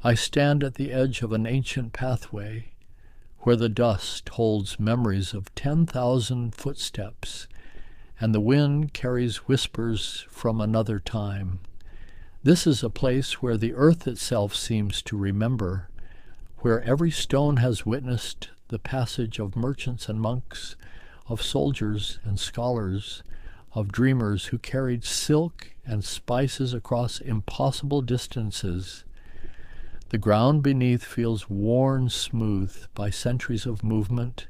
I stand at the edge of an ancient pathway where the dust holds memories of 10,000 footsteps, and the wind carries whispers from another time. This is a place where the earth itself seems to remember, where every stone has witnessed the passage of merchants and monks, of soldiers and scholars, of dreamers who carried silk and spices across impossible distances. The ground beneath feels worn smooth by centuries of movement,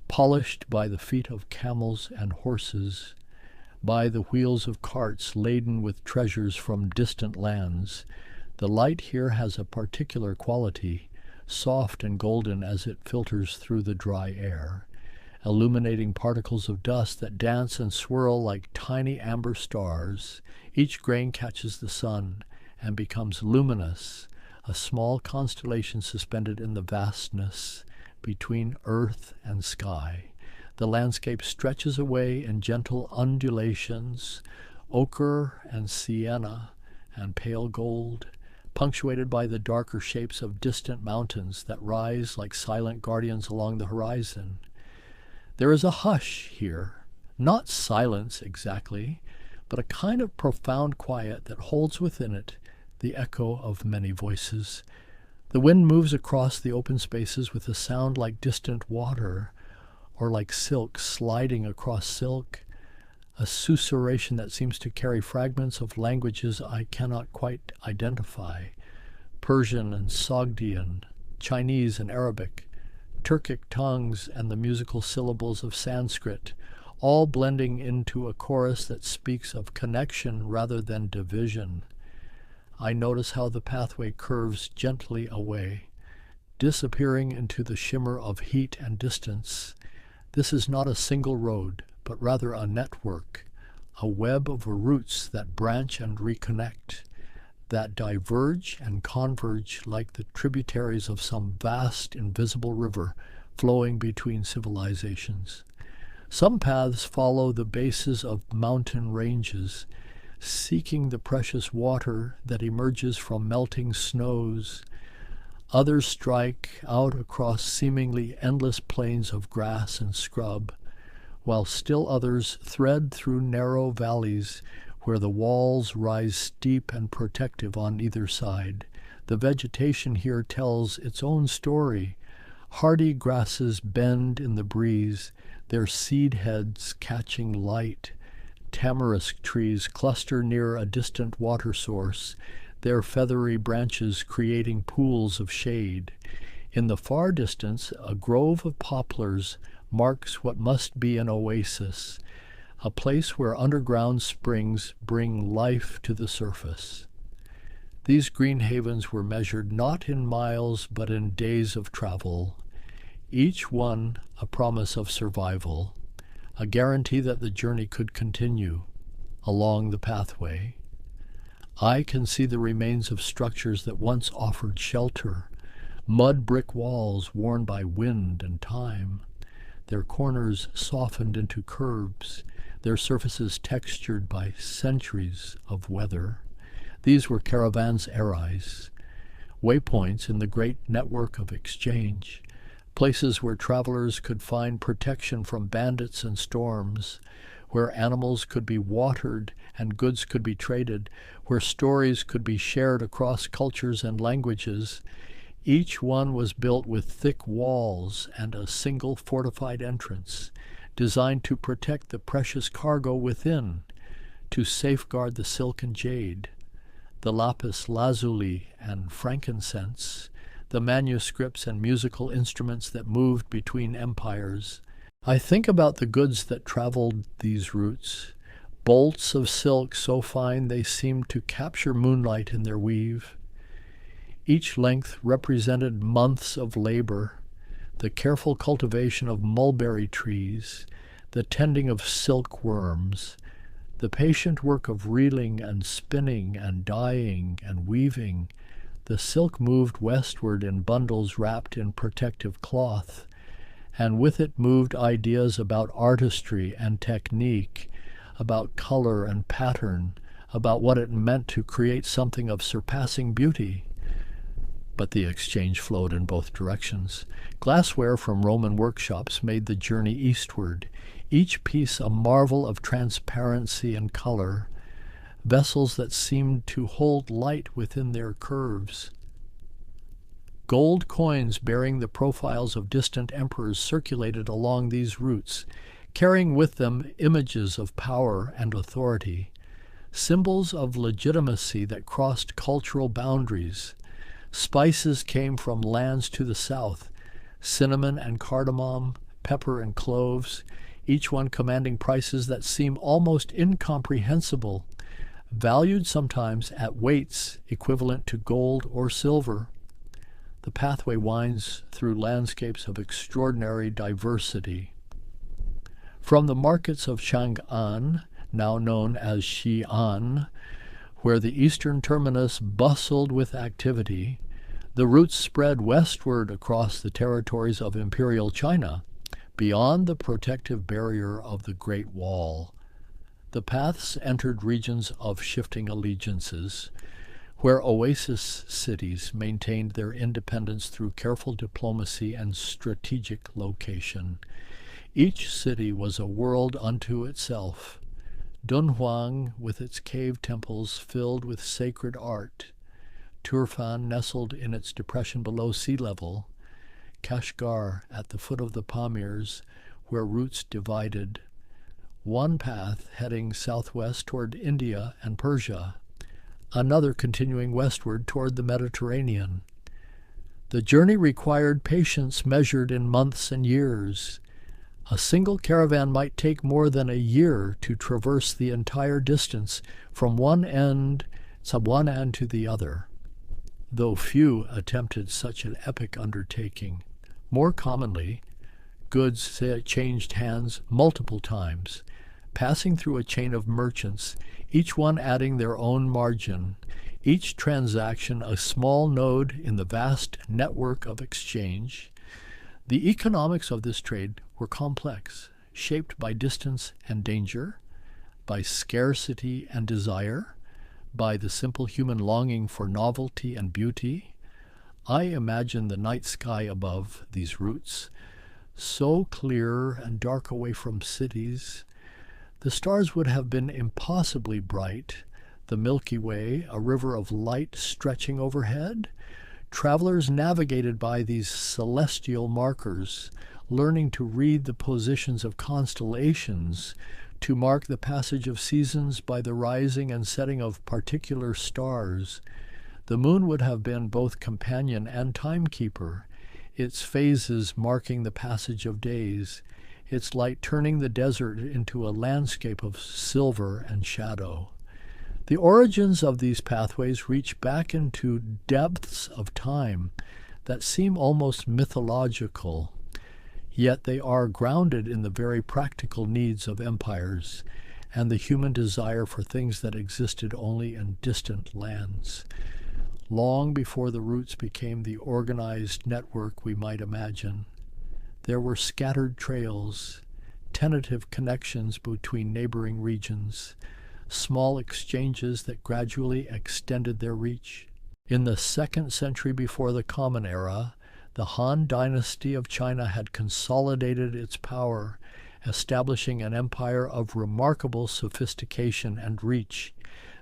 polished by the feet of camels and horses, by the wheels of carts laden with treasures from distant lands. The light here has a particular quality, soft and golden as it filters through the dry air, illuminating particles of dust that dance and swirl like tiny amber stars. Each grain catches the sun and becomes luminous, a small constellation suspended in the vastness between earth and sky. The landscape stretches away in gentle undulations, ochre and sienna and pale gold, punctuated by the darker shapes of distant mountains that rise like silent guardians along the horizon. There is a hush here, not silence exactly, but a kind of profound quiet that holds within it the echo of many voices. The wind moves across the open spaces with a sound like distant water, or like silk sliding across silk, a susurration that seems to carry fragments of languages I cannot quite identify, Persian and Sogdian, Chinese and Arabic, Turkic tongues and the musical syllables of Sanskrit, all blending into a chorus that speaks of connection rather than division. I notice how the pathway curves gently away, disappearing into the shimmer of heat and distance. This is not a single road, but rather a network, a web of routes that branch and reconnect, that diverge and converge like the tributaries of some vast invisible river flowing between civilizations. Some paths follow the bases of mountain ranges, seeking the precious water that emerges from melting snows. Others strike out across seemingly endless plains of grass and scrub, while still others thread through narrow valleys where the walls rise steep and protective on either side. The vegetation here tells its own story. Hardy grasses bend in the breeze, their seed heads catching light. Tamarisk trees cluster near a distant water source, their feathery branches creating pools of shade. In the far distance, a grove of poplars marks what must be an oasis, a place where underground springs bring life to the surface. These green havens were measured not in miles but in days of travel, each one a promise of survival, a guarantee that the journey could continue along the pathway. I can see the remains of structures that once offered shelter, mud brick walls worn by wind and time, their corners softened into curves, their surfaces textured by centuries of weather. These were caravans erais, waypoints in the great network of exchange, places where travelers could find protection from bandits and storms, where animals could be watered and goods could be traded, where stories could be shared across cultures and languages. Each one was built with thick walls and a single fortified entrance, designed to protect the precious cargo within, to safeguard the silk and jade, the lapis lazuli and frankincense, the manuscripts and musical instruments that moved between empires. I think about the goods that traveled these routes, bolts of silk so fine they seemed to capture moonlight in their weave. Each length represented months of labor, the careful cultivation of mulberry trees, the tending of silkworms, the patient work of reeling and spinning and dyeing and weaving. The silk moved westward in bundles wrapped in protective cloth, and with it moved ideas about artistry and technique, about color and pattern, about what it meant to create something of surpassing beauty. but the exchange flowed in both directions. Glassware from Roman workshops made the journey eastward, each piece a marvel of transparency and color, vessels that seemed to hold light within their curves. Gold coins bearing the profiles of distant emperors circulated along these routes, carrying with them images of power and authority, symbols of legitimacy that crossed cultural boundaries. Spices came from lands to the south, cinnamon and cardamom, pepper and cloves, each one commanding prices that seem almost incomprehensible, valued sometimes at weights equivalent to gold or silver. The pathway winds through landscapes of extraordinary diversity. From the markets of Chang'an, now known as Xi'an, where the eastern terminus bustled with activity, the routes spread westward across the territories of Imperial China, beyond the protective barrier of the Great Wall. The paths entered regions of shifting allegiances, where oasis cities maintained their independence through careful diplomacy and strategic location. Each city was a world unto itself. Dunhuang, with its cave temples filled with sacred art, Turfan nestled in its depression below sea level, Kashgar at the foot of the Pamirs, where routes divided, one path heading southwest toward India and Persia, another continuing westward toward the Mediterranean. The journey required patience measured in months and years. A single caravan might take more than a year to traverse the entire distance from one end to the other, though few attempted such an epic undertaking. More commonly, goods changed hands multiple times, passing through a chain of merchants, each one adding their own margin, each transaction a small node in the vast network of exchange. The economics of this trade were complex, shaped by distance and danger, by scarcity and desire, by the simple human longing for novelty and beauty. I imagine the night sky above these routes, so clear and dark away from cities. The stars would have been impossibly bright, the Milky Way, a river of light stretching overhead. Travelers navigated by these celestial markers, learning to read the positions of constellations, to mark the passage of seasons by the rising and setting of particular stars. The moon would have been both companion and timekeeper, its phases marking the passage of days, its light turning the desert into a landscape of silver and shadow. The origins of these pathways reach back into depths of time that seem almost mythological, yet they are grounded in the very practical needs of empires and the human desire for things that existed only in distant lands. Long before the routes became the organized network we might imagine, there were scattered trails, tentative connections between neighboring regions, small exchanges that gradually extended their reach. In the 2nd century before the Common Era, the Han dynasty of China had consolidated its power, establishing an empire of remarkable sophistication and reach.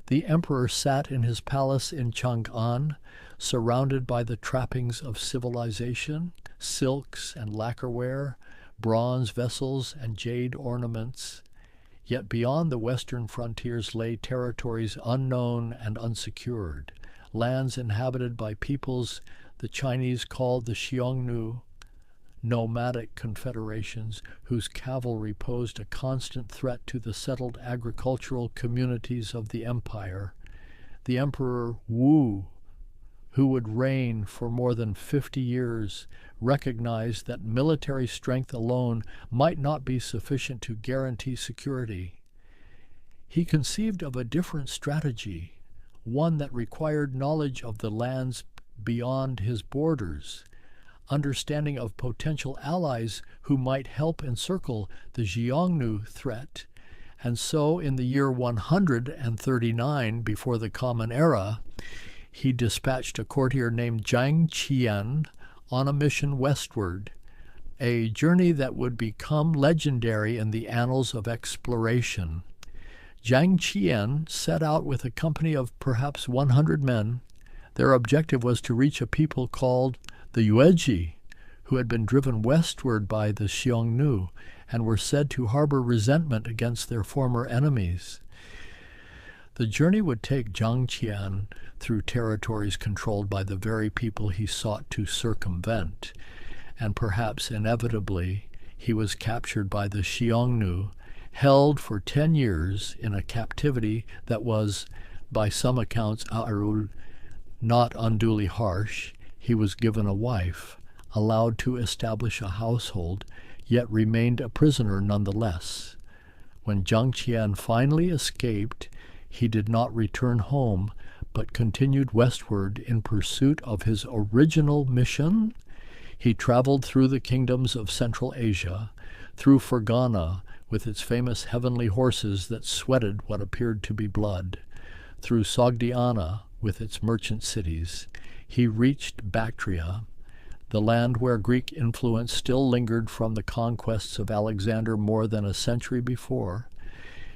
The emperor sat in his palace in Chang'an, surrounded by the trappings of civilization, silks and lacquerware, bronze vessels and jade ornaments. Yet beyond the western frontiers lay territories unknown and unsecured, lands inhabited by peoples the Chinese called the Xiongnu, nomadic confederations whose cavalry posed a constant threat to the settled agricultural communities of the empire. The Emperor Wu, who would reign for more than 50 years, recognized that military strength alone might not be sufficient to guarantee security. He conceived of a different strategy, one that required knowledge of the lands beyond his borders, understanding of potential allies who might help encircle the Xiongnu threat. And so in the year 139 before the Common Era, he dispatched a courtier named Zhang Qian on a mission westward, a journey that would become legendary in the annals of exploration. Zhang Qian set out with a company of perhaps 100 men. Their objective was to reach a people called the Yuezhi, who had been driven westward by the Xiongnu and were said to harbor resentment against their former enemies. The journey would take Zhang Qian through territories controlled by the very people he sought to circumvent, and perhaps inevitably he was captured by the Xiongnu, held for 10 years in a captivity that was, by some accounts, not unduly harsh. He was given a wife, allowed to establish a household, yet remained a prisoner nonetheless. When Zhang Qian finally escaped, he did not return home, but continued westward in pursuit of his original mission. He traveled through the kingdoms of Central Asia, through Fergana with its famous heavenly horses that sweated what appeared to be blood, through Sogdiana with its merchant cities. He reached Bactria, the land where Greek influence still lingered from the conquests of Alexander more than a century before.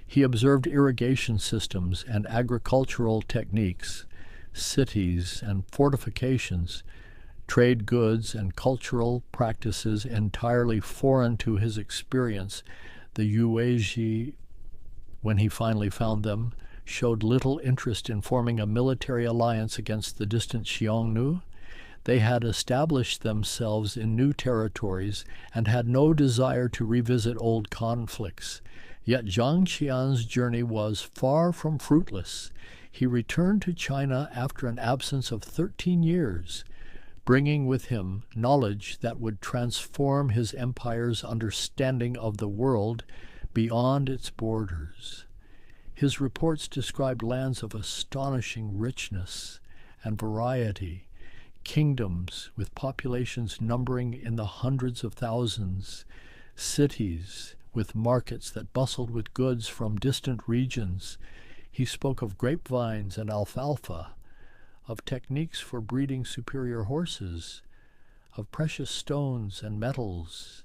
He observed irrigation systems and agricultural techniques, cities and fortifications, trade goods and cultural practices entirely foreign to his experience. The Yuezhi, when he finally found them, showed little interest in forming a military alliance against the distant Xiongnu. They had established themselves in new territories and had no desire to revisit old conflicts. Yet Zhang Qian's journey was far from fruitless. He returned to China after an absence of 13 years, bringing with him knowledge that would transform his empire's understanding of the world beyond its borders. His reports described lands of astonishing richness and variety, kingdoms with populations numbering in the hundreds of thousands, cities with markets that bustled with goods from distant regions. He spoke of grapevines and alfalfa, of techniques for breeding superior horses, of precious stones and metals.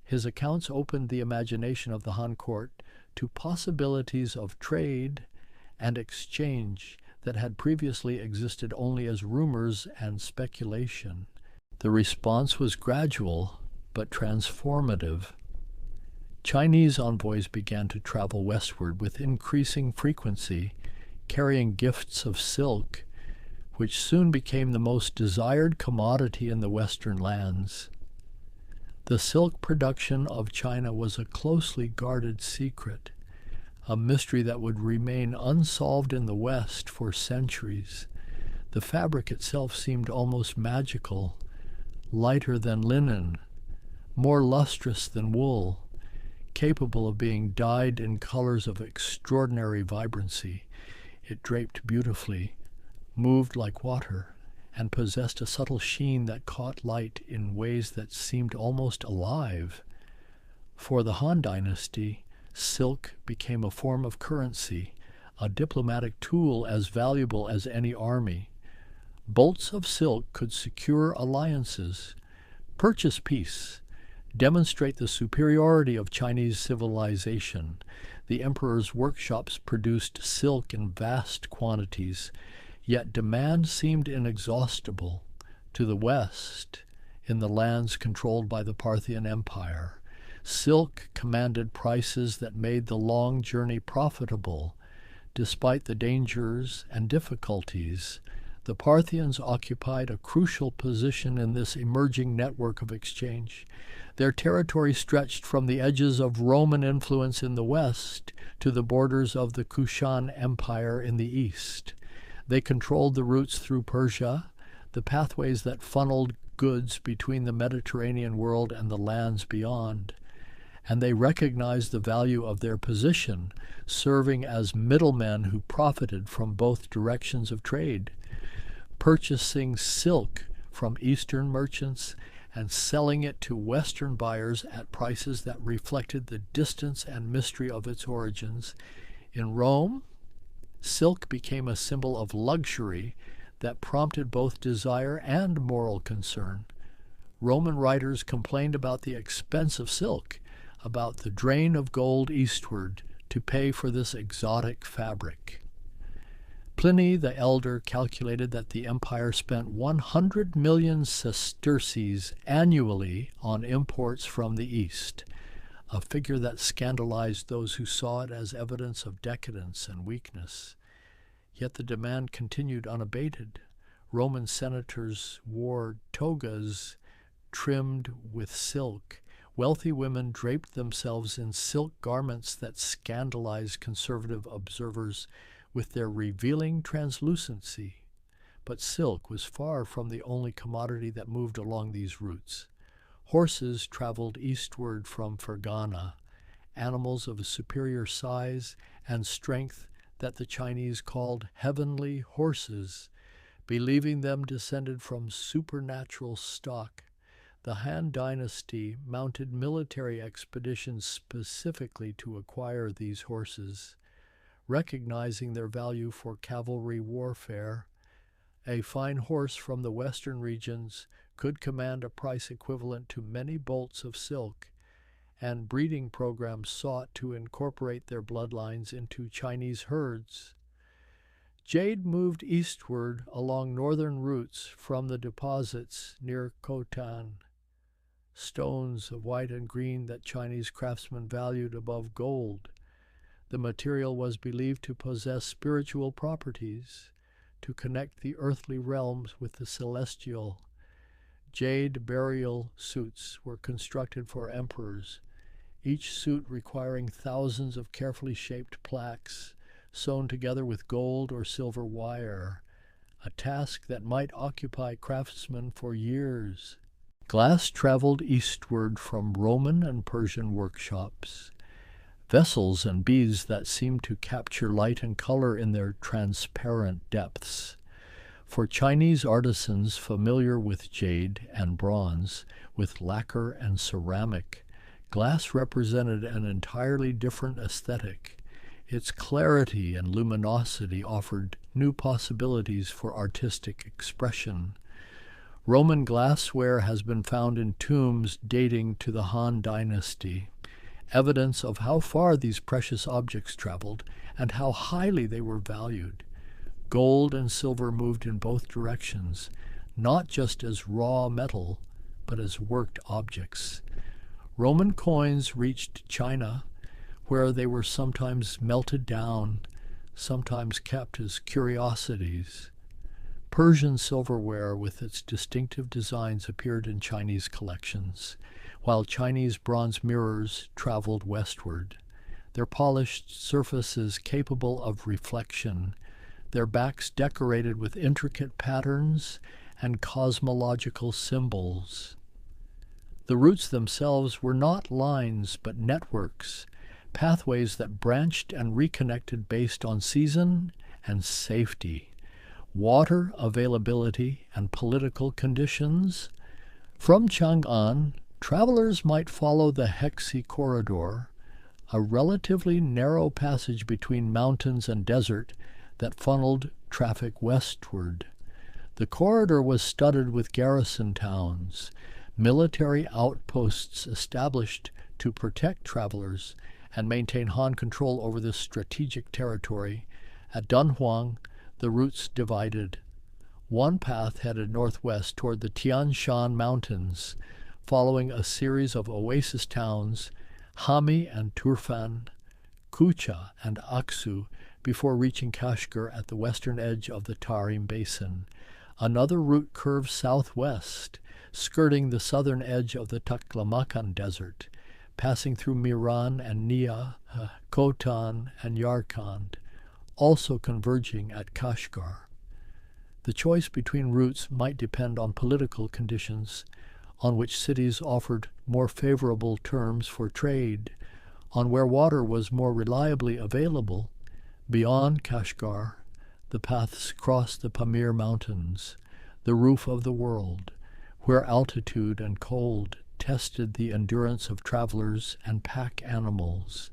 His accounts opened the imagination of the Han court to possibilities of trade and exchange that had previously existed only as rumors and speculation. The response was gradual but transformative. Chinese envoys began to travel westward with increasing frequency, carrying gifts of silk, which soon became the most desired commodity in the western lands. The silk production of China was a closely guarded secret, a mystery that would remain unsolved in the West for centuries. The fabric itself seemed almost magical, lighter than linen, more lustrous than wool, capable of being dyed in colors of extraordinary vibrancy. It draped beautifully, moved like water, and possessed a subtle sheen that caught light in ways that seemed almost alive. For the Han Dynasty, silk became a form of currency, a diplomatic tool as valuable as any army. Bolts of silk could secure alliances, purchase peace, demonstrate the superiority of Chinese civilization. The emperor's workshops produced silk in vast quantities, yet demand seemed inexhaustible. To the west, in the lands controlled by the Parthian Empire, silk commanded prices that made the long journey profitable. Despite the dangers and difficulties, the Parthians occupied a crucial position in this emerging network of exchange. Their territory stretched from the edges of Roman influence in the west to the borders of the Kushan Empire in the east. They controlled the routes through Persia, the pathways that funneled goods between the Mediterranean world and the lands beyond. And they recognized the value of their position, serving as middlemen who profited from both directions of trade, purchasing silk from Eastern merchants and selling it to Western buyers at prices that reflected the distance and mystery of its origins. In Rome, silk became a symbol of luxury that prompted both desire and moral concern. Roman writers complained about the expense of silk, about the drain of gold eastward to pay for this exotic fabric. Pliny the Elder calculated that the empire spent 100 million sesterces annually on imports from the East, a figure that scandalized those who saw it as evidence of decadence and weakness. Yet the demand continued unabated. Roman senators wore togas trimmed with silk. Wealthy women draped themselves in silk garments that scandalized conservative observers with their revealing translucency. But silk was far from the only commodity that moved along these routes. Horses traveled eastward from Fergana, animals of a superior size and strength that the Chinese called heavenly horses, believing them descended from supernatural stock. The Han Dynasty mounted military expeditions specifically to acquire these horses. Recognizing their value for cavalry warfare, a fine horse from the western regions could command a price equivalent to many bolts of silk, and breeding programs sought to incorporate their bloodlines into Chinese herds. Jade moved eastward along northern routes from the deposits near Khotan, stones of white and green that Chinese craftsmen valued above gold. The material was believed to possess spiritual properties, to connect the earthly realms with the celestial. Jade burial suits were constructed for emperors, each suit requiring thousands of carefully shaped plaques sewn together with gold or silver wire, a task that might occupy craftsmen for years. Glass traveled eastward from Roman and Persian workshops. Vessels and beads that seemed to capture light and color in their transparent depths. For Chinese artisans familiar with jade and bronze, with lacquer and ceramic, glass represented an entirely different aesthetic. Its clarity and luminosity offered new possibilities for artistic expression. Roman glassware has been found in tombs dating to the Han Dynasty, evidence of how far these precious objects traveled and how highly they were valued. Gold and silver moved in both directions, not just as raw metal, but as worked objects. Roman coins reached China, where they were sometimes melted down, sometimes kept as curiosities. Persian silverware with its distinctive designs appeared in Chinese collections, while Chinese bronze mirrors traveled westward, their polished surfaces capable of reflection, their backs decorated with intricate patterns and cosmological symbols. The routes themselves were not lines but networks, pathways that branched and reconnected based on season and safety, water availability and political conditions. From Chang'an, travelers might follow the Hexi Corridor, a relatively narrow passage between mountains and desert that funneled traffic westward. The corridor was studded with garrison towns, military outposts established to protect travelers and maintain Han control over this strategic territory. At Dunhuang, the routes divided. One path headed northwest toward the Tian Shan Mountains, following a series of oasis towns, Hami and Turfan, Kucha and Aksu, before reaching Kashgar at the western edge of the Tarim Basin. Another route curved southwest, skirting the southern edge of the Taklamakan Desert, passing through Miran and Nia, Khotan and Yarkand, also converging at Kashgar. The choice between routes might depend on political conditions, on which cities offered more favorable terms for trade, on where water was more reliably available. Beyond Kashgar, the paths crossed the Pamir Mountains, the roof of the world, where altitude and cold tested the endurance of travelers and pack animals.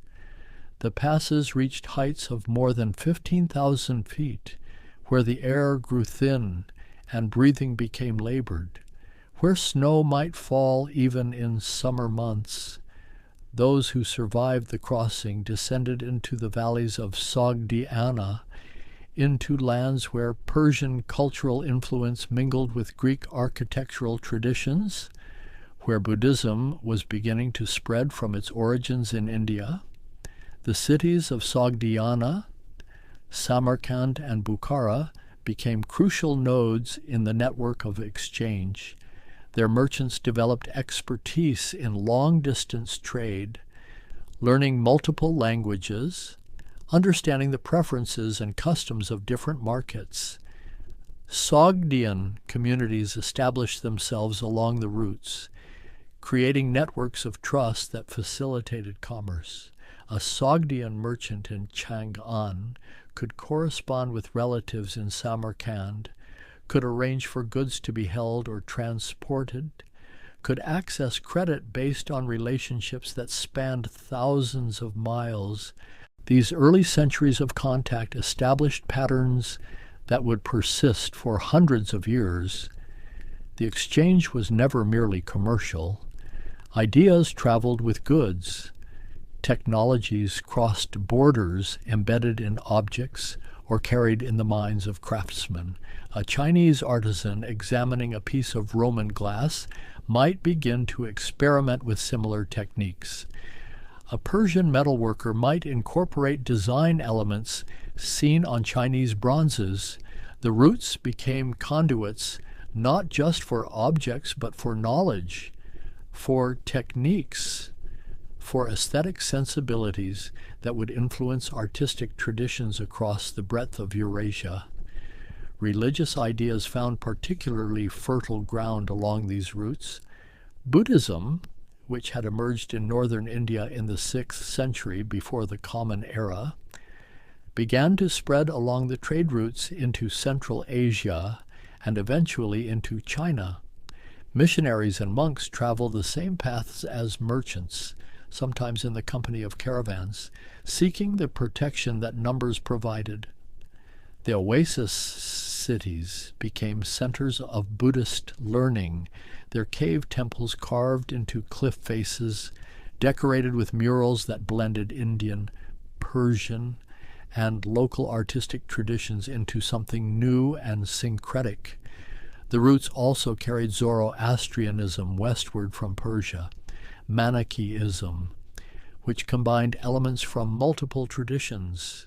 The passes reached heights of more than 15,000 feet, where the air grew thin and breathing became labored, where snow might fall even in summer months. Those who survived the crossing descended into the valleys of Sogdiana, into lands where Persian cultural influence mingled with Greek architectural traditions, where Buddhism was beginning to spread from its origins in India. The cities of Sogdiana, Samarkand, and Bukhara became crucial nodes in the network of exchange. Their merchants developed expertise in long-distance trade, learning multiple languages, understanding the preferences and customs of different markets. Sogdian communities established themselves along the routes, creating networks of trust that facilitated commerce. A Sogdian merchant in Chang'an could correspond with relatives in Samarkand, could arrange for goods to be held or transported, could access credit based on relationships that spanned thousands of miles. These early centuries of contact established patterns that would persist for hundreds of years. The exchange was never merely commercial. Ideas traveled with goods. Technologies crossed borders embedded in objects or carried in the minds of craftsmen. A Chinese artisan examining a piece of Roman glass might begin to experiment with similar techniques. A Persian metalworker might incorporate design elements seen on Chinese bronzes. The roots became conduits not just for objects but for knowledge, for techniques, for aesthetic sensibilities that would influence artistic traditions across the breadth of Eurasia. Religious ideas found particularly fertile ground along these routes. Buddhism, which had emerged in northern India in the 6th century before the Common Era, began to spread along the trade routes into Central Asia and eventually into China. Missionaries and monks traveled the same paths as merchants, sometimes in the company of caravans, seeking the protection that numbers provided. The oasis cities became centers of Buddhist learning, their cave temples carved into cliff faces, decorated with murals that blended Indian, Persian, and local artistic traditions into something new and syncretic. The routes also carried Zoroastrianism westward from Persia, Manichaeism, which combined elements from multiple traditions,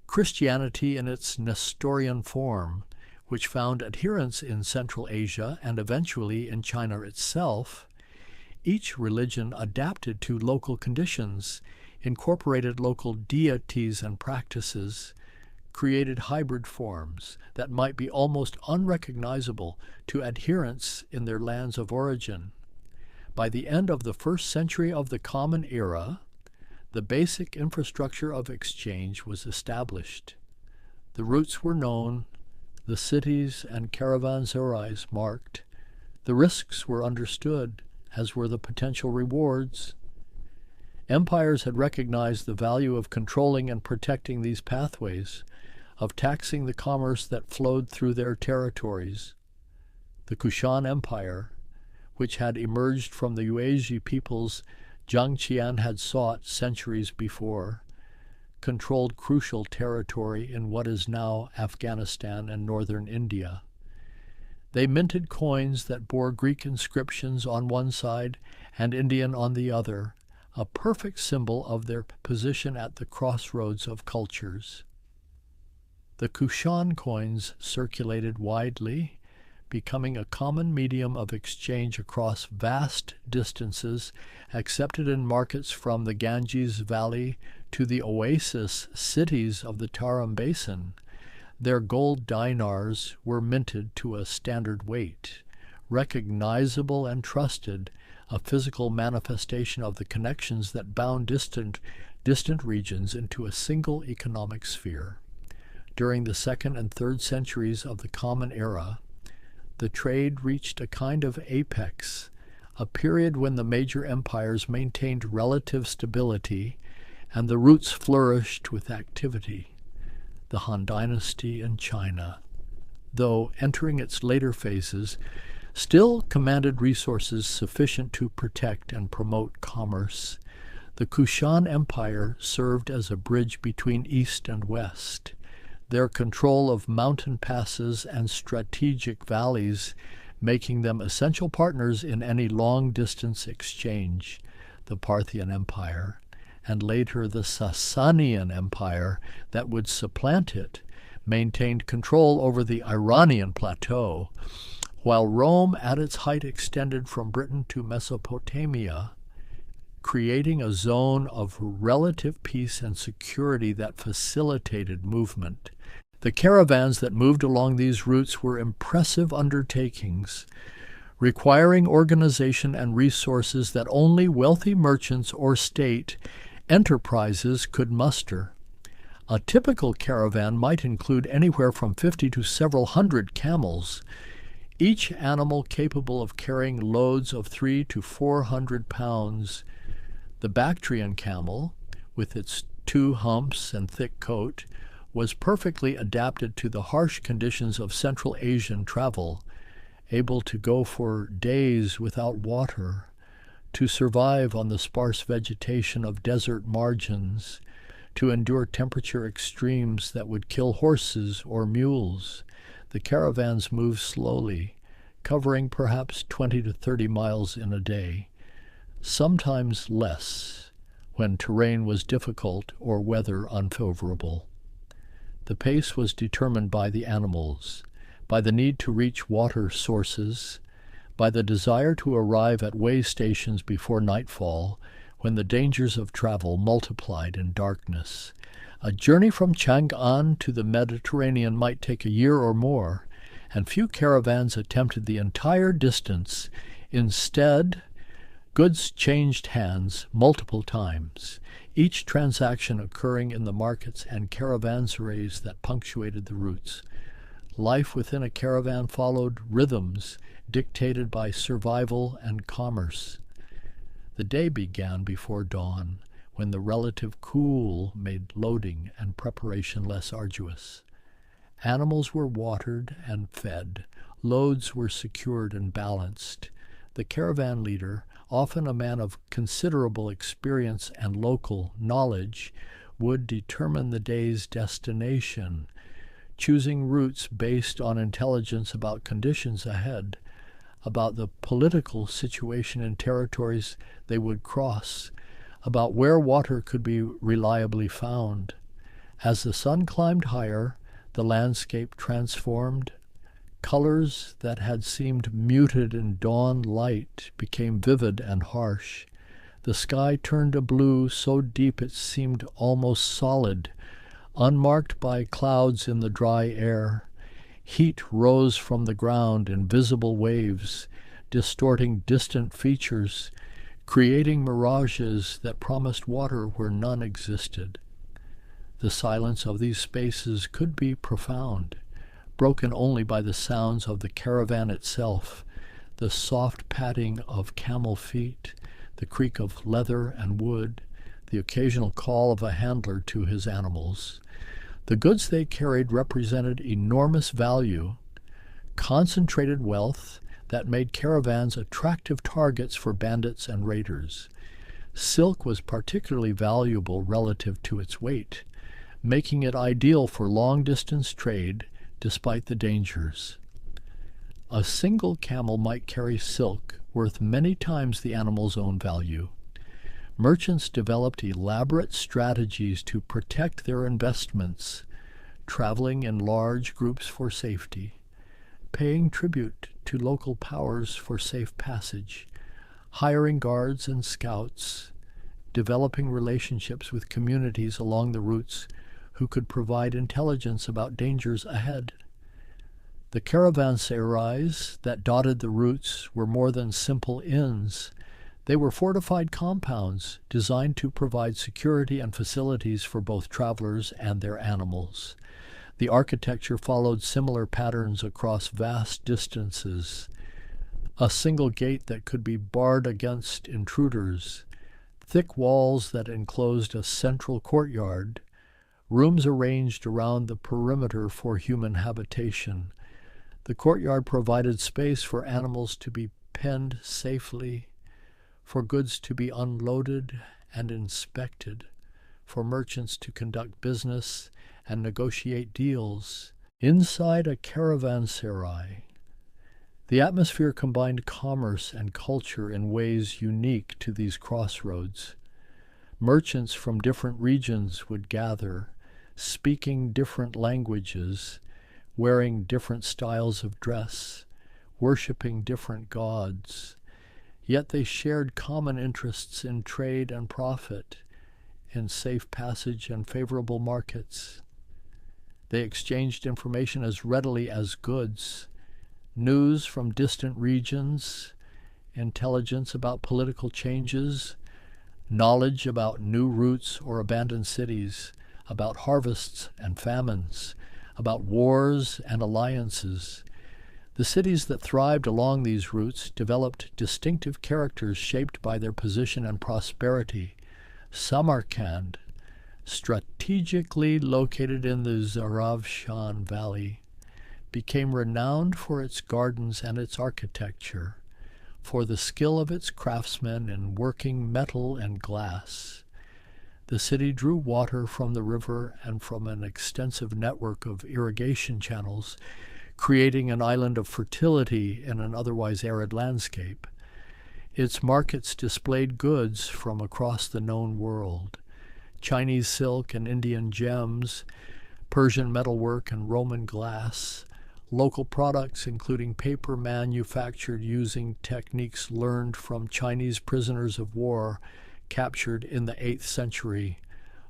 Christianity in its Nestorian form, which found adherents in Central Asia and eventually in China itself. Each religion adapted to local conditions, incorporated local deities and practices, created hybrid forms that might be almost unrecognizable to adherents in their lands of origin. By the end of the 1st century of the Common Era, the basic infrastructure of exchange was established. The routes were known, the cities and caravanserais marked. The risks were understood, as were the potential rewards. Empires had recognized the value of controlling and protecting these pathways, of taxing the commerce that flowed through their territories. The Kushan Empire, which had emerged from the Yuezhi peoples Jiang Qian had sought centuries before, controlled crucial territory in what is now Afghanistan and northern India. They minted coins that bore Greek inscriptions on one side and Indian on the other, a perfect symbol of their position at the crossroads of cultures. The Kushan coins circulated widely, becoming a common medium of exchange across vast distances, accepted in markets from the Ganges Valley to the oasis cities of the Tarim Basin. Their gold dinars were minted to a standard weight, recognizable and trusted, a physical manifestation of the connections that bound distant regions into a single economic sphere. During the 2nd and 3rd centuries of the Common Era, the trade reached a kind of apex, a period when the major empires maintained relative stability and the routes flourished with activity. the Han Dynasty in China, though entering its later phases, still commanded resources sufficient to protect and promote commerce. The Kushan Empire served as a bridge between East and West. Their control of mountain passes and strategic valleys making them essential partners in any long-distance exchange. The Parthian Empire, and later the Sasanian Empire that would supplant it, maintained control over the Iranian plateau, while Rome at its height extended from Britain to Mesopotamia, creating a zone of relative peace and security that facilitated movement. The caravans that moved along these routes were impressive undertakings, requiring organization and resources that only wealthy merchants or state enterprises could muster. A typical caravan might include anywhere from 50 to several hundred camels, each animal capable of carrying loads of 300 to 400 pounds. The Bactrian camel, with its 2 humps and thick coat, was perfectly adapted to the harsh conditions of Central Asian travel, able to go for days without water, to survive on the sparse vegetation of desert margins, to endure temperature extremes that would kill horses or mules. The caravans moved slowly, covering perhaps 20 to 30 miles in a day, sometimes less, when terrain was difficult or weather unfavorable. The pace was determined by the animals, by the need to reach water sources, by the desire to arrive at way stations before nightfall, when the dangers of travel multiplied in darkness. A journey from Chang'an to the Mediterranean might take a year or more, and few caravans attempted the entire distance. Instead, goods changed hands multiple times, each transaction occurring in the markets and caravanserais that punctuated the routes. Life within a caravan followed rhythms dictated by survival and commerce. The day began before dawn, when the relative cool made loading and preparation less arduous. Animals were watered and fed, loads were secured and balanced. The caravan leader, often a man of considerable experience and local knowledge, would determine the day's destination, choosing routes based on intelligence about conditions ahead, about the political situation in territories they would cross, about where water could be reliably found. As the sun climbed higher, the landscape transformed. Colors that had seemed muted in dawn light became vivid and harsh. The sky turned a blue so deep it seemed almost solid, unmarked by clouds in the dry air. Heat rose from the ground in visible waves, distorting distant features, creating mirages that promised water where none existed. The silence of these spaces could be profound, broken only by the sounds of the caravan itself, the soft padding of camel feet, the creak of leather and wood, the occasional call of a handler to his animals. The goods they carried represented enormous value, concentrated wealth that made caravans attractive targets for bandits and raiders. Silk was particularly valuable relative to its weight, making it ideal for long-distance trade despite the dangers. A single camel might carry silk worth many times the animal's own value. Merchants developed elaborate strategies to protect their investments, traveling in large groups for safety, paying tribute to local powers for safe passage, hiring guards and scouts, developing relationships with communities along the routes who could provide intelligence about dangers ahead. The caravanserais that dotted the routes were more than simple inns. They were fortified compounds designed to provide security and facilities for both travelers and their animals. The architecture followed similar patterns across vast distances. A single gate that could be barred against intruders, thick walls that enclosed a central courtyard, rooms arranged around the perimeter for human habitation. The courtyard provided space for animals to be penned safely, for goods to be unloaded and inspected, for merchants to conduct business and negotiate deals. Inside a caravanserai, the atmosphere combined commerce and culture in ways unique to these crossroads. Merchants from different regions would gather, speaking different languages, wearing different styles of dress, worshiping different gods. Yet they shared common interests in trade and profit, in safe passage and favorable markets. They exchanged information as readily as goods, news from distant regions, intelligence about political changes, knowledge about new routes or abandoned cities, about harvests and famines, about wars and alliances. The cities that thrived along these routes developed distinctive characters shaped by their position and prosperity. Samarkand, strategically located in the Zaravshan Valley, became renowned for its gardens and its architecture, for the skill of its craftsmen in working metal and glass. The city drew water from the river and from an extensive network of irrigation channels, creating an island of fertility in an otherwise arid landscape. Its markets displayed goods from across the known world: Chinese silk and Indian gems, Persian metalwork and Roman glass, local products including paper manufactured using techniques learned from Chinese prisoners of war captured in the 8th century.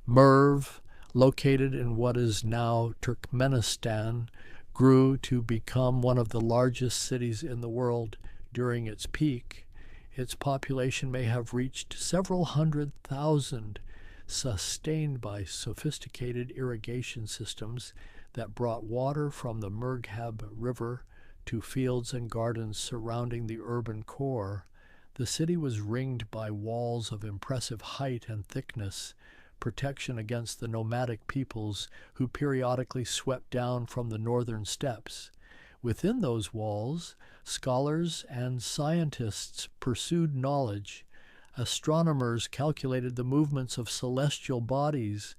Merv, located in what is now Turkmenistan, grew to become one of the largest cities in the world during its peak. Its population may have reached several 100,000, sustained by sophisticated irrigation systems that brought water from the Murghab River to fields and gardens surrounding the urban core. The city was ringed by walls of impressive height and thickness, protection against the nomadic peoples who periodically swept down from the northern steppes. Within those walls, scholars and scientists pursued knowledge. Astronomers calculated the movements of celestial bodies.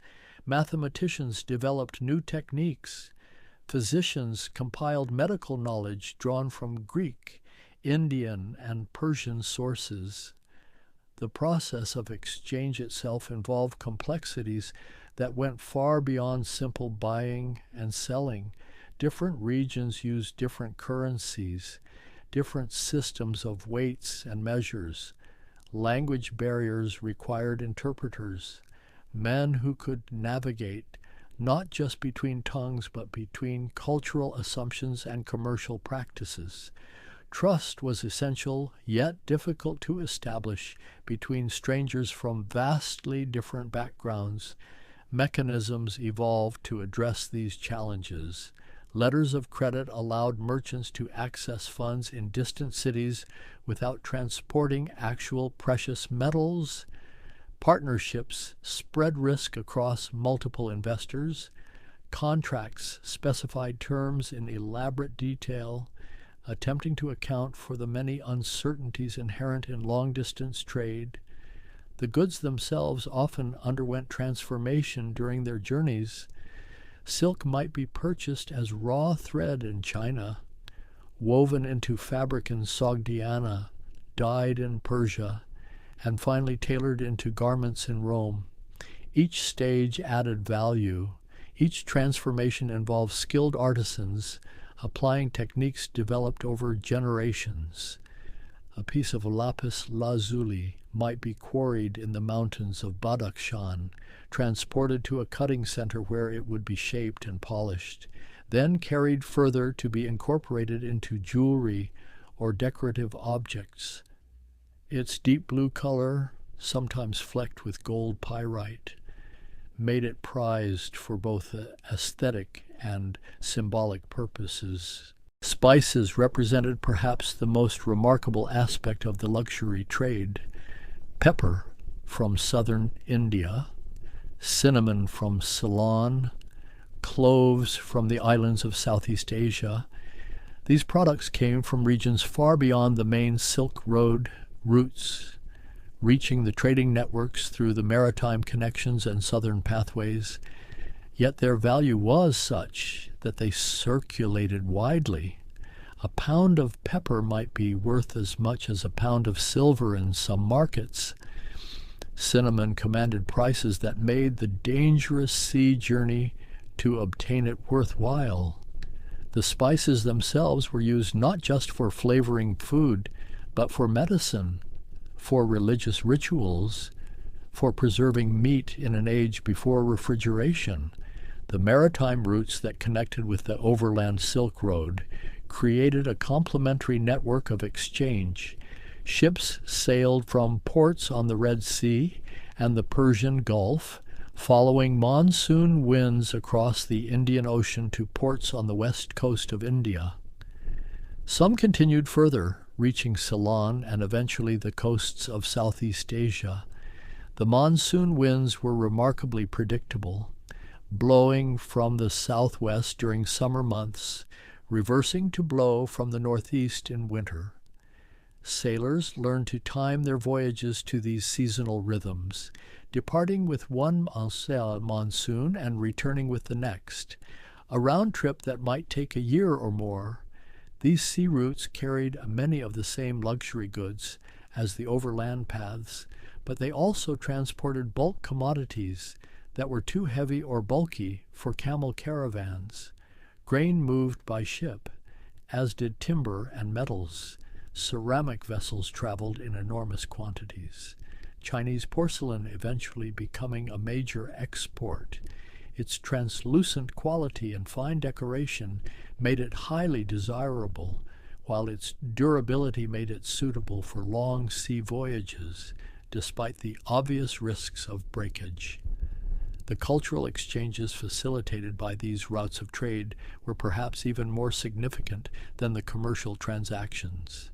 Mathematicians developed new techniques. Physicians compiled medical knowledge drawn from Greek, Indian, and Persian sources. The process of exchange itself involved complexities that went far beyond simple buying and selling. Different regions used different currencies, different systems of weights and measures. Language barriers required interpreters, men who could navigate not just between tongues but between cultural assumptions and commercial practices. Trust was essential, yet difficult to establish between strangers from vastly different backgrounds. Mechanisms evolved to address these challenges. Letters of credit allowed merchants to access funds in distant cities without transporting actual precious metals. Partnerships spread risk across multiple investors. Contracts specified terms in elaborate detail, attempting to account for the many uncertainties inherent in long-distance trade. The goods themselves often underwent transformation during their journeys. Silk might be purchased as raw thread in China, woven into fabric in Sogdiana, dyed in Persia, and finally tailored into garments in Rome. Each stage added value. Each transformation involved skilled artisans applying techniques developed over generations. A piece of lapis lazuli might be quarried in the mountains of Badakhshan, transported to a cutting center where it would be shaped and polished, then carried further to be incorporated into jewelry or decorative objects. Its deep blue color, sometimes flecked with gold pyrite, made it prized for both aesthetic and symbolic purposes. Spices represented perhaps the most remarkable aspect of the luxury trade. Pepper from southern India, cinnamon from Ceylon, cloves from the islands of Southeast Asia. These products came from regions far beyond the main Silk Road routes, reaching the trading networks through the maritime connections and southern pathways. Yet their value was such that they circulated widely. A pound of pepper might be worth as much as a pound of silver in some markets. Cinnamon commanded prices that made the dangerous sea journey to obtain it worthwhile. The spices themselves were used not just for flavoring food, but for medicine, for religious rituals, for preserving meat in an age before refrigeration. The maritime routes that connected with the overland Silk Road created a complementary network of exchange. Ships sailed from ports on the Red Sea and the Persian Gulf, following monsoon winds across the Indian Ocean to ports on the west coast of India. Some continued further, reaching Ceylon and eventually the coasts of Southeast Asia. The monsoon winds were remarkably predictable, blowing from the southwest during summer months, reversing to blow from the northeast in winter. Sailors learned to time their voyages to these seasonal rhythms, departing with one monsoon and returning with the next, a round trip that might take a year or more. These sea routes carried many of the same luxury goods as the overland paths, but they also transported bulk commodities that were too heavy or bulky for camel caravans. Grain moved by ship, as did timber and metals. Ceramic vessels traveled in enormous quantities. Chinese porcelain eventually becoming a major export. Its translucent quality and fine decoration made it highly desirable, while its durability made it suitable for long sea voyages, despite the obvious risks of breakage. The cultural exchanges facilitated by these routes of trade were perhaps even more significant than the commercial transactions.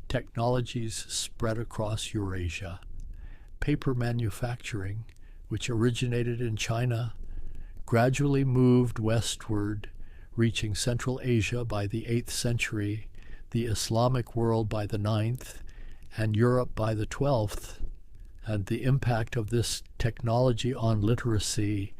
Technologies spread across Eurasia. Paper manufacturing, which originated in China, gradually moved westward, reaching Central Asia by the 8th century, the Islamic world by the 9th, and Europe by the 12th. And the impact of this technology on literacy,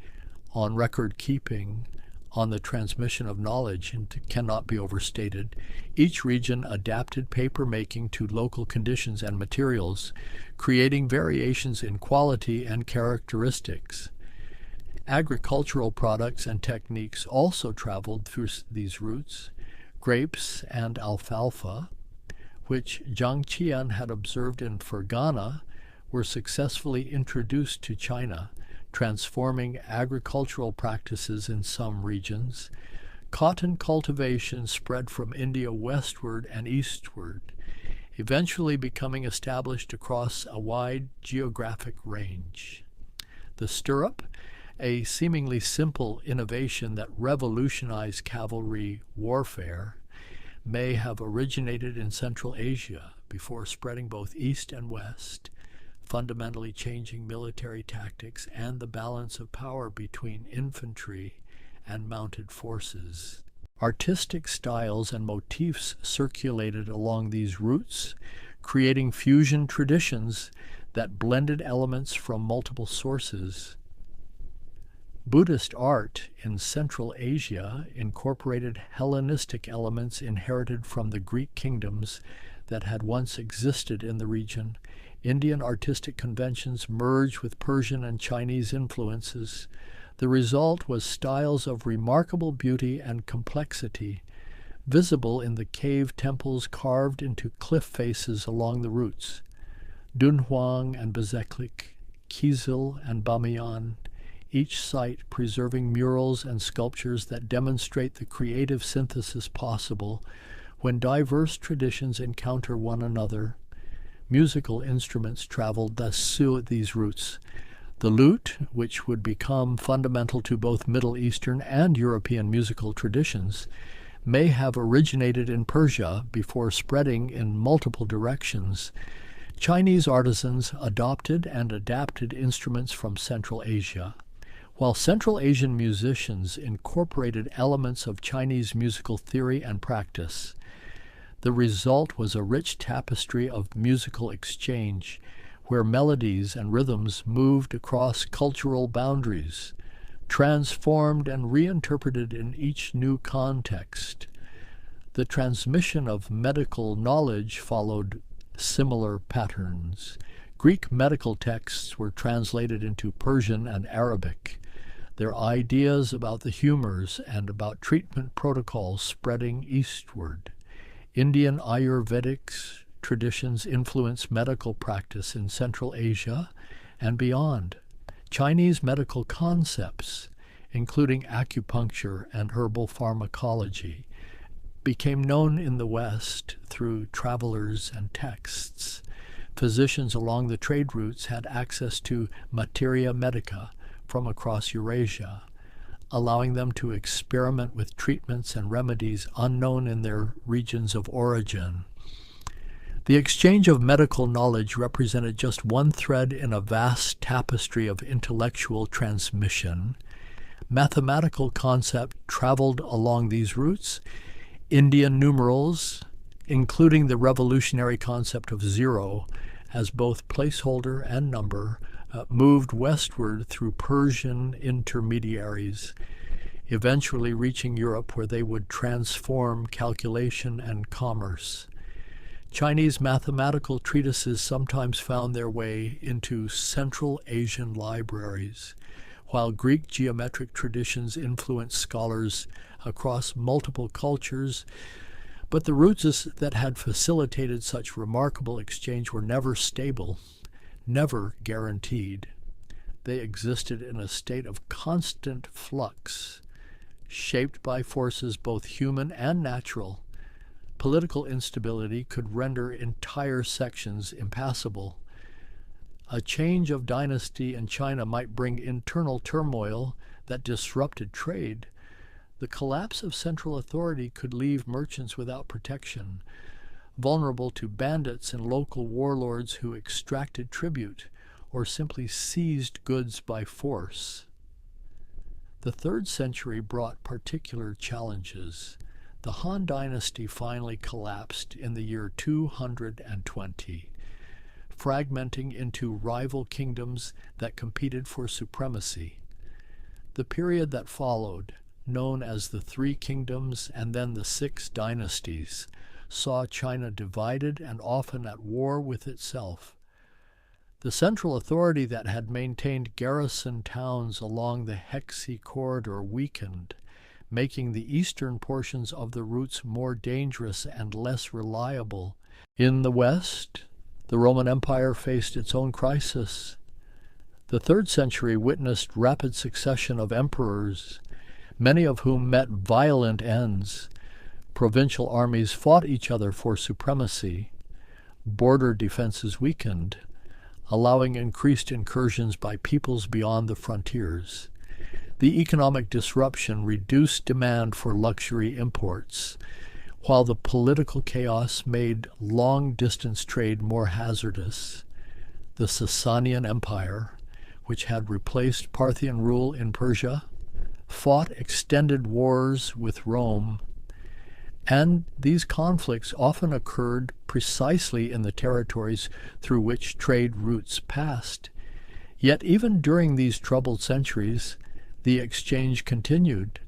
on record keeping, on the transmission of knowledge cannot be overstated. Each region adapted paper making to local conditions and materials, creating variations in quality and characteristics. Agricultural products and techniques also traveled through these routes. Grapes and alfalfa, which Zhang Qian had observed in Fergana, were successfully introduced to China, transforming agricultural practices in some regions. Cotton cultivation spread from India westward and eastward, eventually becoming established across a wide geographic range. The stirrup, a seemingly simple innovation that revolutionized cavalry warfare, may have originated in Central Asia before spreading both east and west, fundamentally changing military tactics and the balance of power between infantry and mounted forces. Artistic styles and motifs circulated along these routes, creating fusion traditions that blended elements from multiple sources. Buddhist art in Central Asia incorporated Hellenistic elements inherited from the Greek kingdoms that had once existed in the region. Indian artistic conventions merged with Persian and Chinese influences. The result was styles of remarkable beauty and complexity, visible in the cave temples carved into cliff faces along the routes. Dunhuang and Bezeklik, Kizil and Bamiyan, each site preserving murals and sculptures that demonstrate the creative synthesis possible when diverse traditions encounter one another. Musical instruments traveled thus through these routes. The lute, which would become fundamental to both Middle Eastern and European musical traditions, may have originated in Persia before spreading in multiple directions. Chinese artisans adopted and adapted instruments from Central Asia, while Central Asian musicians incorporated elements of Chinese musical theory and practice. The result was a rich tapestry of musical exchange, where melodies and rhythms moved across cultural boundaries, transformed and reinterpreted in each new context. The transmission of medical knowledge followed similar patterns. Greek medical texts were translated into Persian and Arabic, their ideas about the humors and about treatment protocols spreading eastward. Indian Ayurvedic traditions influenced medical practice in Central Asia and beyond. Chinese medical concepts, including acupuncture and herbal pharmacology, became known in the West through travelers and texts. Physicians along the trade routes had access to materia medica from across Eurasia, allowing them to experiment with treatments and remedies unknown in their regions of origin. The exchange of medical knowledge represented just one thread in a vast tapestry of intellectual transmission. Mathematical concept traveled along these routes. Indian numerals, including the revolutionary concept of zero as both placeholder and number, moved westward through Persian intermediaries, eventually reaching Europe, where they would transform calculation and commerce. Chinese mathematical treatises sometimes found their way into Central Asian libraries, while Greek geometric traditions influenced scholars across multiple cultures, but the routes that had facilitated such remarkable exchange were never stable, never guaranteed. They existed in a state of constant flux, shaped by forces both human and natural. Political instability could render entire sections impassable. A change of dynasty in China might bring internal turmoil that disrupted trade. The collapse of central authority could leave merchants without protection, vulnerable to bandits and local warlords who extracted tribute or simply seized goods by force. The 3rd century brought particular challenges. The Han Dynasty finally collapsed in the year 220, fragmenting into rival kingdoms that competed for supremacy. The period that followed, known as the Three Kingdoms and then the Six Dynasties, saw China divided and often at war with itself. The central authority that had maintained garrison towns along the Hexi corridor weakened, making the eastern portions of the routes more dangerous and less reliable. In the West, the Roman Empire faced its own crisis. The 3rd century witnessed rapid succession of emperors, many of whom met violent ends. Provincial armies fought each other for supremacy. Border defenses weakened, allowing increased incursions by peoples beyond the frontiers. The economic disruption reduced demand for luxury imports, while the political chaos made long-distance trade more hazardous. The Sasanian Empire, which had replaced Parthian rule in Persia, fought extended wars with Rome, and these conflicts often occurred precisely in the territories through which trade routes passed. Yet even during these troubled centuries, the exchange continued,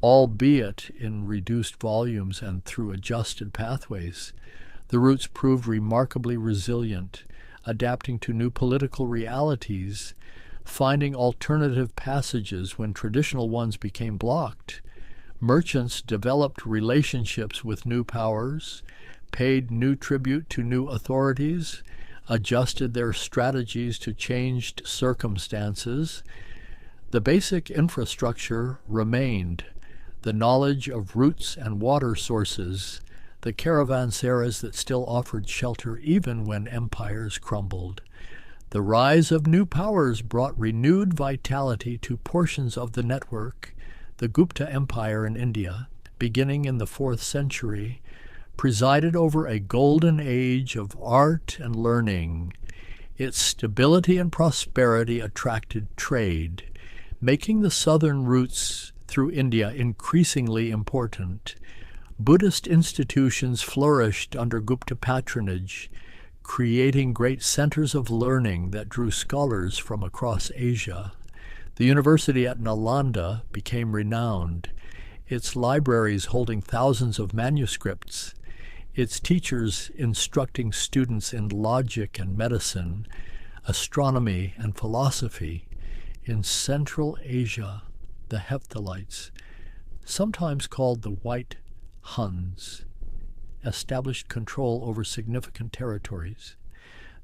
albeit in reduced volumes and through adjusted pathways. The routes proved remarkably resilient, adapting to new political realities, finding alternative passages when traditional ones became blocked. Merchants developed relationships with new powers, paid new tribute to new authorities, adjusted their strategies to changed circumstances. The basic infrastructure remained: the knowledge of routes and water sources, the caravanserais that still offered shelter even when empires crumbled. The rise of new powers brought renewed vitality to portions of the network. The Gupta Empire in India, beginning in the 4th century, presided over a golden age of art and learning. Its stability and prosperity attracted trade, making the southern routes through India increasingly important. Buddhist institutions flourished under Gupta patronage, creating great centers of learning that drew scholars from across Asia. The university at Nalanda became renowned, its libraries holding thousands of manuscripts, its teachers instructing students in logic and medicine, astronomy and philosophy. In Central Asia, the Hephthalites, sometimes called the White Huns, established control over significant territories.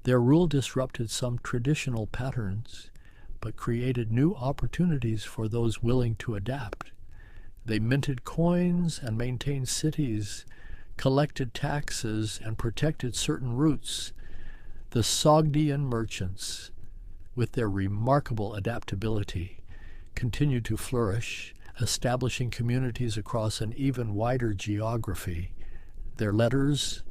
Their rule disrupted some traditional patterns, but created new opportunities for those willing to adapt. They minted coins and maintained cities, collected taxes, and protected certain routes. The Sogdian merchants, with their remarkable adaptability, continued to flourish, establishing communities across an even wider geography. Their letters,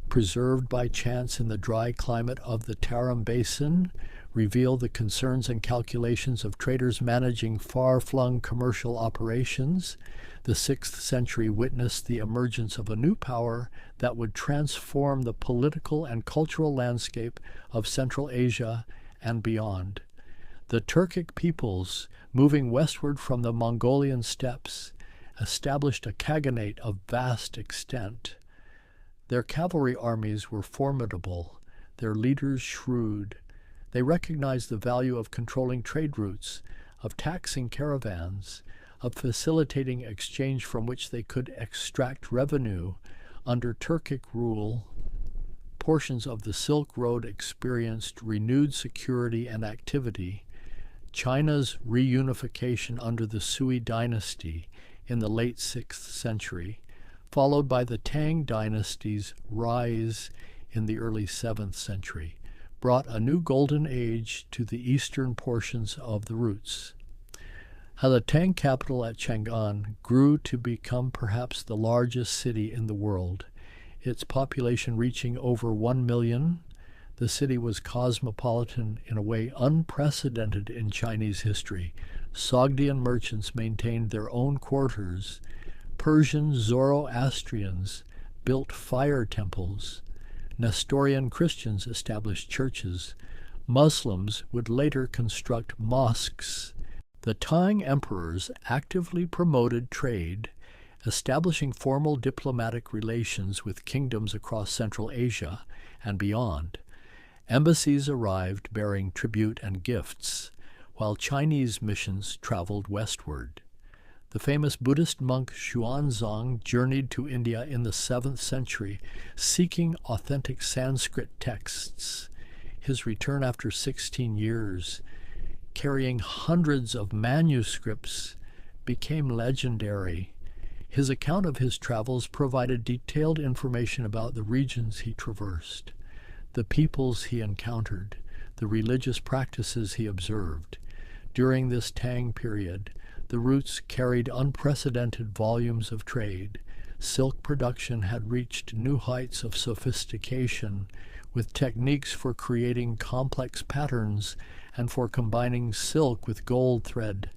preserved by chance in the dry climate of the Tarim Basin, reveal the concerns and calculations of traders managing far-flung commercial operations. The 6th century witnessed the emergence of a new power that would transform the political and cultural landscape of Central Asia and beyond. The Turkic peoples, moving westward from the Mongolian steppes, established a khaganate of vast extent. Their cavalry armies were formidable, their leaders shrewd. They recognized the value of controlling trade routes, of taxing caravans, of facilitating exchange from which they could extract revenue. Under Turkic rule, portions of the Silk Road experienced renewed security and activity. China's reunification under the Sui dynasty in the late 6th century, followed by the Tang dynasty's rise in the early 7th century, brought a new golden age to the eastern portions of the routes. How the Tang capital at Chang'an grew to become perhaps the largest city in the world, its population reaching over 1 million. The city was cosmopolitan in a way unprecedented in Chinese history. Sogdian merchants maintained their own quarters. Persian Zoroastrians built fire temples. Nestorian Christians established churches. Muslims would later construct mosques. The Tang emperors actively promoted trade, establishing formal diplomatic relations with kingdoms across Central Asia and beyond. Embassies arrived bearing tribute and gifts, while Chinese missions traveled westward. The famous Buddhist monk Xuanzang journeyed to India in the 7th century, seeking authentic Sanskrit texts. His return after 16 years, carrying hundreds of manuscripts, became legendary. His account of his travels provided detailed information about the regions he traversed, the peoples he encountered, the religious practices he observed. During this Tang period, the routes carried unprecedented volumes of trade. Silk production had reached new heights of sophistication, with techniques for creating complex patterns and for combining silk with gold thread.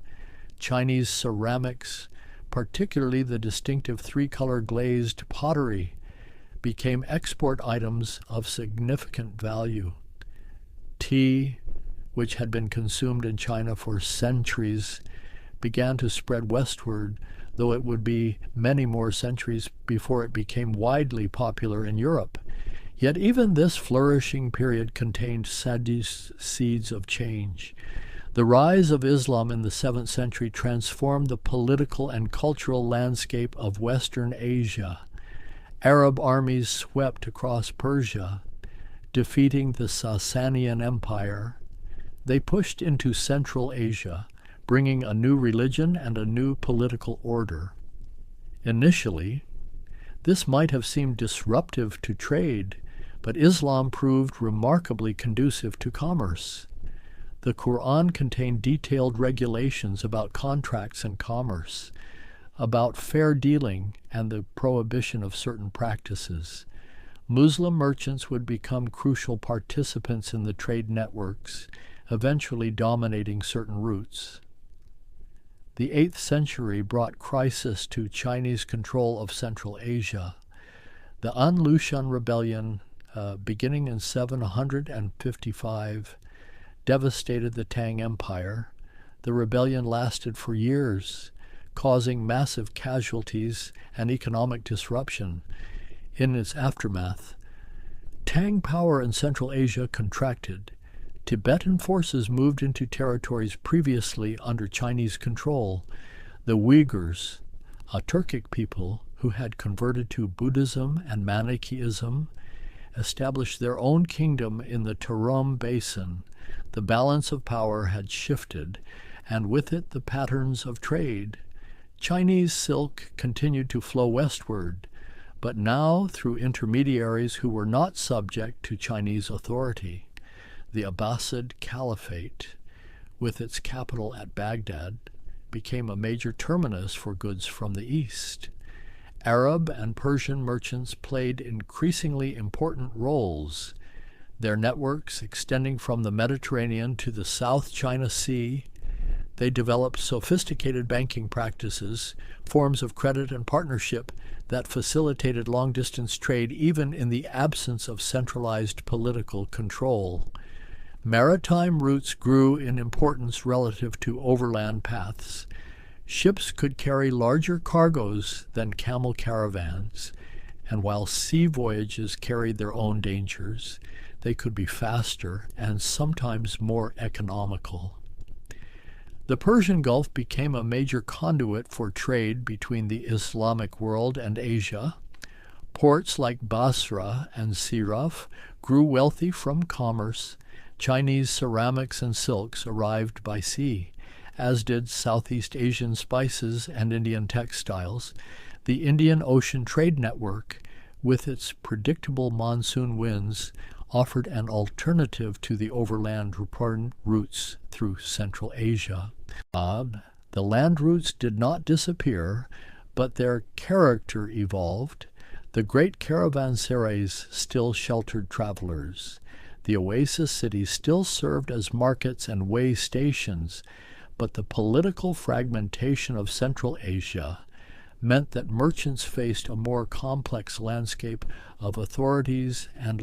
Chinese ceramics, particularly the distinctive three-color glazed pottery, became export items of significant value. Tea, which had been consumed in China for centuries, began to spread westward, though it would be many more centuries before it became widely popular in Europe. Yet even this flourishing period contained seeds of change. The rise of Islam in the 7th century transformed the political and cultural landscape of Western Asia. Arab armies swept across Persia, defeating the Sasanian Empire. They pushed into Central Asia, bringing a new religion and a new political order. Initially, this might have seemed disruptive to trade, but Islam proved remarkably conducive to commerce. The Quran contained detailed regulations about contracts and commerce. about fair dealing and the prohibition of certain practices. Muslim merchants would become crucial participants in the trade networks, eventually dominating certain routes. The 8th century brought crisis to Chinese control of Central Asia. The An Lushan rebellion, beginning in 755, devastated the Tang Empire. The rebellion lasted for years, causing massive casualties and economic disruption. In its aftermath, Tang power in Central Asia contracted. Tibetan forces moved into territories previously under Chinese control. The Uyghurs, a Turkic people who had converted to Buddhism and Manichaeism, established their own kingdom in the Tarim Basin. The balance of power had shifted, and with it the patterns of trade. Chinese silk continued to flow westward, but now through intermediaries who were not subject to Chinese authority. The Abbasid Caliphate, with its capital at Baghdad, became a major terminus for goods from the east. Arab and Persian merchants played increasingly important roles, their networks extending from the Mediterranean to the South China Sea. They developed sophisticated banking practices, forms of credit and partnership that facilitated long-distance trade even in the absence of centralized political control. Maritime routes grew in importance relative to overland paths. Ships could carry larger cargoes than camel caravans, and while sea voyages carried their own dangers, they could be faster and sometimes more economical. The Persian Gulf became a major conduit for trade between the Islamic world and Asia. Ports like Basra and Siraf grew wealthy from commerce. Chinese ceramics and silks arrived by sea, as did Southeast Asian spices and Indian textiles. The Indian Ocean Trade Network, with its predictable monsoon winds, offered an alternative to the overland routes through Central Asia. The land routes did not disappear, but their character evolved. The great caravanserais still sheltered travelers. The oasis cities still served as markets and way stations, but the political fragmentation of Central Asia meant that merchants faced a more complex landscape of authorities and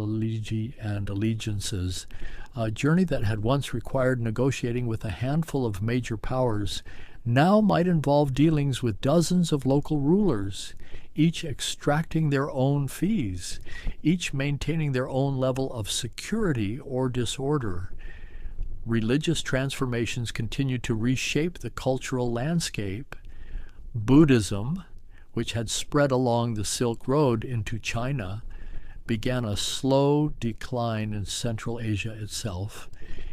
allegiances. A journey that had once required negotiating with a handful of major powers now might involve dealings with dozens of local rulers, each extracting their own fees, each maintaining their own level of security or disorder. Religious transformations continued to reshape the cultural landscape. Buddhism, which had spread along the Silk Road into China, began a slow decline in Central Asia itself,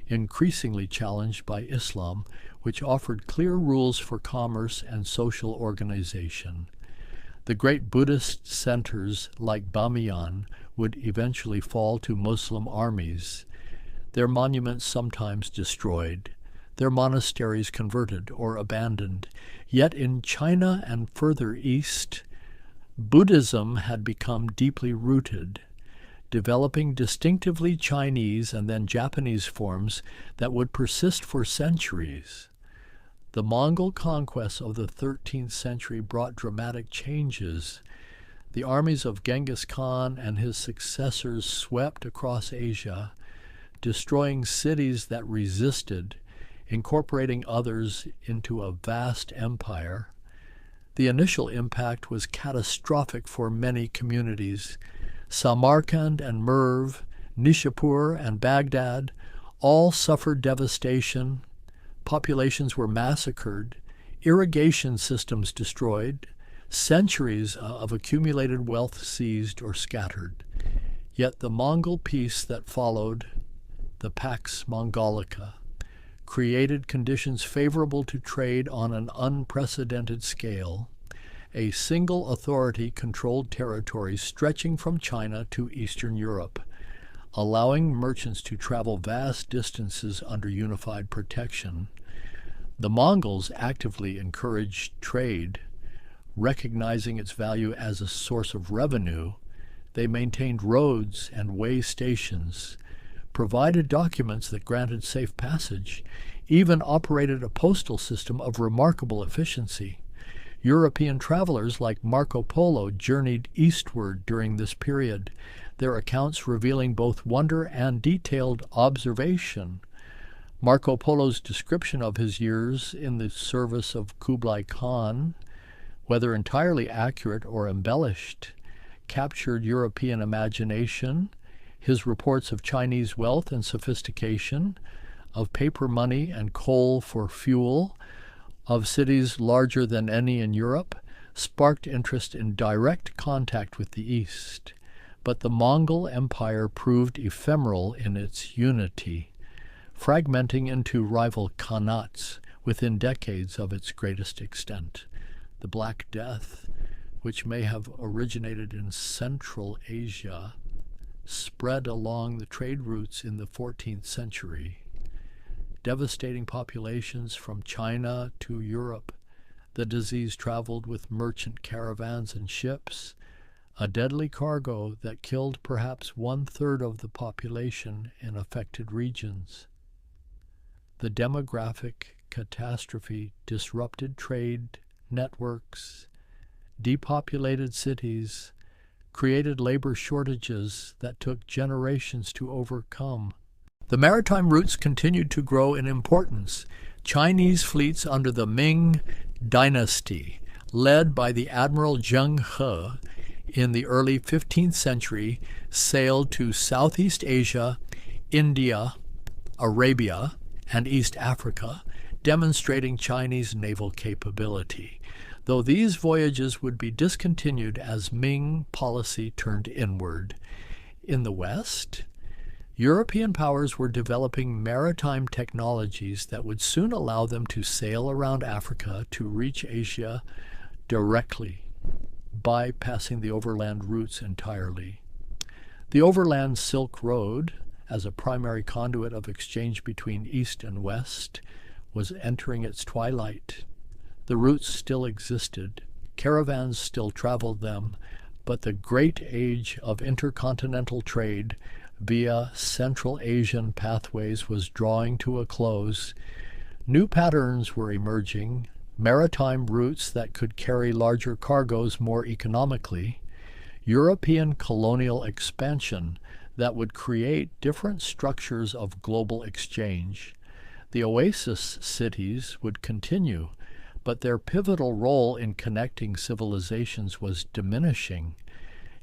increasingly challenged by Islam, which offered clear rules for commerce and social organization. The great Buddhist centers like Bamiyan would eventually fall to Muslim armies, their monuments sometimes destroyed, their monasteries converted or abandoned. Yet in China and further east, Buddhism had become deeply rooted, developing distinctively Chinese and then Japanese forms that would persist for centuries. The Mongol conquests of the 13th century brought dramatic changes. The armies of Genghis Khan and his successors swept across Asia, destroying cities that resisted, incorporating others into a vast empire. The initial impact was catastrophic for many communities. Samarkand and Merv, Nishapur and Baghdad all suffered devastation. Populations were massacred, irrigation systems destroyed, centuries of accumulated wealth seized or scattered. Yet the Mongol peace that followed, the Pax Mongolica, created conditions favorable to trade on an unprecedented scale. A single authority controlled territories stretching from China to Eastern Europe, allowing merchants to travel vast distances under unified protection. The Mongols actively encouraged trade, Recognizing its value as a source of revenue, they maintained roads and way stations, provided documents that granted safe passage, even operated a postal system of remarkable efficiency. European travelers like Marco Polo journeyed eastward during this period, their accounts revealing both wonder and detailed observation. Marco Polo's description of his years in the service of Kublai Khan, whether entirely accurate or embellished, captured European imagination. His reports of Chinese wealth and sophistication, of paper money and coal for fuel, of cities larger than any in Europe, sparked interest in direct contact with the East. But the Mongol Empire proved ephemeral in its unity, fragmenting into rival khanats within decades of its greatest extent. The Black Death, which may have originated in Central Asia, spread along the trade routes in the 14th century, devastating populations from China to Europe. The disease traveled with merchant caravans and ships, a deadly cargo that killed perhaps 1/3 of the population in affected regions. The demographic catastrophe disrupted trade networks, depopulated cities, created labor shortages that took generations to overcome. The maritime routes continued to grow in importance. Chinese fleets under the Ming Dynasty, led by the Admiral Zheng He in the early 15th century, sailed to Southeast Asia, India, Arabia, and East Africa, demonstrating Chinese naval capability, though these voyages would be discontinued as Ming policy turned inward. In the West, European powers were developing maritime technologies that would soon allow them to sail around Africa to reach Asia directly, bypassing the overland routes entirely. The overland Silk Road, as a primary conduit of exchange between East and West, was entering its twilight. The routes still existed, caravans still traveled them, but the great age of intercontinental trade via Central Asian pathways was drawing to a close. New patterns were emerging, maritime routes that could carry larger cargoes more economically, European colonial expansion that would create different structures of global exchange. The oasis cities would continue, but their pivotal role in connecting civilizations was diminishing.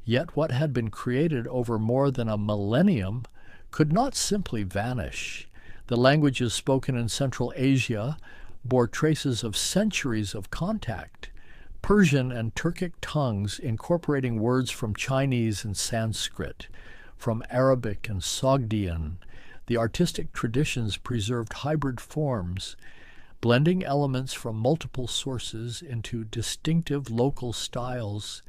Yet what had been created over more than a millennium could not simply vanish. The languages spoken in Central Asia bore traces of centuries of contact. Persian and Turkic tongues incorporating words from Chinese and Sanskrit, from Arabic and Sogdian. The artistic traditions preserved hybrid forms, blending elements from multiple sources into distinctive local styles.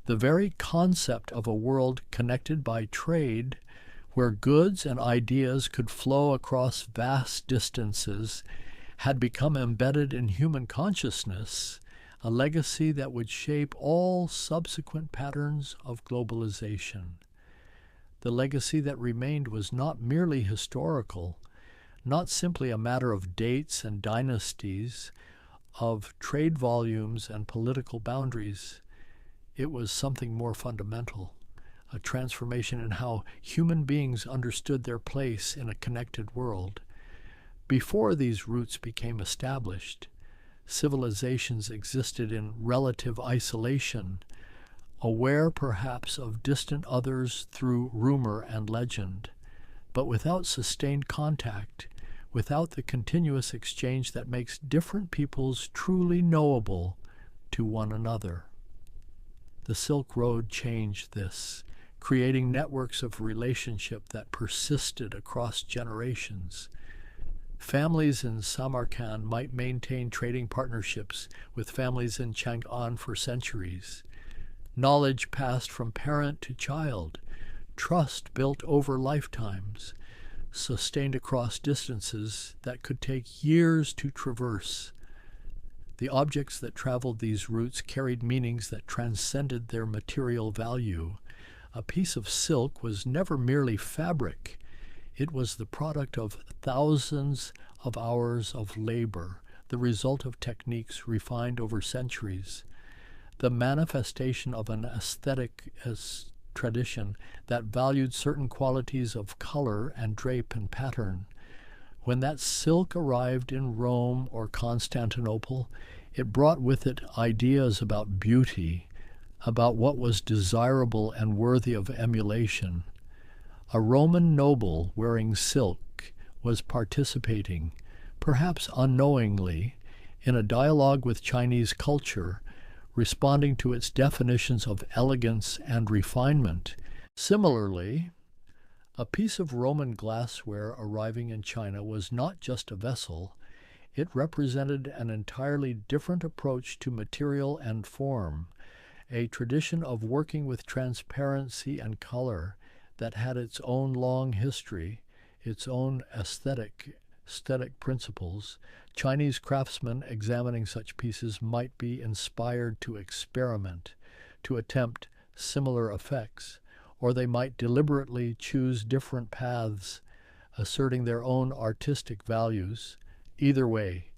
The very concept of a world connected by trade, where goods and ideas could flow across vast distances, had become embedded in human consciousness, a legacy that would shape all subsequent patterns of globalization. The legacy that remained was not merely historical, not simply a matter of dates and dynasties, of trade volumes and political boundaries. It was something more fundamental, a transformation in how human beings understood their place in a connected world. Before these roots became established, civilizations existed in relative isolation, aware perhaps of distant others through rumor and legend, but without sustained contact, without the continuous exchange that makes different peoples truly knowable to one another. The Silk Road changed this, creating networks of relationship that persisted across generations. Families in Samarkand might maintain trading partnerships with families in Chang'an for centuries. Knowledge passed from parent to child, trust built over lifetimes, sustained across distances that could take years to traverse. The objects that traveled these routes carried meanings that transcended their material value. A piece of silk was never merely fabric. It was the product of thousands of hours of labor, the result of techniques refined over centuries, the manifestation of an aesthetic tradition that valued certain qualities of color and drape and pattern. When that silk arrived in Rome or Constantinople, it brought with it ideas about beauty, about what was desirable and worthy of emulation. A Roman noble wearing silk was participating, perhaps unknowingly, in a dialogue with Chinese culture, responding to its definitions of elegance and refinement. Similarly, a piece of Roman glassware arriving in China was not just a vessel, it represented an entirely different approach to material and form, a tradition of working with transparency and color that had its own long history, its own aesthetic principles. Chinese craftsmen examining such pieces might be inspired to experiment, to attempt similar effects, or they might deliberately choose different paths, asserting their own artistic values. Either way,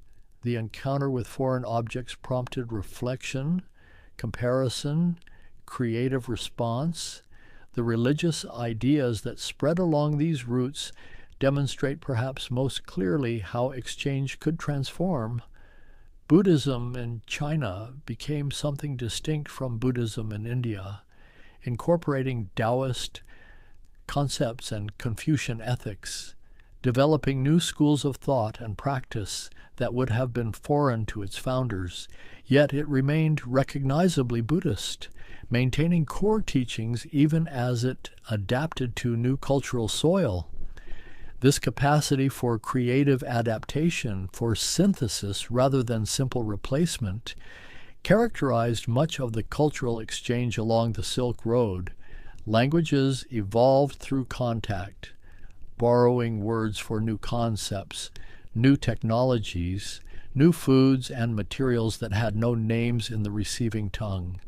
the encounter with foreign objects prompted reflection, comparison, creative response. The religious ideas that spread along these routes demonstrate perhaps most clearly how exchange could transform. Buddhism in China became something distinct from Buddhism in India, incorporating Taoist concepts and Confucian ethics, developing new schools of thought and practice that would have been foreign to its founders, yet it remained recognizably Buddhist, maintaining core teachings even as it adapted to new cultural soil. This capacity for creative adaptation, for synthesis rather than simple replacement, characterized much of the cultural exchange along the Silk Road. Languages evolved through contact, borrowing words for new concepts, new technologies, new foods and materials that had no names in the receiving tongue.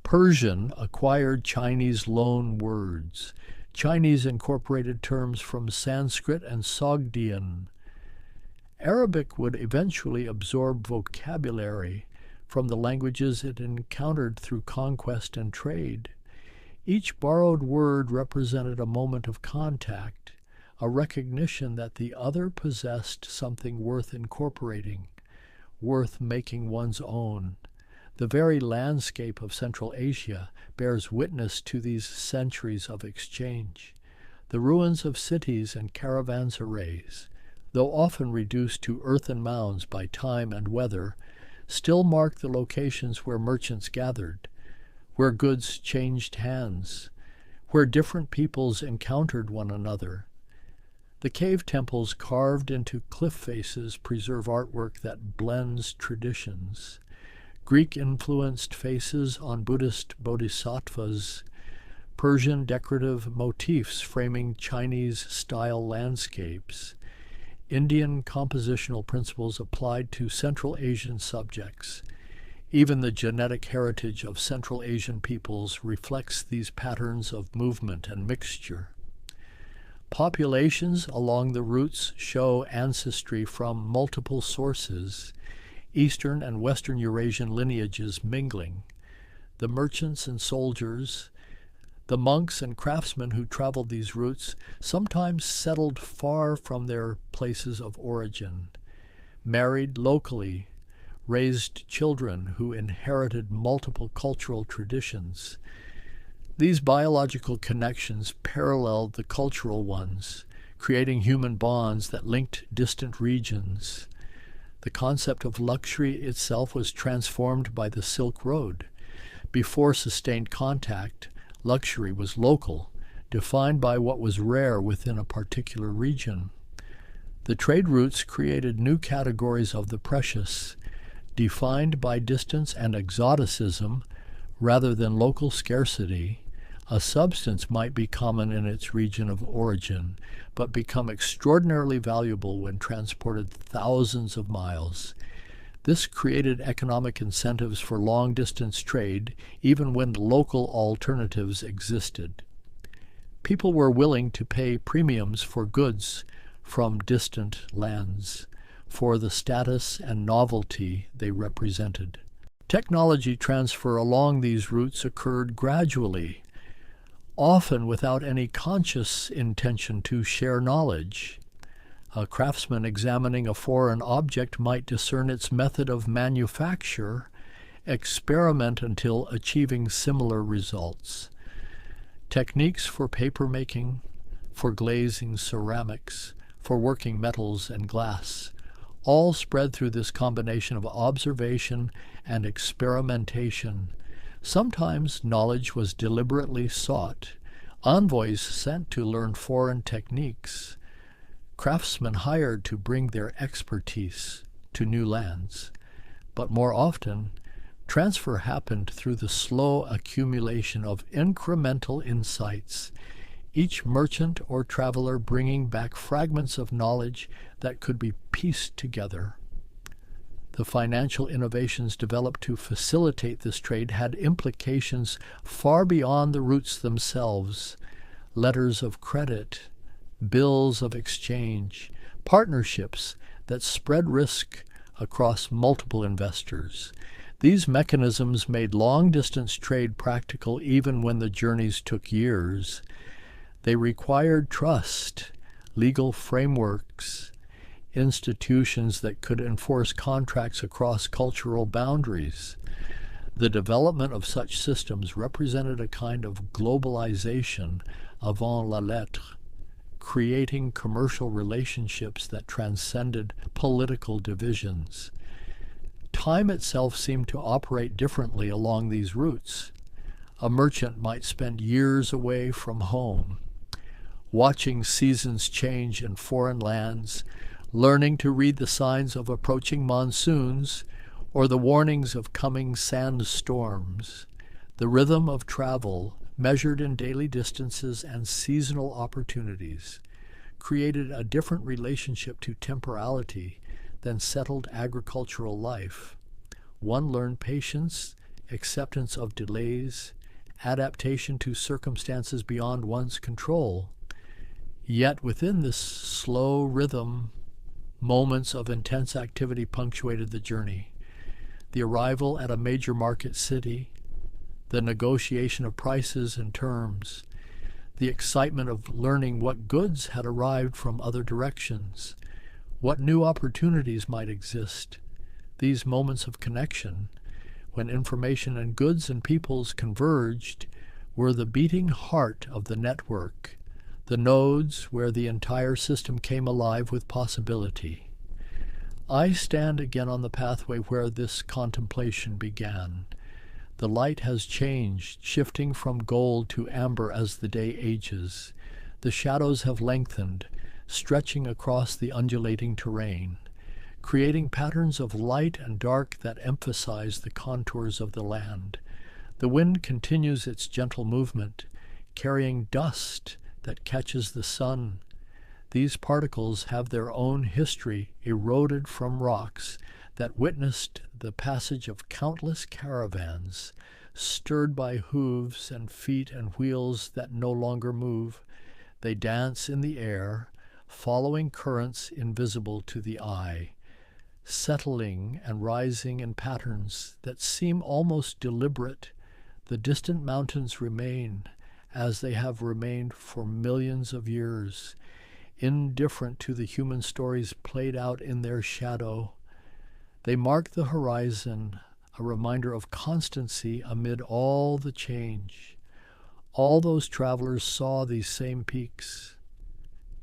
Persian acquired Chinese loan words. Chinese incorporated terms from Sanskrit and Sogdian. Arabic would eventually absorb vocabulary from the languages it encountered through conquest and trade. Each borrowed word represented a moment of contact, a recognition that the other possessed something worth incorporating, worth making one's own. The very landscape of Central Asia bears witness to these centuries of exchange. The ruins of cities and caravanserais, though often reduced to earthen mounds by time and weather, still mark the locations where merchants gathered, where goods changed hands, where different peoples encountered one another. The cave temples carved into cliff faces preserve artwork that blends traditions. Greek-influenced faces on Buddhist bodhisattvas, Persian decorative motifs framing Chinese-style landscapes, Indian compositional principles applied to Central Asian subjects. Even the genetic heritage of Central Asian peoples reflects these patterns of movement and mixture. Populations along the routes show ancestry from multiple sources, Eastern and Western Eurasian lineages mingling. The merchants and soldiers, the monks and craftsmen who traveled these routes sometimes settled far from their places of origin, married locally, raised children who inherited multiple cultural traditions. These biological connections paralleled the cultural ones, creating human bonds that linked distant regions. The concept of luxury itself was transformed by the Silk Road. Before sustained contact, luxury was local, defined by what was rare within a particular region. The trade routes created new categories of the precious, defined by distance and exoticism rather than local scarcity. A substance might be common in its region of origin, but become extraordinarily valuable when transported thousands of miles. This created economic incentives for long-distance trade, even when local alternatives existed. People were willing to pay premiums for goods from distant lands, for the status and novelty they represented. Technology transfer along these routes occurred gradually, often without any conscious intention to share knowledge. A craftsman examining a foreign object might discern its method of manufacture, experiment until achieving similar results. Techniques for papermaking, for glazing ceramics, for working metals and glass, all spread through this combination of observation and experimentation. Sometimes knowledge was deliberately sought, envoys sent to learn foreign techniques, craftsmen hired to bring their expertise to new lands. But more often, transfer happened through the slow accumulation of incremental insights, each merchant or traveler bringing back fragments of knowledge that could be pieced together. The financial innovations developed to facilitate this trade had implications far beyond the routes themselves. Letters of credit, bills of exchange, partnerships that spread risk across multiple investors. These mechanisms made long-distance trade practical even when the journeys took years. They required trust, legal frameworks, institutions that could enforce contracts across cultural boundaries. The development of such systems represented a kind of globalization avant la lettre, creating commercial relationships that transcended political divisions. Time itself seemed to operate differently along these routes. A merchant might spend years away from home, watching seasons change in foreign lands, learning to read the signs of approaching monsoons or the warnings of coming sandstorms. The rhythm of travel, measured in daily distances and seasonal opportunities, created a different relationship to temporality than settled agricultural life. One learned patience, acceptance of delays, adaptation to circumstances beyond one's control. Yet within this slow rhythm, moments of intense activity punctuated the journey. The arrival at a major market city, the negotiation of prices and terms, the excitement of learning what goods had arrived from other directions, what new opportunities might exist. These moments of connection, when information and goods and peoples converged, were the beating heart of the network, the nodes where the entire system came alive with possibility. I stand again on the pathway where this contemplation began. The light has changed, shifting from gold to amber as the day ages. The shadows have lengthened, stretching across the undulating terrain, creating patterns of light and dark that emphasize the contours of the land. The wind continues its gentle movement, carrying dust that catches the sun. These particles have their own history eroded from rocks that witnessed the passage of countless caravans, stirred by hooves and feet and wheels that no longer move. They dance in the air, following currents invisible to the eye, settling and rising in patterns that seem almost deliberate. The distant mountains remain, as they have remained for millions of years, indifferent to the human stories played out in their shadow. They mark the horizon, a reminder of constancy amid all the change. All those travelers saw these same peaks,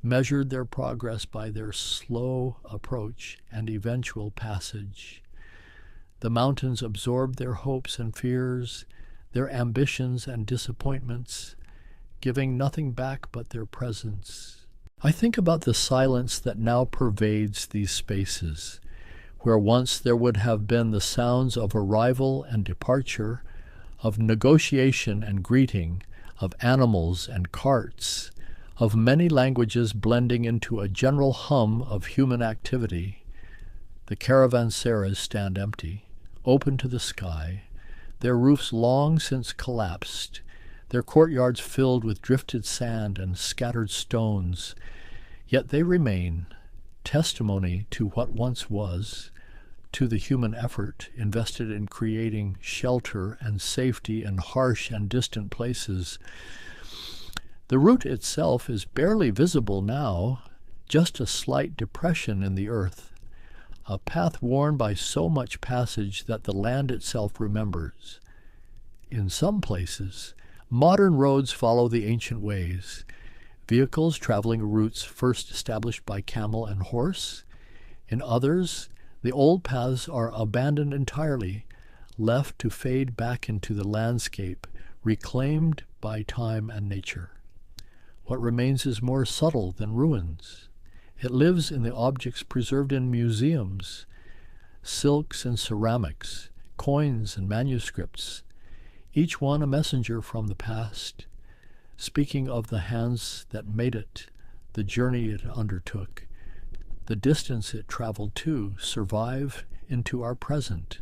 measured their progress by their slow approach and eventual passage. The mountains absorbed their hopes and fears, their ambitions and disappointments, giving nothing back but their presence. I think about the silence that now pervades these spaces, where once there would have been the sounds of arrival and departure, of negotiation and greeting, of animals and carts, of many languages blending into a general hum of human activity. The caravanserais stand empty, open to the sky, their roofs long since collapsed, their courtyards filled with drifted sand and scattered stones, yet they remain, testimony to what once was, to the human effort invested in creating shelter and safety in harsh and distant places. The route itself is barely visible now, just a slight depression in the earth, a path worn by so much passage that the land itself remembers. In some places, modern roads follow the ancient ways, vehicles traveling routes first established by camel and horse. In others, the old paths are abandoned entirely, left to fade back into the landscape, reclaimed by time and nature. What remains is more subtle than ruins. It lives in the objects preserved in museums, silks and ceramics, coins and manuscripts, each one a messenger from the past, speaking of the hands that made it, the journey it undertook, the distance it traveled to, survive into our present.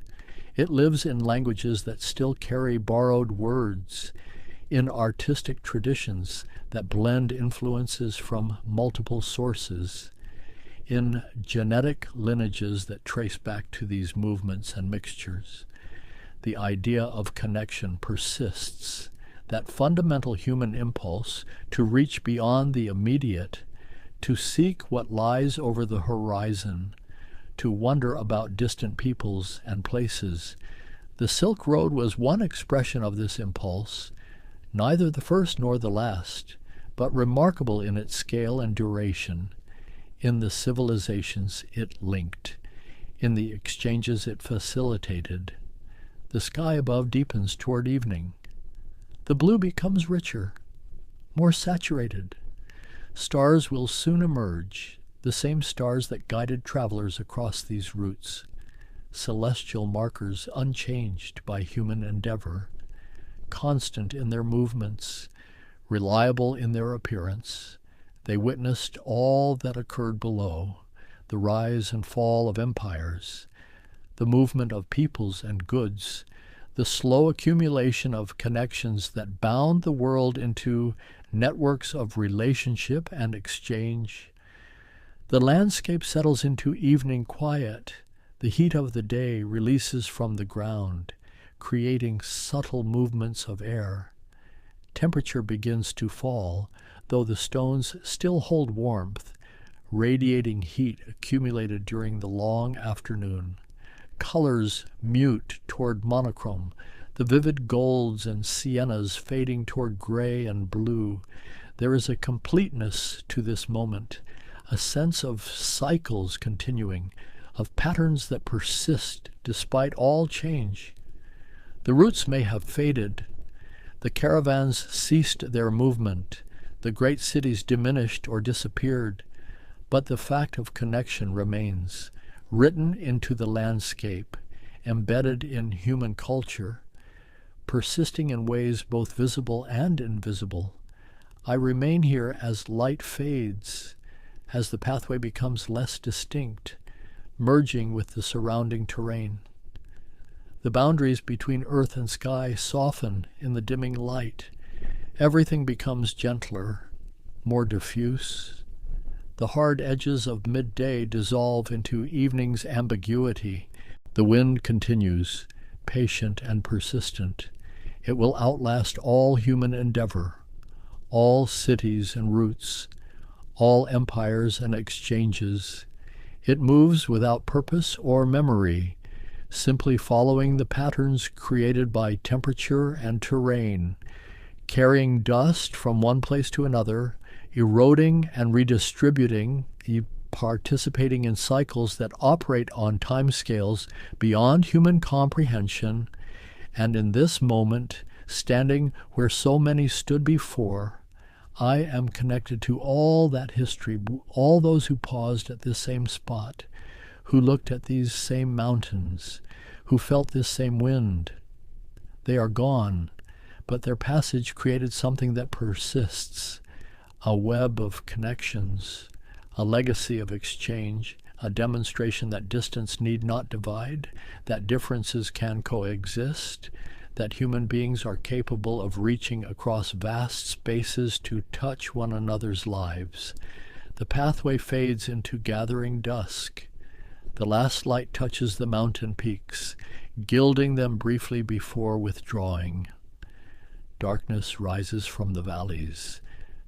It lives in languages that still carry borrowed words, in artistic traditions that blend influences from multiple sources, in genetic lineages that trace back to these movements and mixtures. The idea of connection persists, that fundamental human impulse to reach beyond the immediate, to seek what lies over the horizon, to wonder about distant peoples and places. The Silk Road was one expression of this impulse, neither the first nor the last, but remarkable in its scale and duration, in the civilizations it linked, in the exchanges it facilitated. The sky above deepens toward evening. The blue becomes richer, more saturated. Stars will soon emerge, the same stars that guided travelers across these routes, celestial markers unchanged by human endeavor, constant in their movements, reliable in their appearance. They witnessed all that occurred below, the rise and fall of empires, the movement of peoples and goods, the slow accumulation of connections that bound the world into networks of relationship and exchange. The landscape settles into evening quiet. The heat of the day releases from the ground, creating subtle movements of air. Temperature begins to fall, though the stones still hold warmth, radiating heat accumulated during the long afternoon. Colors mute toward monochrome, the vivid golds and siennas fading toward gray and blue. There is a completeness to this moment, a sense of cycles continuing, of patterns that persist despite all change. The routes may have faded, the caravans ceased their movement, the great cities diminished or disappeared, but the fact of connection remains, written into the landscape, embedded in human culture, persisting in ways both visible and invisible. I remain here as light fades, as the pathway becomes less distinct, merging with the surrounding terrain. The boundaries between earth and sky soften in the dimming light. Everything becomes gentler, more diffuse. The hard edges of midday dissolve into evening's ambiguity. The wind continues, patient and persistent. It will outlast all human endeavor, all cities and routes, all empires and exchanges. It moves without purpose or memory, simply following the patterns created by temperature and terrain, carrying dust from one place to another, eroding and redistributing, participating in cycles that operate on timescales beyond human comprehension, and in this moment, standing where so many stood before, I am connected to all that history, all those who paused at this same spot, who looked at these same mountains, who felt this same wind. They are gone, but their passage created something that persists, a web of connections, a legacy of exchange, a demonstration that distance need not divide, that differences can coexist, that human beings are capable of reaching across vast spaces to touch one another's lives. The pathway fades into gathering dusk. The last light touches the mountain peaks, gilding them briefly before withdrawing. Darkness rises from the valleys,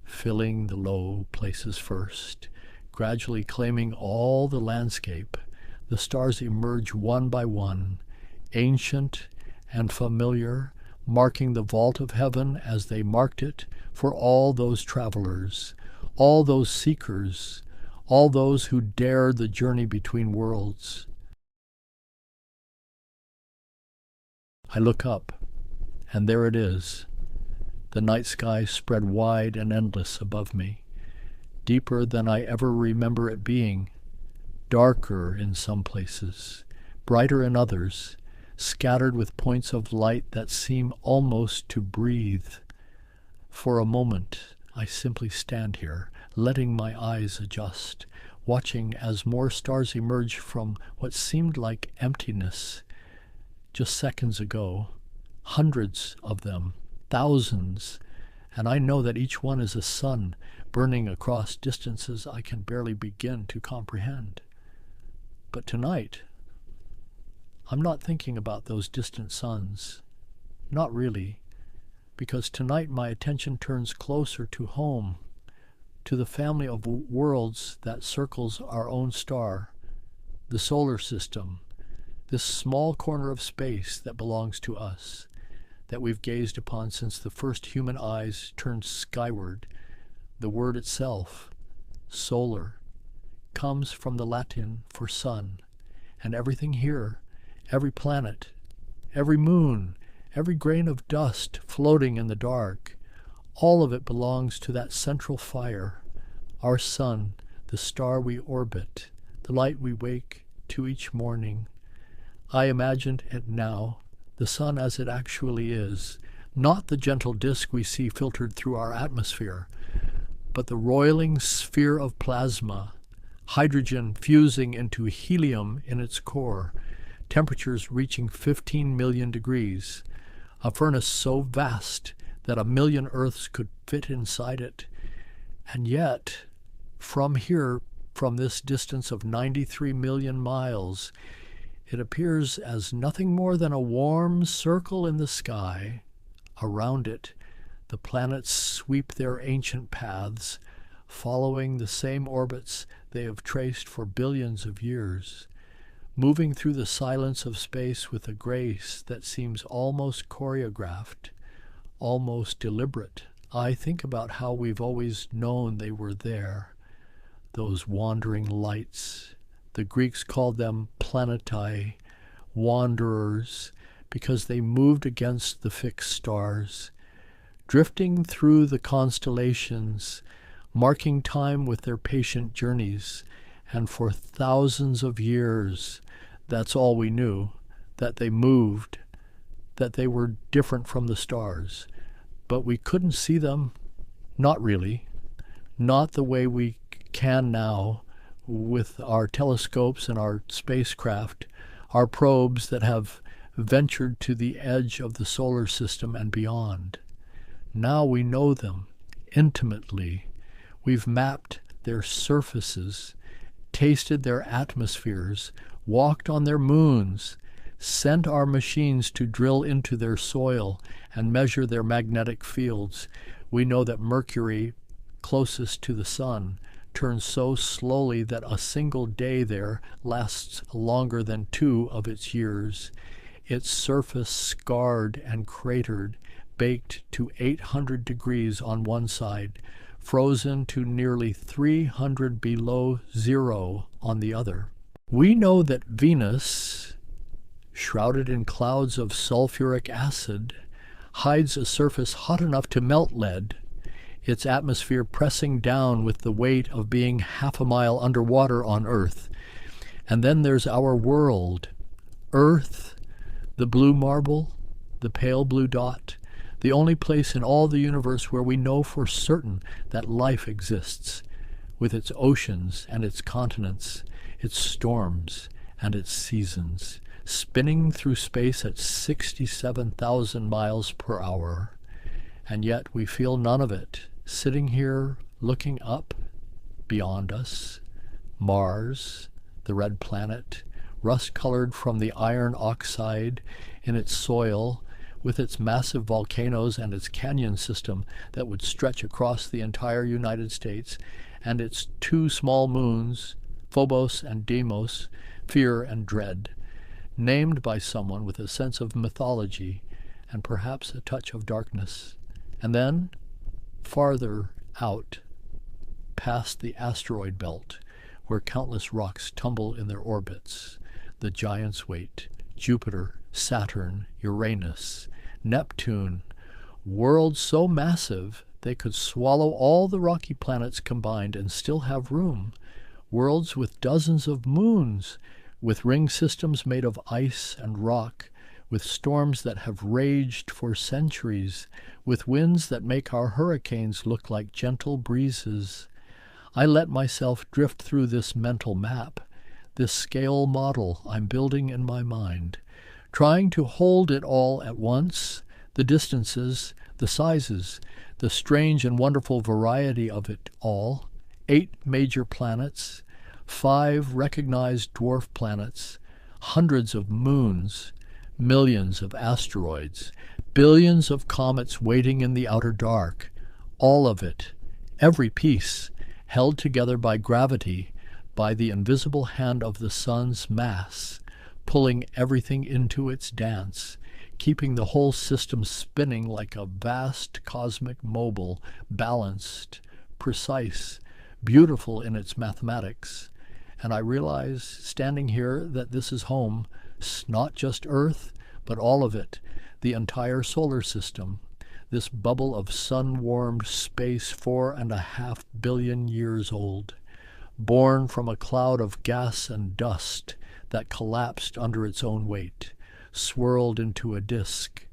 filling the low places first, gradually claiming all the landscape. The stars emerge one by one, ancient and familiar, marking the vault of heaven as they marked it for all those travelers, all those seekers, all those who dared the journey between worlds. I look up, and there it is, the night sky spread wide and endless above me, deeper than I ever remember it being, darker in some places, brighter in others, scattered with points of light that seem almost to breathe. For a moment, I simply stand here, letting my eyes adjust, watching as more stars emerge from what seemed like emptiness just seconds ago. Hundreds of them, thousands, and I know that each one is a sun burning across distances I can barely begin to comprehend. But tonight, I'm not thinking about those distant suns. Not really, because tonight my attention turns closer to home, to the family of worlds that circles our own star, the solar system, this small corner of space that belongs to us, that we've gazed upon since the first human eyes turned skyward. The word itself, solar, comes from the Latin for sun, and everything here, every planet, every moon, every grain of dust floating in the dark, all of it belongs to that central fire, our sun, the star we orbit, the light we wake to each morning. I imagined it now, the sun as it actually is, not the gentle disk we see filtered through our atmosphere, but the roiling sphere of plasma, hydrogen fusing into helium in its core, temperatures reaching 15 million degrees, a furnace so vast that 1,000,000 Earths could fit inside it. And yet, from here, from this distance of 93 million miles, it appears as nothing more than a warm circle in the sky. Around it, the planets sweep their ancient paths, following the same orbits they have traced for billions of years, moving through the silence of space with a grace that seems almost choreographed, almost deliberate. I think about how we've always known they were there, those wandering lights. The Greeks called them planetae, wanderers, because they moved against the fixed stars, drifting through the constellations, marking time with their patient journeys, and for thousands of years, that's all we knew, that they moved, that they were different from the stars. But we couldn't see them, not really, not the way we can now with our telescopes and our spacecraft, our probes that have ventured to the edge of the solar system and beyond. Now we know them intimately. We've mapped their surfaces, tasted their atmospheres, walked on their moons, sent our machines to drill into their soil and measure their magnetic fields. We know that Mercury, closest to the sun, turns so slowly that a single day there lasts longer than 2 of its years. Its surface scarred and cratered, baked to 800 degrees on one side, frozen to nearly 300 below zero on the other. We know that Venus, shrouded in clouds of sulfuric acid, hides a surface hot enough to melt lead, its atmosphere pressing down with the weight of being half a mile underwater on Earth. And then there's our world, Earth, the blue marble, the pale blue dot, the only place in all the universe where we know for certain that life exists, with its oceans and its continents, its storms and its seasons, spinning through space at 67,000 miles per hour. And yet we feel none of it, sitting here looking up beyond us. Mars, the red planet, rust-colored from the iron oxide in its soil, with its massive volcanoes and its canyon system that would stretch across the entire United States, and its two small moons, Phobos and Deimos, fear and dread, named by someone with a sense of mythology and perhaps a touch of darkness. And then, farther out, past the asteroid belt, where countless rocks tumble in their orbits, the giants wait, Jupiter, Saturn, Uranus, Neptune, worlds so massive they could swallow all the rocky planets combined and still have room, worlds with dozens of moons, with ring systems made of ice and rock, with storms that have raged for centuries, with winds that make our hurricanes look like gentle breezes. I let myself drift through this mental map, this scale model I'm building in my mind, trying to hold it all at once, the distances, the sizes, the strange and wonderful variety of it all, 8 major planets, 5 recognized dwarf planets, hundreds of moons, millions of asteroids, billions of comets waiting in the outer dark, all of it, every piece, held together by gravity, by the invisible hand of the sun's mass, pulling everything into its dance, keeping the whole system spinning like a vast cosmic mobile, balanced, precise, beautiful in its mathematics. And I realize, standing here, that this is home, not just Earth, but all of it, the entire solar system, this bubble of sun-warmed space 4.5 billion years old, born from a cloud of gas and dust that collapsed under its own weight, swirled into a disk,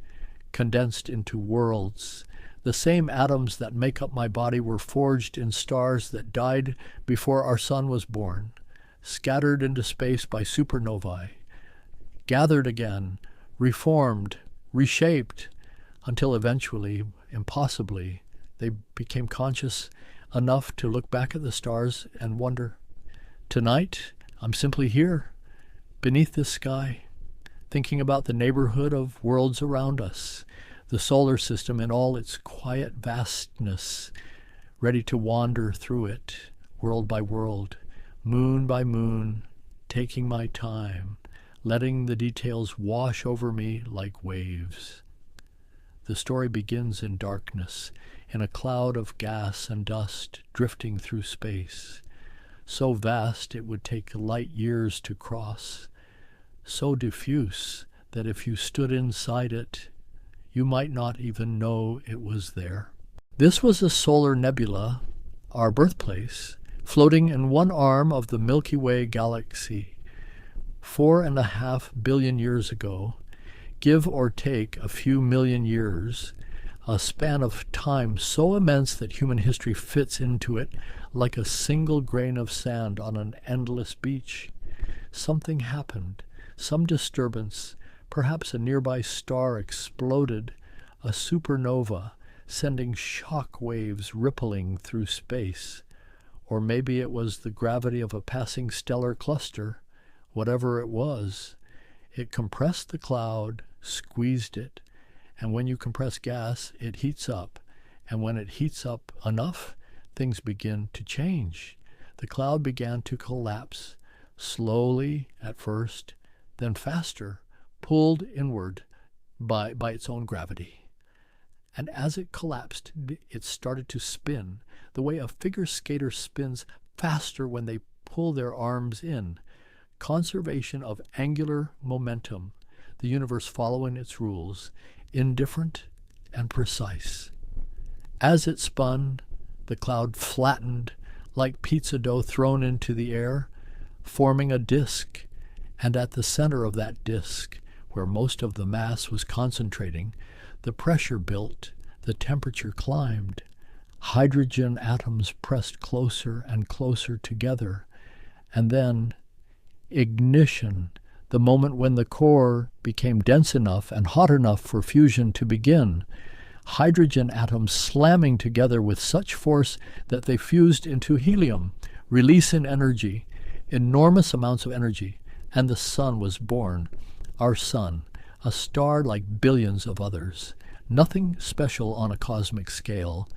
condensed into worlds. The same atoms that make up my body were forged in stars that died before our sun was born, scattered into space by supernovae, gathered again, reformed, reshaped, until eventually, impossibly, they became conscious enough to look back at the stars and wonder, tonight, I'm simply here, beneath this sky, thinking about the neighborhood of worlds around us, the solar system in all its quiet vastness, ready to wander through it, world by world, moon by moon, taking my time, letting the details wash over me like waves. The story begins in darkness, in a cloud of gas and dust drifting through space, so vast it would take light years to cross, so diffuse that if you stood inside it, you might not even know it was there. This was a solar nebula, our birthplace, floating in one arm of the Milky Way galaxy. 4.5 billion years ago, give or take a few million years, a span of time so immense that human history fits into it like a single grain of sand on an endless beach. Something happened, some disturbance, perhaps a nearby star exploded, a supernova, sending shock waves rippling through space. Or maybe it was the gravity of a passing stellar cluster. Whatever it was, it compressed the cloud, squeezed it, and when you compress gas, it heats up. And when it heats up enough, things begin to change. The cloud began to collapse, slowly at first, then faster, pulled inward by its own gravity. And as it collapsed, it started to spin, the way a figure skater spins faster when they pull their arms in. Conservation of angular momentum, the universe following its rules, indifferent and precise. As it spun, the cloud flattened like pizza dough thrown into the air, forming a disk, and at the center of that disk, where most of the mass was concentrating, the pressure built, the temperature climbed. Hydrogen atoms pressed closer and closer together, and then, ignition, the moment when the core became dense enough and hot enough for fusion to begin. Hydrogen atoms slamming together with such force that they fused into helium, releasing energy, enormous amounts of energy, and the sun was born. Our sun, a star like billions of others, nothing special on a cosmic scale,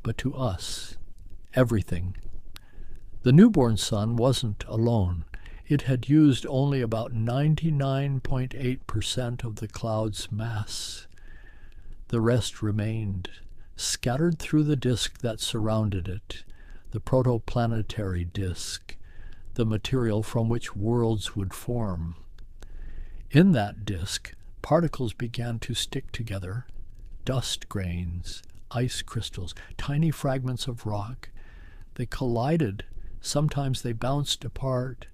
but to us, everything. The newborn sun wasn't alone. It had used only about 99.8% of the cloud's mass. The rest remained, scattered through the disk that surrounded it, the protoplanetary disk, the material from which worlds would form. In that disk, particles began to stick together, dust grains, ice crystals, tiny fragments of rock. They collided. Sometimes they bounced apart.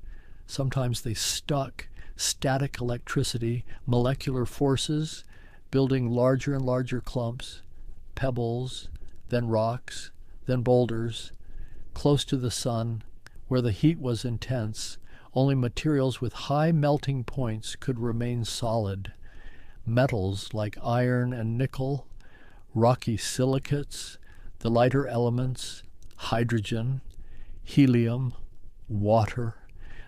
Sometimes they stuck. Static electricity, molecular forces, building larger and larger clumps, pebbles, then rocks, then boulders, close to the sun, where the heat was intense. Only materials with high melting points could remain solid. Metals like iron and nickel, rocky silicates, the lighter elements, hydrogen, helium, water.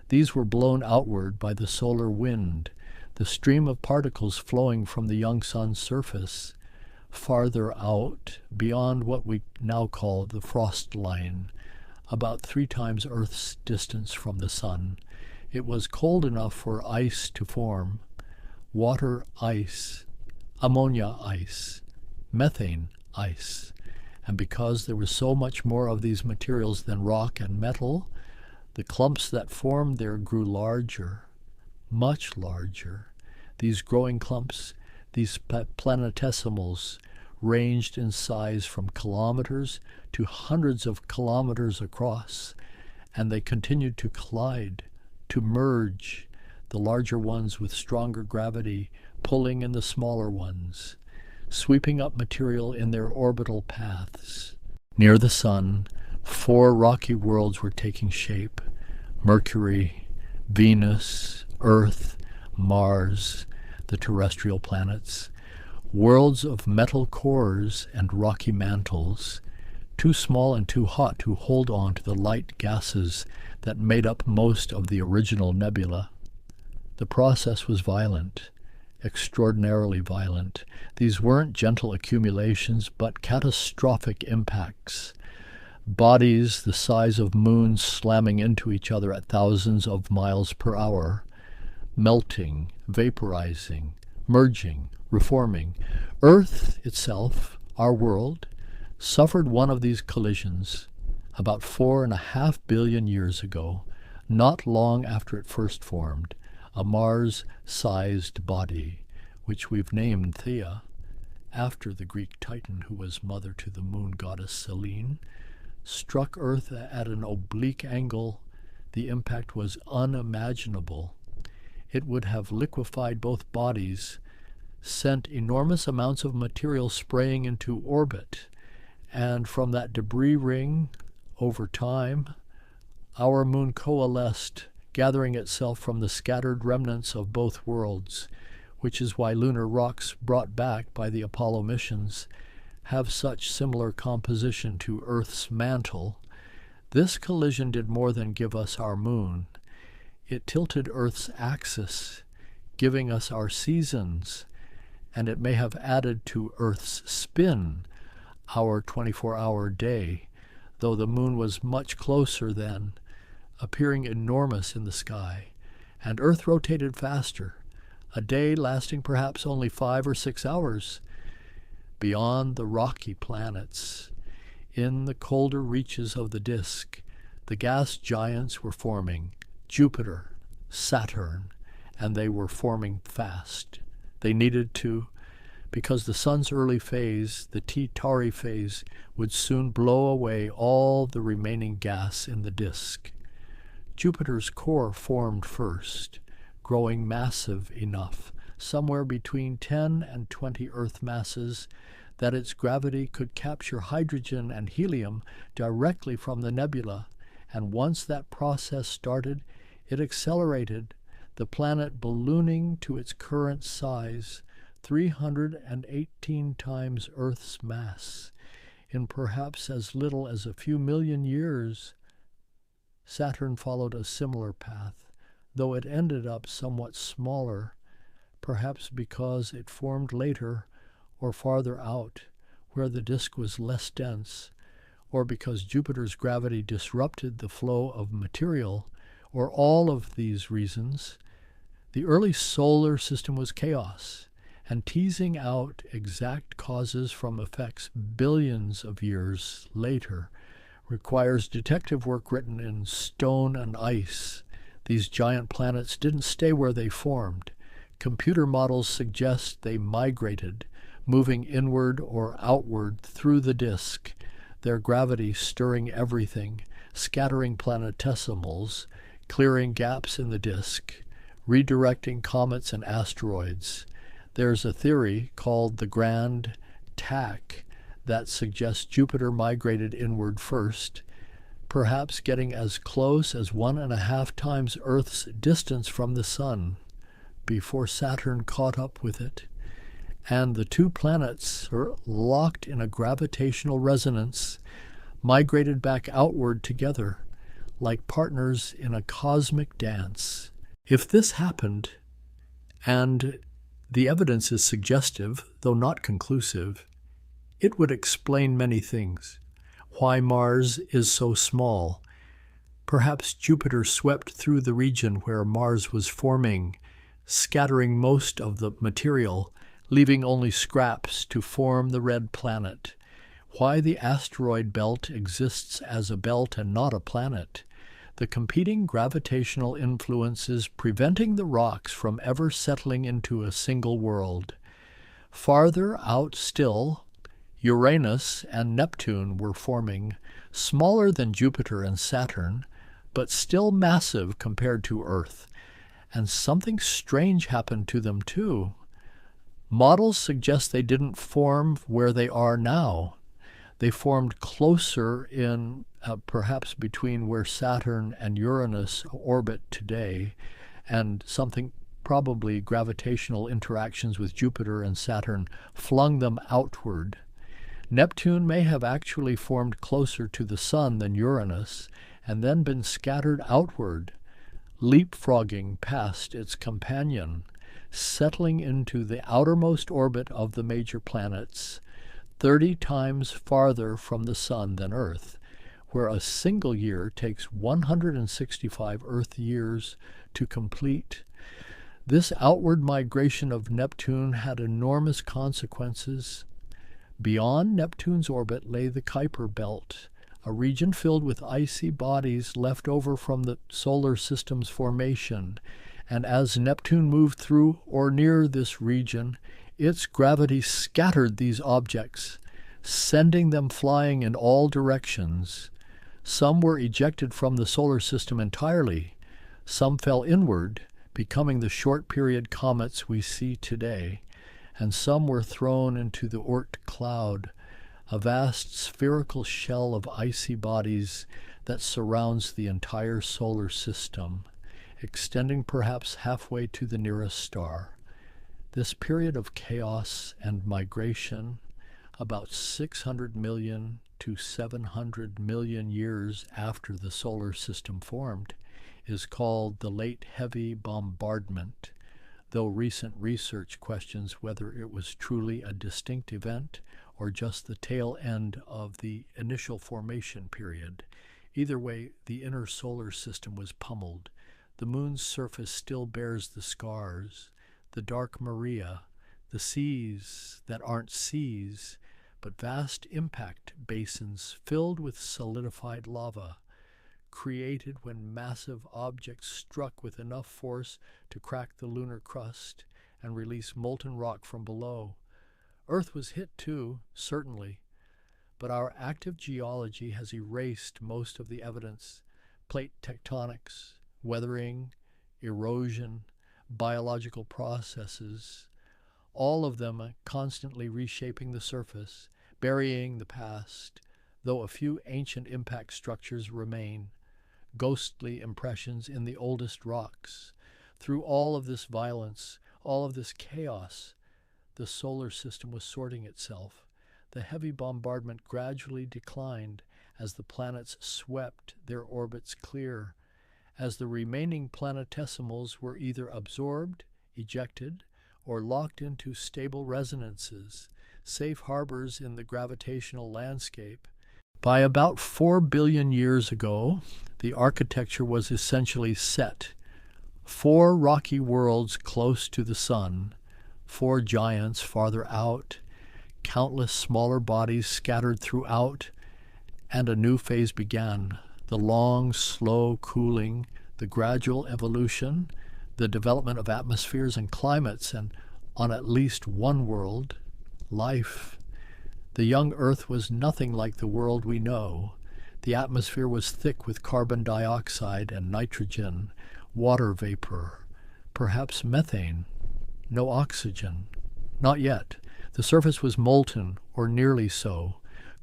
These were blown outward by the solar wind, the stream of particles flowing from the young sun's surface, farther out, beyond what we now call the frost line, about 3 times Earth's distance from the sun. It was cold enough for ice to form, water ice, ammonia ice, methane ice, and because there was so much more of these materials than rock and metal, the clumps that formed there grew larger, much larger. These growing clumps, these planetesimals, ranged in size from kilometers to hundreds of kilometers across, and they continued to collide, to merge, the larger ones with stronger gravity pulling in the smaller ones, sweeping up material in their orbital paths. Near the sun, 4 rocky worlds were taking shape: Mercury, Venus, Earth, Mars, the terrestrial planets, worlds of metal cores and rocky mantles, too small and too hot to hold on to the light gases that made up most of the original nebula. The process was violent, extraordinarily violent. These weren't gentle accumulations, but catastrophic impacts. Bodies the size of moons slamming into each other at thousands of miles per hour, melting, vaporizing, merging, reforming. Earth itself, our world, suffered one of these collisions about 4.5 billion years ago, not long after it first formed, a Mars-sized body, which we've named Theia, after the Greek Titan who was mother to the moon goddess Selene, struck Earth at an oblique angle. The impact was unimaginable. It would have liquefied both bodies, sent enormous amounts of material spraying into orbit, and from that debris ring, over time, our moon coalesced, gathering itself from the scattered remnants of both worlds, which is why lunar rocks brought back by the Apollo missions have such similar composition to Earth's mantle. This collision did more than give us our moon. It tilted Earth's axis, giving us our seasons, and it may have added to Earth's spin, our 24-hour day, though the moon was much closer then, appearing enormous in the sky, and Earth rotated faster, a day lasting perhaps only 5 or 6 hours. Beyond the rocky planets, in the colder reaches of the disk, the gas giants were forming, Jupiter, Saturn, and they were forming fast. They needed to, because the sun's early phase, the T Tauri phase, would soon blow away all the remaining gas in the disk. Jupiter's core formed first, growing massive enough, somewhere between 10 and 20 Earth masses, that its gravity could capture hydrogen and helium directly from the nebula, and once that process started, It accelerated, the planet ballooning to its current size, 318 times Earth's mass, in perhaps as little as a few million years. Saturn followed a similar path, though it ended up somewhat smaller, perhaps because it formed later or farther out, where the disk was less dense, or because Jupiter's gravity disrupted the flow of material, or all of these reasons. The early solar system was chaos, and teasing out exact causes from effects billions of years later requires detective work written in stone and ice. These giant planets didn't stay where they formed. Computer models suggest they migrated, moving inward or outward through the disk, their gravity stirring everything, scattering planetesimals, clearing gaps in the disk, redirecting comets and asteroids. There's a theory called the Grand Tack that suggests Jupiter migrated inward first, perhaps getting as close as 1.5 times Earth's distance from the Sun before Saturn caught up with it. And the two planets are locked in a gravitational resonance, migrated back outward together, like partners in a cosmic dance. If this happened, and the evidence is suggestive, though not conclusive, it would explain many things. Why Mars is so small. Perhaps Jupiter swept through the region where Mars was forming, scattering most of the material, leaving only scraps to form the red planet. Why the asteroid belt exists as a belt and not a planet. The competing gravitational influences preventing the rocks from ever settling into a single world. Farther out still, Uranus and Neptune were forming, smaller than Jupiter and Saturn, but still massive compared to Earth. And something strange happened to them too. Models suggest they didn't form where they are now. They formed closer in perhaps between where Saturn and Uranus orbit today, and something probably gravitational interactions with Jupiter and Saturn flung them outward. Neptune may have actually formed closer to the Sun than Uranus, and then been scattered outward, leapfrogging past its companion, settling into the outermost orbit of the major planets, 30 times farther from the Sun than Earth, where a single year takes 165 Earth years to complete. This outward migration of Neptune had enormous consequences. Beyond Neptune's orbit lay the Kuiper Belt, a region filled with icy bodies left over from the solar system's formation, and as Neptune moved through or near this region, its gravity scattered these objects, sending them flying in all directions. Some were ejected from the solar system entirely. Some fell inward, becoming the short-period comets we see today, and some were thrown into the Oort cloud, a vast spherical shell of icy bodies that surrounds the entire solar system, extending perhaps halfway to the nearest star. This period of chaos and migration, about 600 million to 700 million years after the solar system formed, is called the Late Heavy Bombardment, though recent research questions whether it was truly a distinct event or just the tail end of the initial formation period. Either way, the inner solar system was pummeled. The moon's surface still bears the scars, the dark Maria, the seas that aren't seas, but vast impact basins filled with solidified lava, created when massive objects struck with enough force to crack the lunar crust and release molten rock from below. Earth was hit too, certainly, but our active geology has erased most of the evidence. Plate tectonics, weathering, erosion, biological processes, all of them constantly reshaping the surface, burying the past, though a few ancient impact structures remain. ghostly impressions in the oldest rocks. Through all of this violence, all of this chaos, the solar system was sorting itself. The heavy bombardment gradually declined as the planets swept their orbits clear, as the remaining planetesimals were either absorbed, ejected, or locked into stable resonances, safe harbors in the gravitational landscape. By about 4 billion years ago, the architecture was essentially set. 4 rocky worlds close to the sun, 4 giants farther out, countless smaller bodies scattered throughout, and a new phase began. The long, slow cooling, the gradual evolution, the development of atmospheres and climates, and on at least one world, life. The young Earth was nothing like the world we know. The atmosphere was thick with carbon dioxide and nitrogen, water vapor, perhaps methane. No oxygen. Not yet. The surface was molten, or nearly so,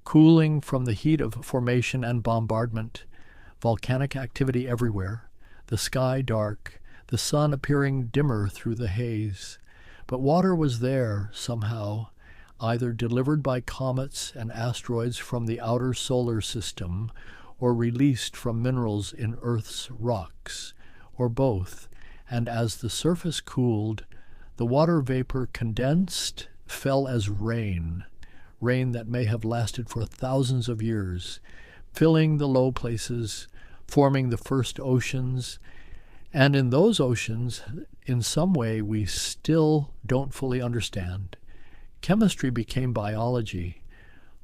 cooling from the heat of formation and bombardment, volcanic activity everywhere, the sky dark, the sun appearing dimmer through the haze. But water was there, somehow, either delivered by comets and asteroids from the outer solar system, or released from minerals in Earth's rocks, or both, and as the surface cooled, the water vapor condensed, fell as rain that may have lasted for thousands of years, filling the low places, forming the first oceans, and in those oceans, in some way we still don't fully understand. Chemistry became biology.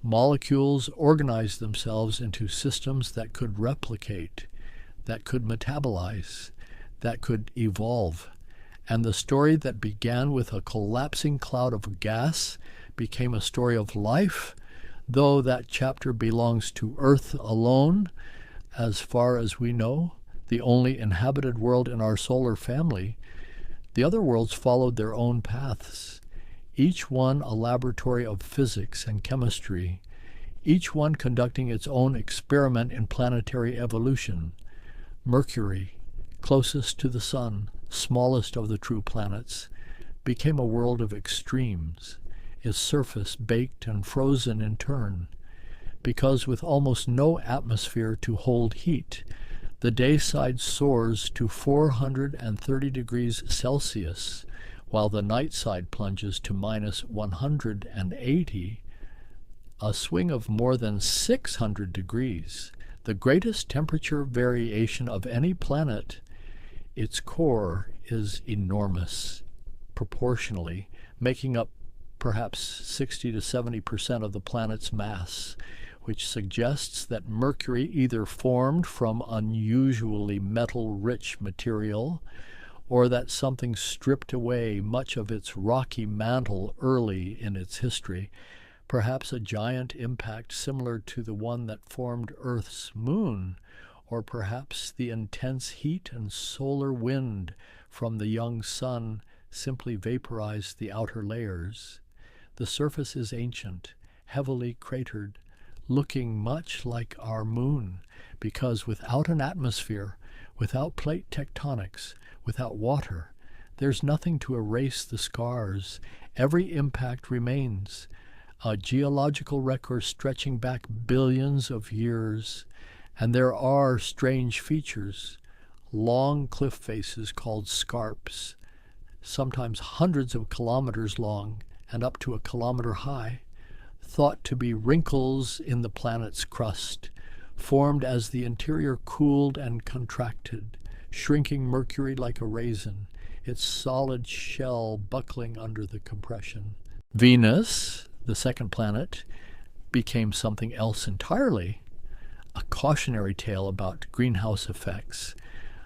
Molecules organized themselves into systems that could replicate, that could metabolize, that could evolve. And the story that began with a collapsing cloud of gas became a story of life, though that chapter belongs to Earth alone, as far as we know, the only inhabited world in our solar family. The other worlds followed their own paths, each one a laboratory of physics and chemistry, each one conducting its own experiment in planetary evolution. Mercury, closest to the sun, smallest of the true planets, became a world of extremes, its surface baked and frozen in turn, because with almost no atmosphere to hold heat, the day side soars to 430 degrees Celsius, while the night side plunges to minus 180, a swing of more than 600 degrees, the greatest temperature variation of any planet. Its core is enormous, proportionally, making up perhaps 60 to 70% of the planet's mass, which suggests that Mercury either formed from unusually metal-rich material, or that something stripped away much of its rocky mantle early in its history, perhaps a giant impact similar to the one that formed Earth's moon, or perhaps the intense heat and solar wind from the young sun simply vaporized the outer layers. The surface is ancient, heavily cratered, looking much like our moon, because without an atmosphere, without plate tectonics, without water, there's nothing to erase the scars. Every impact remains, a geological record stretching back billions of years. And there are strange features, long cliff faces called scarps, sometimes hundreds of kilometers long and up to a kilometer high, thought to be wrinkles in the planet's crust, formed as the interior cooled and contracted, shrinking Mercury like a raisin, its solid shell buckling under the compression. Venus, the second planet, became something else entirely. A cautionary tale about greenhouse effects,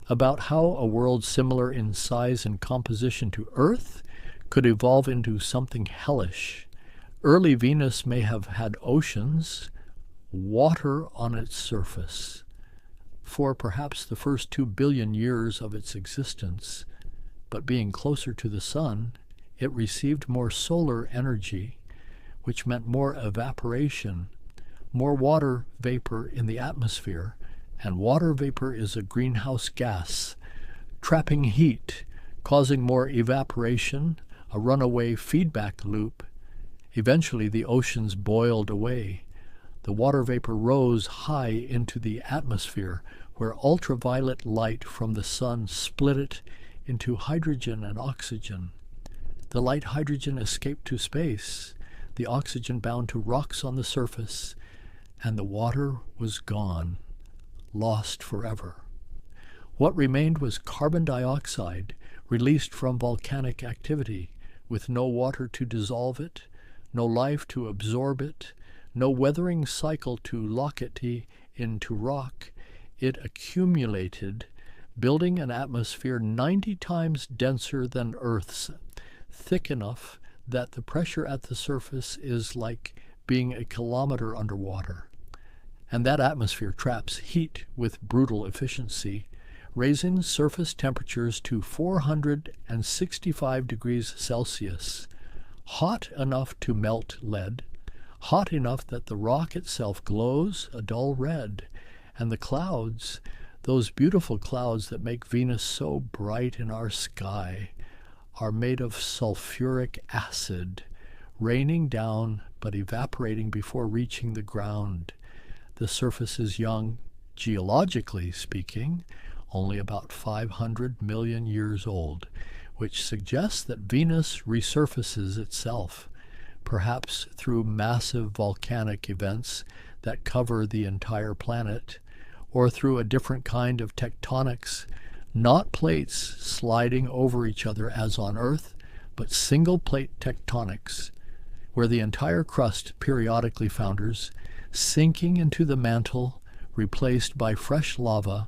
about how a world similar in size and composition to Earth could evolve into something hellish. Early Venus may have had oceans, water on its surface. For perhaps the first 2 billion years of its existence, but being closer to the sun, it received more solar energy, which meant more evaporation, more water vapor in the atmosphere, and water vapor is a greenhouse gas, trapping heat, causing more evaporation, a runaway feedback loop. Eventually the oceans boiled away. The water vapor rose high into the atmosphere, where ultraviolet light from the sun split it into hydrogen and oxygen. The light hydrogen escaped to space, the oxygen bound to rocks on the surface, and the water was gone, lost forever. What remained was carbon dioxide, released from volcanic activity, with no water to dissolve it, no life to absorb it, no weathering cycle to lock it into rock. It accumulated, building an atmosphere 90 times denser than Earth's, thick enough that the pressure at the surface is like being a kilometer underwater. And that atmosphere traps heat with brutal efficiency, raising surface temperatures to 465 degrees Celsius, hot enough to melt lead, hot enough that the rock itself glows a dull red, and the clouds, those beautiful clouds that make Venus so bright in our sky, are made of sulfuric acid, raining down but evaporating before reaching the ground. The surface is young, geologically speaking, only about 500 million years old, which suggests that Venus resurfaces itself, perhaps through massive volcanic events that cover the entire planet, or through a different kind of tectonics, not plates sliding over each other as on Earth, but single-plate tectonics, where the entire crust periodically founders, sinking into the mantle, replaced by fresh lava.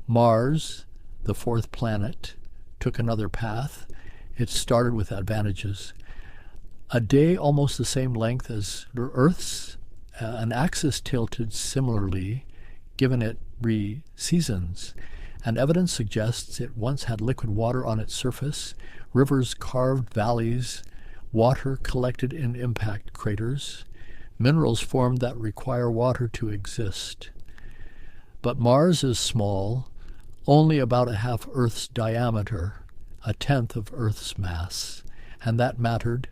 Mars, the fourth planet, took another path. It started with advantages. A day almost the same length as Earth's, an axis tilted similarly, given it seasons, and evidence suggests it once had liquid water on its surface, rivers carved valleys, water collected in impact craters, minerals formed that require water to exist. But Mars is small, only about a half Earth's diameter, a tenth of Earth's mass, and that mattered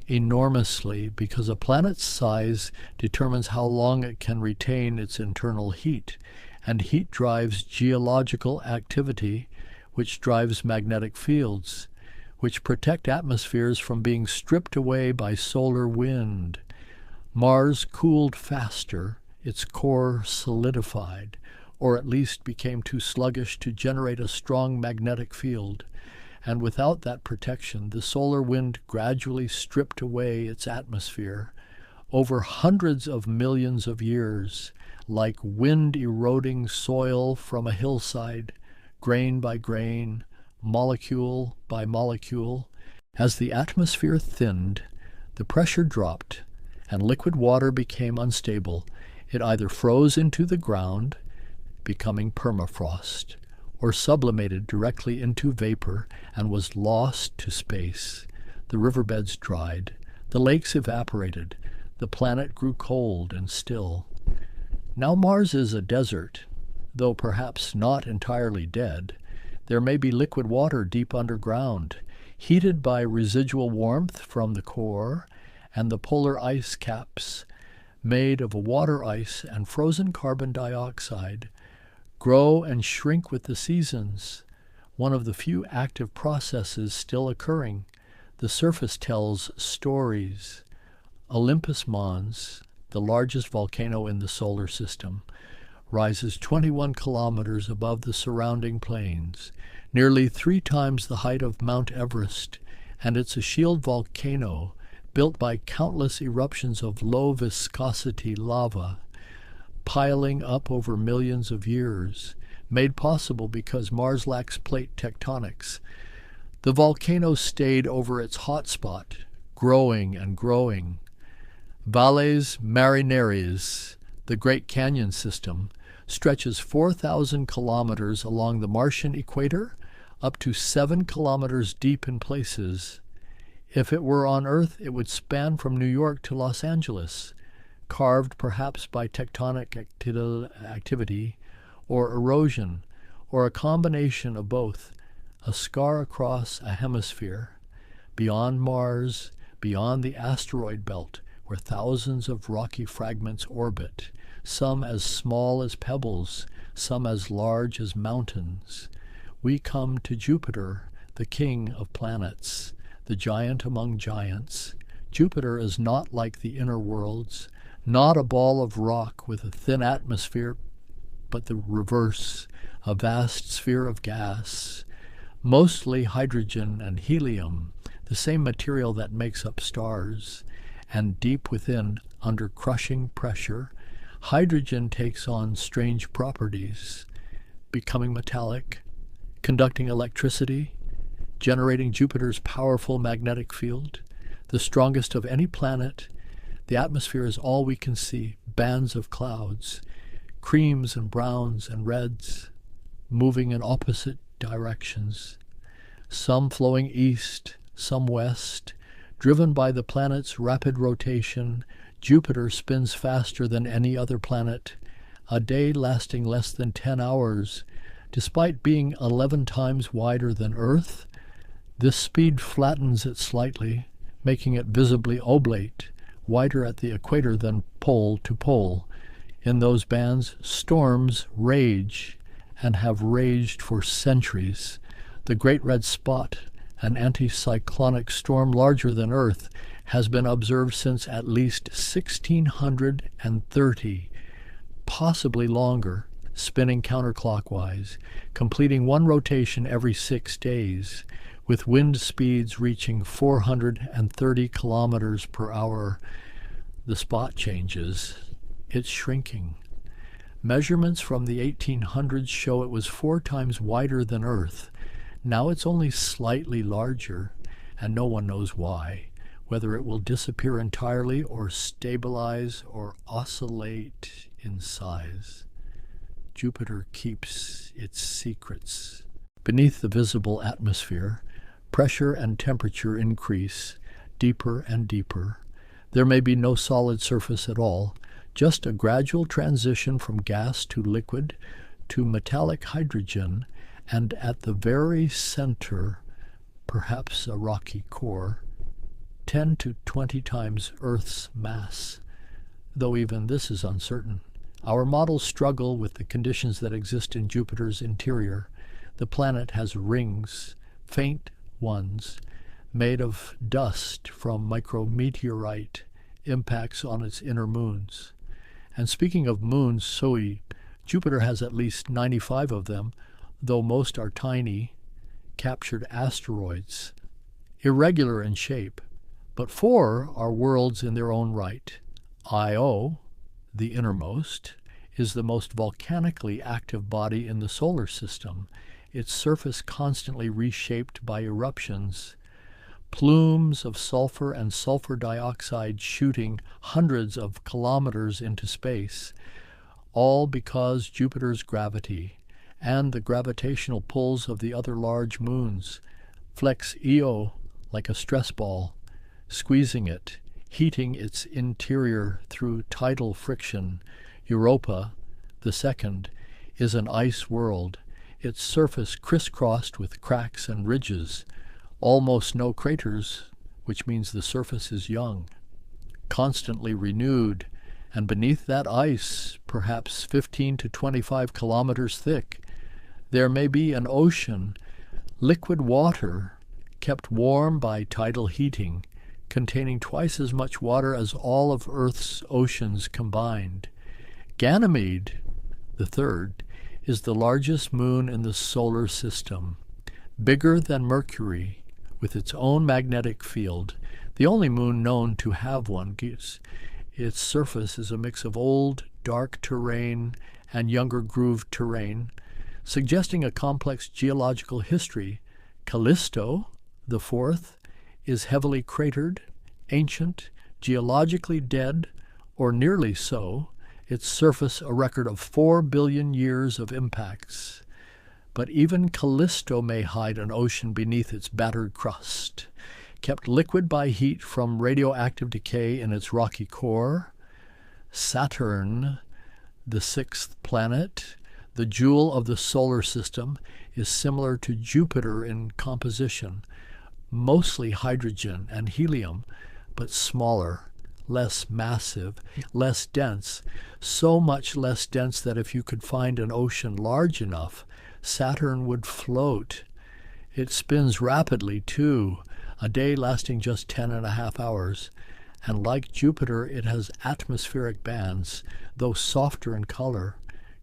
enormously because a planet's size determines how long it can retain its internal heat, and heat drives geological activity, which drives magnetic fields, which protect atmospheres from being stripped away by solar wind. Mars cooled faster, its core solidified, or at least became too sluggish to generate a strong magnetic field, and without that protection, the solar wind gradually stripped away its atmosphere over hundreds of millions of years, like wind-eroding soil from a hillside, grain by grain, molecule by molecule. As the atmosphere thinned, the pressure dropped, and liquid water became unstable. It either froze into the ground, becoming permafrost, or sublimated directly into vapor and was lost to space. The riverbeds dried, the lakes evaporated, the planet grew cold and still. Now Mars is a desert, though perhaps not entirely dead. There may be liquid water deep underground, heated by residual warmth from the core and the polar ice caps, made of water ice and frozen carbon dioxide, grow and shrink with the seasons, one of the few active processes still occurring. The surface tells stories. Olympus Mons, the largest volcano in the solar system, rises 21 kilometers above the surrounding plains, nearly 3 times the height of Mount Everest, and it's a shield volcano built by countless eruptions of low-viscosity lava, piling up over millions of years, made possible because Mars lacks plate tectonics. The volcano stayed over its hotspot, growing and growing. Valles Marineris, the Great Canyon system, stretches 4,000 kilometers along the Martian equator, up to 7 kilometers deep in places. If it were on Earth, it would span from New York to Los Angeles, carved perhaps by tectonic activity or erosion, or a combination of both, a scar across a hemisphere, beyond Mars, beyond the asteroid belt, where thousands of rocky fragments orbit, some as small as pebbles, some as large as mountains. We come to Jupiter, the king of planets, the giant among giants. Jupiter is not like the inner worlds, not a ball of rock with a thin atmosphere, but the reverse, a vast sphere of gas, mostly hydrogen and helium, the same material that makes up stars. And deep within, under crushing pressure, hydrogen takes on strange properties, becoming metallic, conducting electricity, generating Jupiter's powerful magnetic field, the strongest of any planet. The atmosphere is all we can see, bands of clouds, creams and browns and reds, moving in opposite directions, some flowing east, some west. Driven by the planet's rapid rotation, Jupiter spins faster than any other planet, a day lasting less than 10 hours. Despite being 11 times wider than Earth, this speed flattens it slightly, making it visibly oblate, wider at the equator than pole to pole. In those bands, storms rage and have raged for centuries. The Great Red Spot, an anticyclonic storm larger than Earth, has been observed since at least 1630, possibly longer, spinning counterclockwise, completing one rotation every 6 days, with wind speeds reaching 430 kilometers per hour. The spot changes. It's shrinking. Measurements from the 1800s show it was 4 times wider than Earth. Now it's only slightly larger, and no one knows why, whether it will disappear entirely or stabilize or oscillate in size. Jupiter keeps its secrets. Beneath the visible atmosphere, pressure and temperature increase, deeper and deeper. There may be no solid surface at all, just a gradual transition from gas to liquid to metallic hydrogen, and at the very center, perhaps a rocky core, 10 to 20 times Earth's mass, though even this is uncertain. Our models struggle with the conditions that exist in Jupiter's interior. The planet has rings, faint ones, made of dust from micrometeorite impacts on its inner moons. And speaking of moons, Jupiter has at least 95 of them, though most are tiny, captured asteroids, irregular in shape, but 4 are worlds in their own right. Io, the innermost, is the most volcanically active body in the solar system, its surface constantly reshaped by eruptions, plumes of sulfur and sulfur dioxide shooting hundreds of kilometers into space, all because Jupiter's gravity and the gravitational pulls of the other large moons flex Io like a stress ball, squeezing it, heating its interior through tidal friction. Europa, the second, is an ice world, its surface crisscrossed with cracks and ridges, almost no craters, which means the surface is young, constantly renewed, and beneath that ice, perhaps 15 to 25 kilometers thick, there may be an ocean, liquid water, kept warm by tidal heating, containing twice as much water as all of Earth's oceans combined. Ganymede, the third, is the largest moon in the solar system, bigger than Mercury, with its own magnetic field, the only moon known to have one. Its surface is a mix of old, dark terrain and younger grooved terrain, suggesting a complex geological history. Callisto, the fourth, is heavily cratered, ancient, geologically dead, or nearly so, its surface a record of 4 billion years of impacts. But even Callisto may hide an ocean beneath its battered crust, kept liquid by heat from radioactive decay in its rocky core. Saturn, the sixth planet, The jewel of the solar system is similar to Jupiter in composition, mostly hydrogen and helium, but smaller, less massive, less dense, so much less dense that if you could find an ocean large enough, Saturn would float. It spins rapidly, too, a day lasting just 10.5 hours, and like Jupiter, it has atmospheric bands, though softer in color,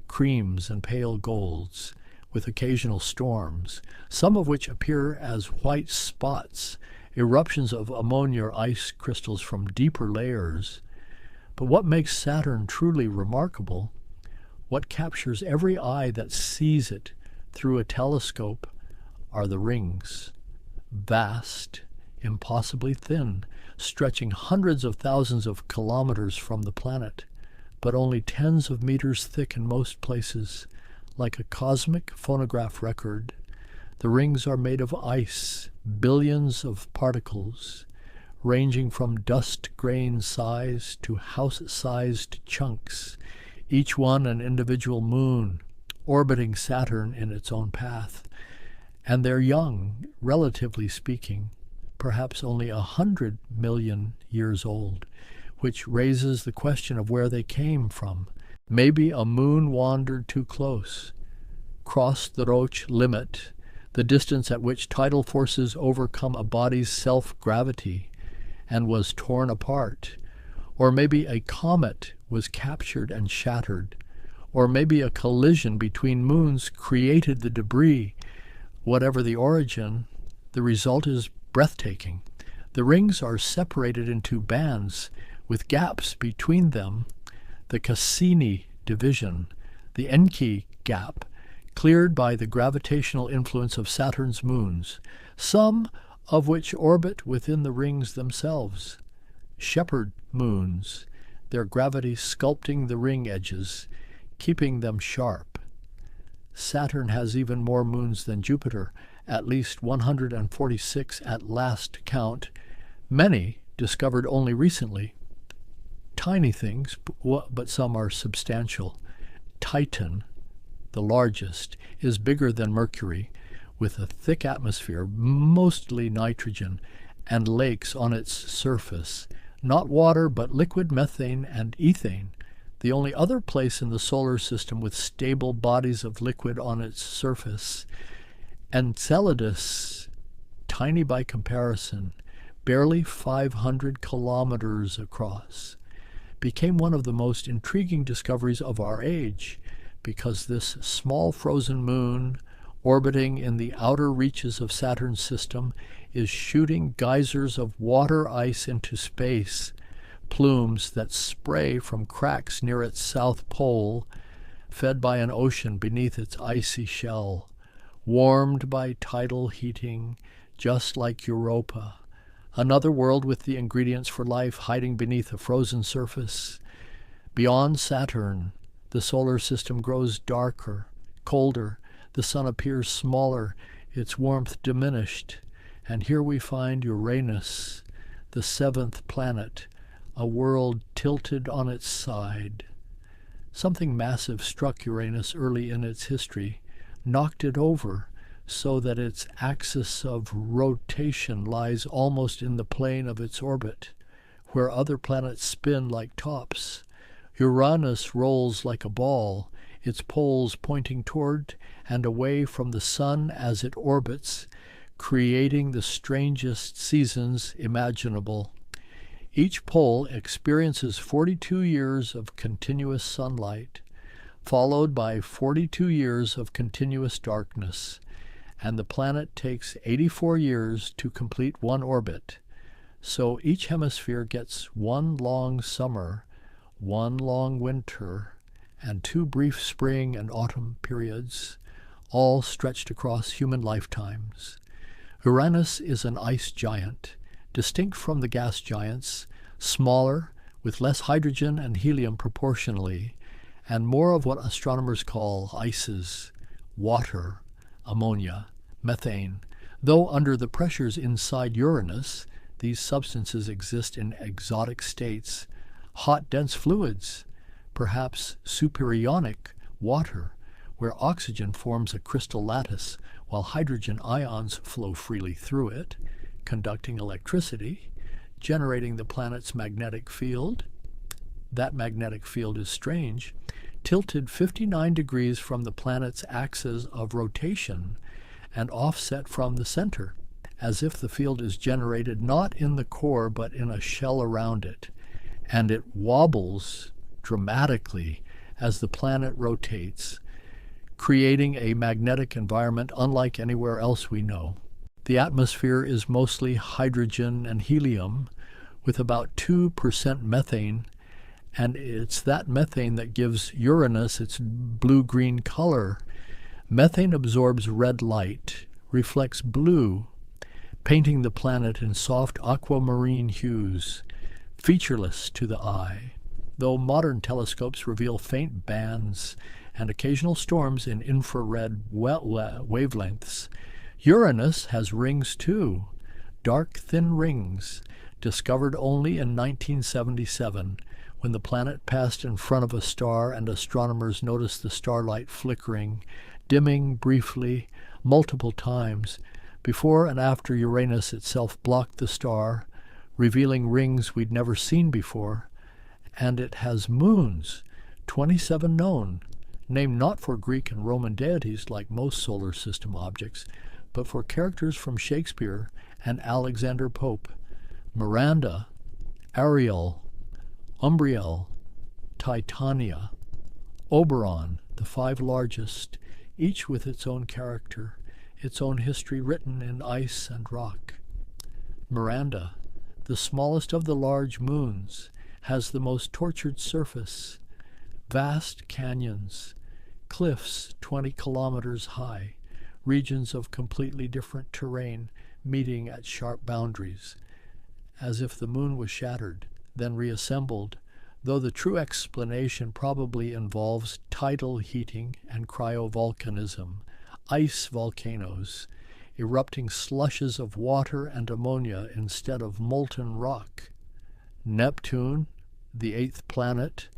creams and pale golds, with occasional storms, some of which appear as white spots, eruptions of ammonia ice crystals from deeper layers. But what makes Saturn truly remarkable, what captures every eye that sees it through a telescope, are the rings. Vast, impossibly thin, stretching hundreds of thousands of kilometers from the planet, but only tens of meters thick in most places, like a cosmic phonograph record. The rings are made of ice, billions of particles, ranging from dust grain size to house-sized chunks, each one an individual moon, orbiting Saturn in its own path. And they're young, relatively speaking, perhaps only 100 million years old, which raises the question of where they came from. Maybe a moon wandered too close, crossed the Roche limit, the distance at which tidal forces overcome a body's self-gravity, and was torn apart. Or maybe a comet was captured and shattered. Or maybe a collision between moons created the debris. Whatever the origin, the result is breathtaking. The rings are separated into bands with gaps between them, the Cassini division, the Encke gap, cleared by the gravitational influence of Saturn's moons, some of which orbit within the rings themselves. Shepherd moons, their gravity sculpting the ring edges, keeping them sharp. Saturn has even more moons than Jupiter, at least 146 at last count, many discovered only recently. Tiny things, but some are substantial. Titan, the largest, is bigger than Mercury, with a thick atmosphere, mostly nitrogen, and lakes on its surface. Not water, but liquid methane and ethane, the only other place in the solar system with stable bodies of liquid on its surface. Enceladus, tiny by comparison, barely 500 kilometers across, became one of the most intriguing discoveries of our age, because this small frozen moon, orbiting in the outer reaches of Saturn's system, is shooting geysers of water ice into space, plumes that spray from cracks near its south pole, fed by an ocean beneath its icy shell, warmed by tidal heating, just like Europa, another world with the ingredients for life hiding beneath a frozen surface. Beyond Saturn, the solar system grows darker, colder, the sun appears smaller, its warmth diminished, and here we find Uranus, the seventh planet, a world tilted on its side. Something massive struck Uranus early in its history, knocked it over, so that its axis of rotation lies almost in the plane of its orbit, where other planets spin like tops. Uranus rolls like a ball, its poles pointing toward and away from the sun as it orbits, creating the strangest seasons imaginable. Each pole experiences 42 years of continuous sunlight, followed by 42 years of continuous darkness, and the planet takes 84 years to complete one orbit. So each hemisphere gets one long summer, one long winter, and 2 brief spring and autumn periods, all stretched across human lifetimes. Uranus is an ice giant, distinct from the gas giants, smaller, with less hydrogen and helium proportionally, and more of what astronomers call ices, water, ammonia, methane, though under the pressures inside Uranus, these substances exist in exotic states, hot dense fluids, perhaps superionic water, where oxygen forms a crystal lattice while hydrogen ions flow freely through it, conducting electricity, generating the planet's magnetic field. That magnetic field is strange, tilted 59 degrees from the planet's axis of rotation and offset from the center, as if the field is generated not in the core but in a shell around it, and it wobbles dramatically as the planet rotates, creating a magnetic environment unlike anywhere else we know. The atmosphere is mostly hydrogen and helium, with about 2% methane, and it's that methane that gives Uranus its blue-green color. Methane absorbs red light, reflects blue, painting the planet in soft aquamarine hues, featureless to the eye, though modern telescopes reveal faint bands and occasional storms in infrared wavelengths. Uranus has rings too, dark, thin rings, discovered only in 1977, when the planet passed in front of a star and astronomers noticed the starlight flickering, dimming briefly, multiple times, before and after Uranus itself blocked the star, revealing rings we'd never seen before. And it has moons, 27 known, named not for Greek and Roman deities like most solar system objects, but for characters from Shakespeare and Alexander Pope: Miranda, Ariel, Umbriel, Titania, Oberon, the 5 largest, each with its own character, its own history written in ice and rock. Miranda, the smallest of the large moons, has the most tortured surface, vast canyons, cliffs 20 kilometers high, regions of completely different terrain meeting at sharp boundaries, as if the moon was shattered, then reassembled, though the true explanation probably involves tidal heating and cryovolcanism, ice volcanoes, erupting slushes of water and ammonia instead of molten rock. Neptune, the 8th planet,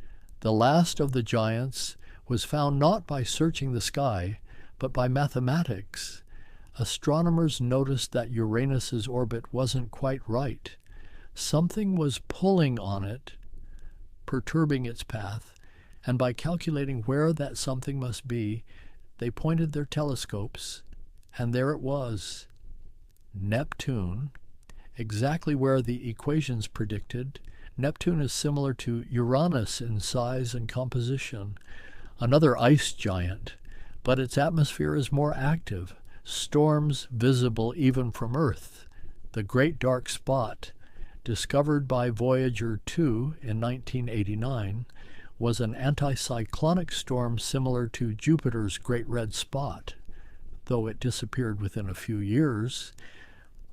the last of the giants, was found not by searching the sky, but by mathematics. Astronomers noticed that Uranus's orbit wasn't quite right. Something was pulling on it, perturbing its path, and by calculating where that something must be, they pointed their telescopes, and there it was, Neptune, exactly where the equations predicted. Neptune is similar to Uranus in size and composition, another ice giant, but its atmosphere is more active, storms visible even from Earth. The Great Dark Spot, discovered by Voyager 2 in 1989, was an anticyclonic storm similar to Jupiter's Great Red Spot, though it disappeared within a few years.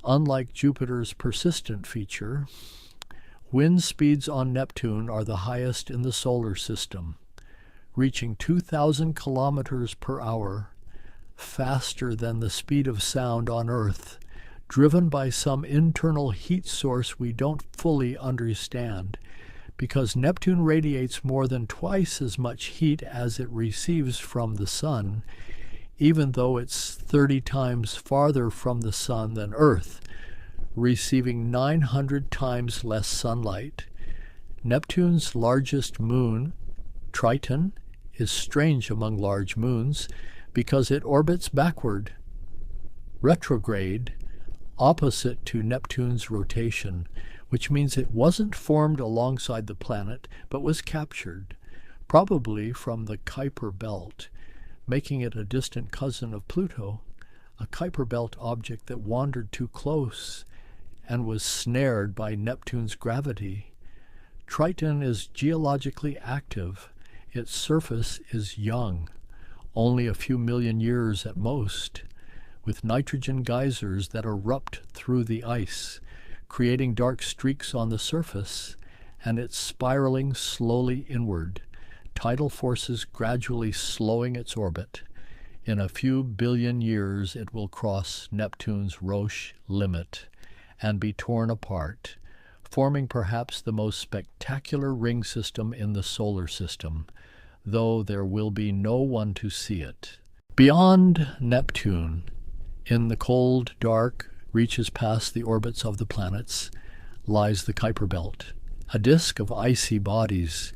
Unlike Jupiter's persistent feature, wind speeds on Neptune are the highest in the solar system, reaching 2,000 kilometers per hour, faster than the speed of sound on Earth, driven by some internal heat source we don't fully understand, because Neptune radiates more than twice as much heat as it receives from the Sun, even though it's 30 times farther from the Sun than Earth, receiving 900 times less sunlight. Neptune's largest moon, Triton, is strange among large moons because it orbits backward, retrograde, opposite to Neptune's rotation, which means it wasn't formed alongside the planet but was captured, probably from the Kuiper Belt, making it a distant cousin of Pluto, a Kuiper Belt object that wandered too close and was snared by Neptune's gravity. Triton is geologically active. Its surface is young, only a few million years at most, with nitrogen geysers that erupt through the ice, creating dark streaks on the surface, and it's spiraling slowly inward, tidal forces gradually slowing its orbit. In a few billion years it will cross Neptune's Roche limit and be torn apart, forming perhaps the most spectacular ring system in the solar system, though there will be no one to see it. Beyond Neptune, in the cold dark reaches past the orbits of the planets, lies the Kuiper Belt, a disk of icy bodies,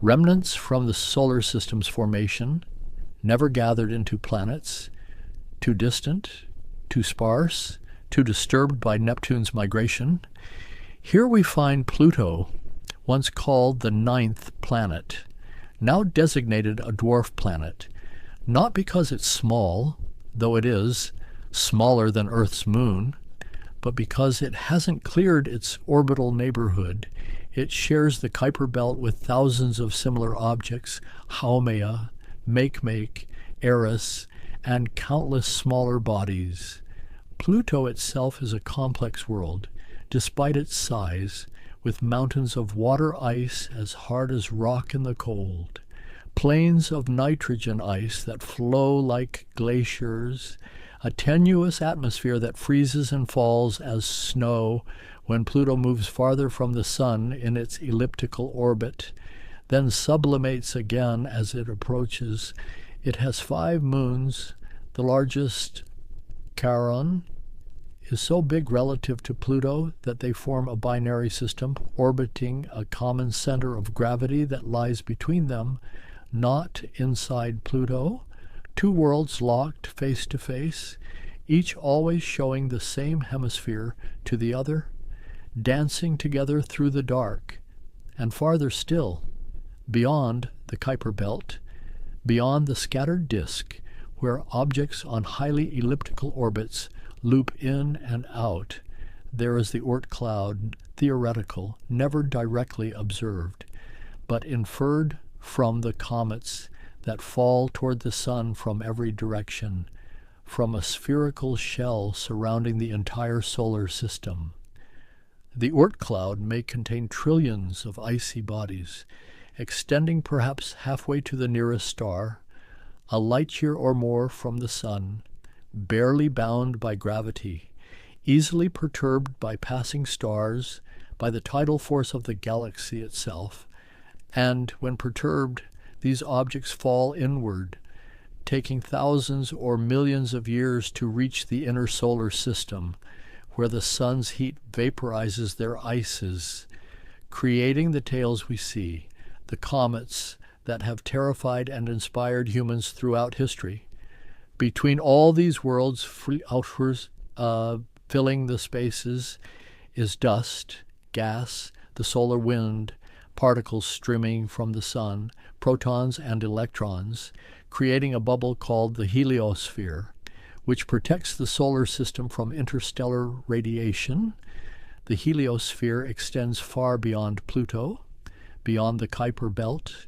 remnants from the solar system's formation, never gathered into planets, too distant, too sparse, too disturbed by Neptune's migration. Here we find Pluto, once called the ninth planet, now designated a dwarf planet, not because it's small, though it is, smaller than Earth's moon, but because it hasn't cleared its orbital neighborhood. It shares the Kuiper Belt with thousands of similar objects, Haumea, Makemake, Eris, and countless smaller bodies. Pluto itself is a complex world, despite its size, with mountains of water ice as hard as rock in the cold, plains of nitrogen ice that flow like glaciers, a tenuous atmosphere that freezes and falls as snow when Pluto moves farther from the Sun in its elliptical orbit, then sublimates again as it approaches. It has 5 moons. The largest, Charon, is so big relative to Pluto that they form a binary system orbiting a common center of gravity that lies between them, not inside Pluto. 2 worlds locked face to face, each always showing the same hemisphere to the other, dancing together through the dark. And farther still, beyond the Kuiper Belt, beyond the scattered disk, where objects on highly elliptical orbits loop in and out, there is the Oort cloud, theoretical, never directly observed, but inferred from the comets that fall toward the Sun from every direction, from a spherical shell surrounding the entire solar system. The Oort cloud may contain trillions of icy bodies, extending perhaps halfway to the nearest star, a light year or more from the Sun, barely bound by gravity, easily perturbed by passing stars, by the tidal force of the galaxy itself, and when perturbed, these objects fall inward, taking thousands or millions of years to reach the inner solar system, where the Sun's heat vaporizes their ices, creating the tales we see, the comets that have terrified and inspired humans throughout history. Between all these worlds, filling the spaces, is dust, gas, the solar wind, particles streaming from the Sun, protons and electrons, creating a bubble called the heliosphere, which protects the solar system from interstellar radiation. The heliosphere extends far beyond Pluto, beyond the Kuiper Belt,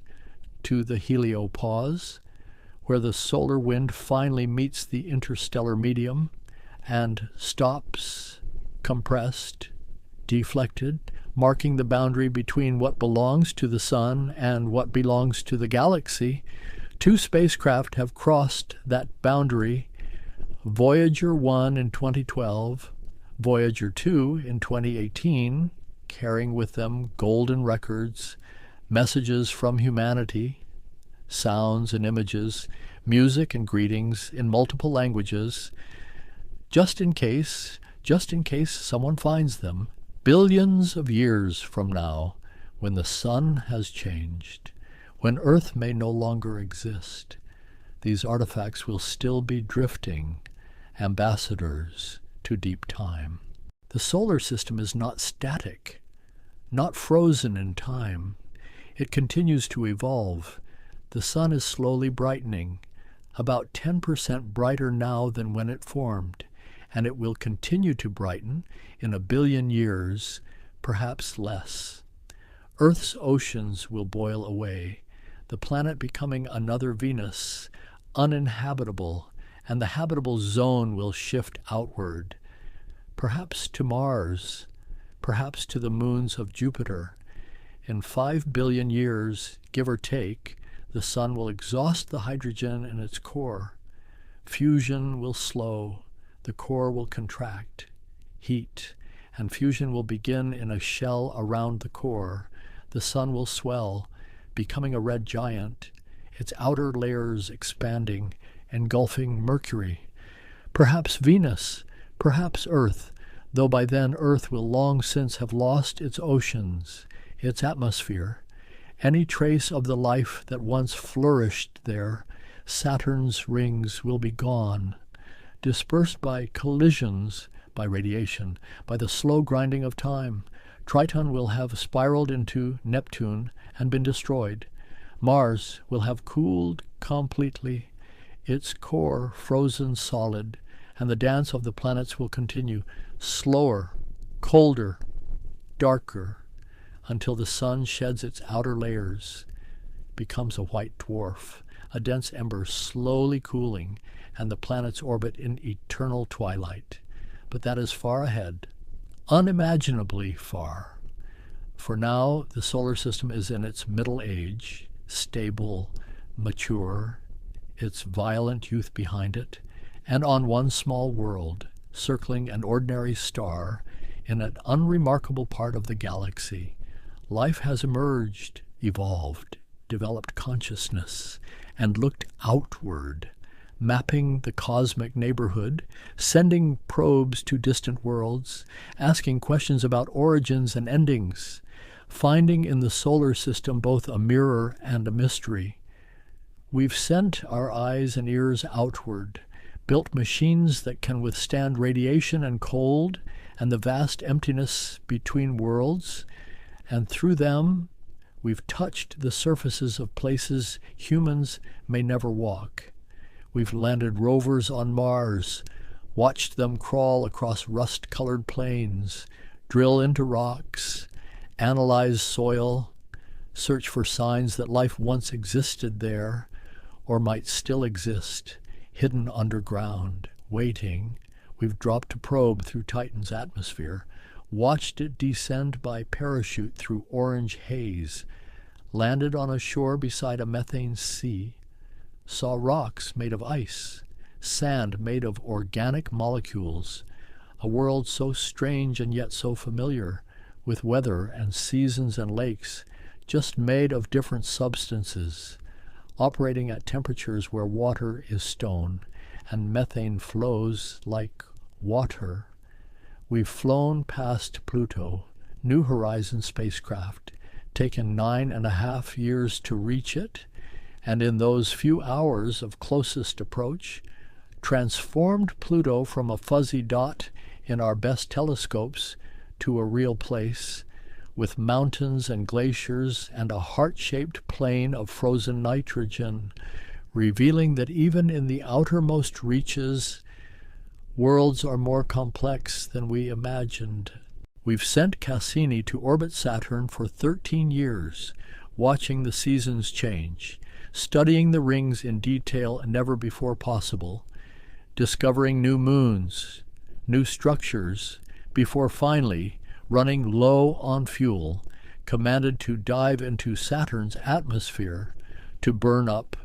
to the heliopause, where the solar wind finally meets the interstellar medium and stops, compressed, deflected, marking the boundary between what belongs to the Sun and what belongs to the galaxy. 2 spacecraft have crossed that boundary, Voyager 1 in 2012, Voyager 2 in 2018, carrying with them golden records, messages from humanity, sounds and images, music and greetings in multiple languages, just in case someone finds them, billions of years from now, when the Sun has changed, when Earth may no longer exist. These artifacts will still be drifting, ambassadors to deep time. The solar system is not static, not frozen in time. It continues to evolve. The Sun is slowly brightening, about 10% brighter now than when it formed, and it will continue to brighten in 1 billion years, perhaps less. Earth's oceans will boil away, the planet becoming another Venus, uninhabitable, and the habitable zone will shift outward, perhaps to Mars, perhaps to the moons of Jupiter. In 5 billion years, give or take, the Sun will exhaust the hydrogen in its core. Fusion will slow, the core will contract, heat, and fusion will begin in a shell around the core. The Sun will swell, becoming a red giant. its outer layers expanding, engulfing Mercury. Perhaps Venus, perhaps Earth, though by then Earth will long since have lost its oceans, its atmosphere. Any trace of the life that once flourished there, Saturn's rings will be gone, dispersed by collisions, by radiation, by the slow grinding of time. Triton will have spiraled into Neptune and been destroyed. Mars will have cooled completely, its core frozen solid, and the dance of the planets will continue, slower, colder, darker, until the sun sheds its outer layers, becomes a white dwarf, a dense ember slowly cooling, and the planets orbit in eternal twilight. But that is far ahead, unimaginably far. For now, the solar system is in its middle age, stable, mature, its violent youth behind it, and on one small world, circling an ordinary star in an unremarkable part of the galaxy, life has emerged, evolved, developed consciousness, and looked outward, mapping the cosmic neighborhood, sending probes to distant worlds, asking questions about origins and endings, finding in the solar system both a mirror and a mystery. We've sent our eyes and ears outward, built machines that can withstand radiation and cold and the vast emptiness between worlds, and through them we've touched the surfaces of places humans may never walk. We've landed rovers on Mars, watched them crawl across rust-colored plains, drill into rocks, analyze soil, search for signs that life once existed there or might still exist, hidden underground, waiting. We've dropped a probe through Titan's atmosphere, watched it descend by parachute through orange haze, landed on a shore beside a methane sea, saw rocks made of ice, sand made of organic molecules, a world so strange and yet so familiar, with weather and seasons and lakes, just made of different substances, operating at temperatures where water is stone and methane flows like water. We've flown past Pluto, New Horizons spacecraft, taken 9.5 years to reach it, and in those few hours of closest approach, transformed Pluto from a fuzzy dot in our best telescopes to a real place, with mountains and glaciers and a heart-shaped plain of frozen nitrogen, revealing that even in the outermost reaches, worlds are more complex than we imagined. We've sent Cassini to orbit Saturn for 13 years, watching the seasons change, studying the rings in detail never before possible, discovering new moons, new structures, before finally, running low on fuel, commanded to dive into Saturn's atmosphere, to burn up,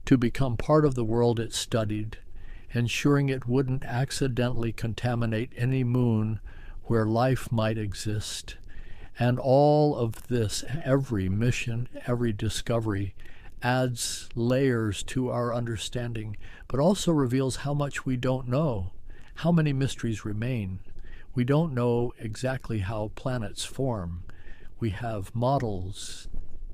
to become part of the world it studied, ensuring it wouldn't accidentally contaminate any moon where life might exist. And all of this, every mission, every discovery, adds layers to our understanding, but also reveals how much we don't know, how many mysteries remain. We don't know exactly how planets form. We have models,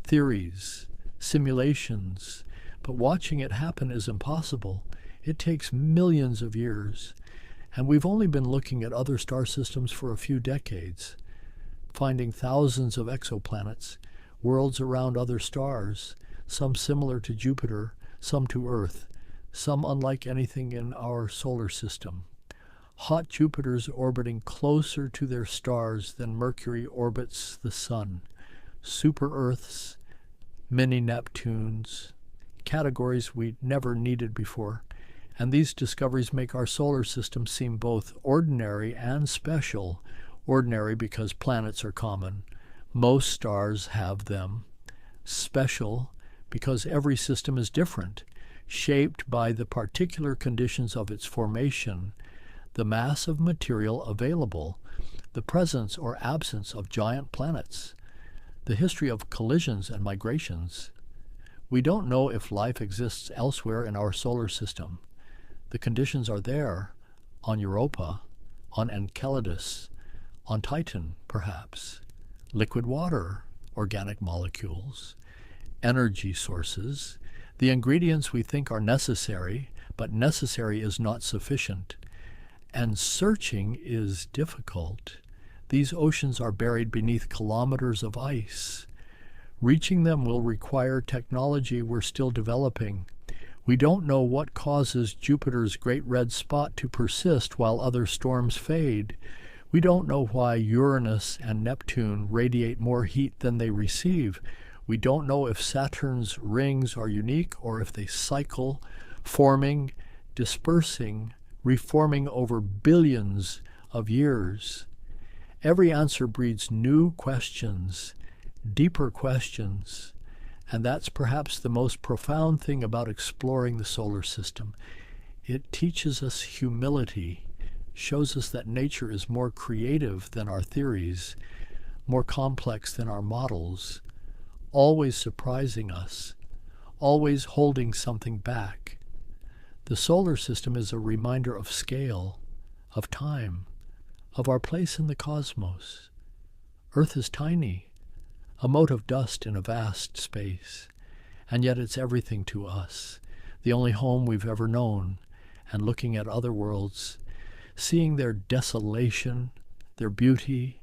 theories, simulations, but watching it happen is impossible. It takes millions of years, and we've only been looking at other star systems for a few decades, finding thousands of exoplanets, worlds around other stars, some similar to Jupiter, some to Earth, some unlike anything in our solar system. Hot Jupiters orbiting closer to their stars than Mercury orbits the Sun, super-Earths, mini-Neptunes, categories we never needed before. And these discoveries make our solar system seem both ordinary and special. Ordinary because planets are common. Most stars have them. Special because every system is different, shaped by the particular conditions of its formation, the mass of material available, the presence or absence of giant planets, the history of collisions and migrations. We don't know if life exists elsewhere in our solar system. The conditions are there, on Europa, on Enceladus, on Titan, perhaps. Liquid water, organic molecules, energy sources, the ingredients we think are necessary, but necessary is not sufficient. And searching is difficult. These oceans are buried beneath kilometers of ice. Reaching them will require technology we're still developing. We don't know what causes Jupiter's great red spot to persist while other storms fade. We don't know why Uranus and Neptune radiate more heat than they receive. We don't know if Saturn's rings are unique or if they cycle, forming, dispersing, reforming over billions of years. Every answer breeds new questions, deeper questions, and that's perhaps the most profound thing about exploring the solar system. It teaches us humility, shows us that nature is more creative than our theories, more complex than our models, always surprising us, always holding something back. The solar system is a reminder of scale, of time, of our place in the cosmos. Earth is tiny, a mote of dust in a vast space, and yet it's everything to us, the only home we've ever known, and looking at other worlds, seeing their desolation, their beauty,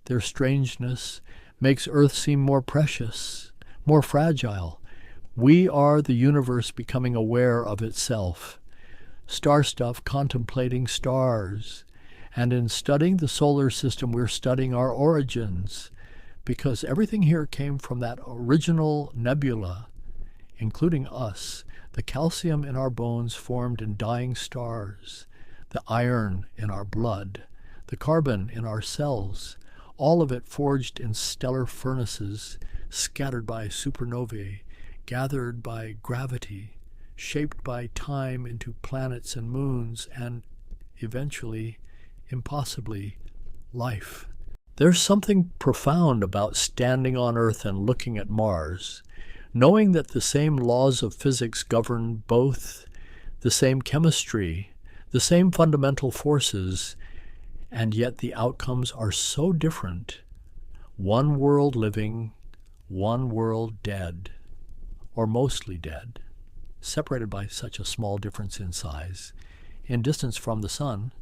their strangeness, makes Earth seem more precious, more fragile. We are the universe becoming aware of itself. Star stuff contemplating stars. And in studying the solar system, we're studying our origins, because everything here came from that original nebula, including us. The calcium in our bones formed in dying stars, the iron in our blood, the carbon in our cells, all of it forged in stellar furnaces, scattered by supernovae, gathered by gravity, shaped by time into planets and moons, and eventually, impossibly, life. There's something profound about standing on Earth and looking at Mars, knowing that the same laws of physics govern both, the same chemistry, the same fundamental forces, and yet the outcomes are so different. One world living, one world dead, or mostly dead, separated by such a small difference in size, in distance from the sun,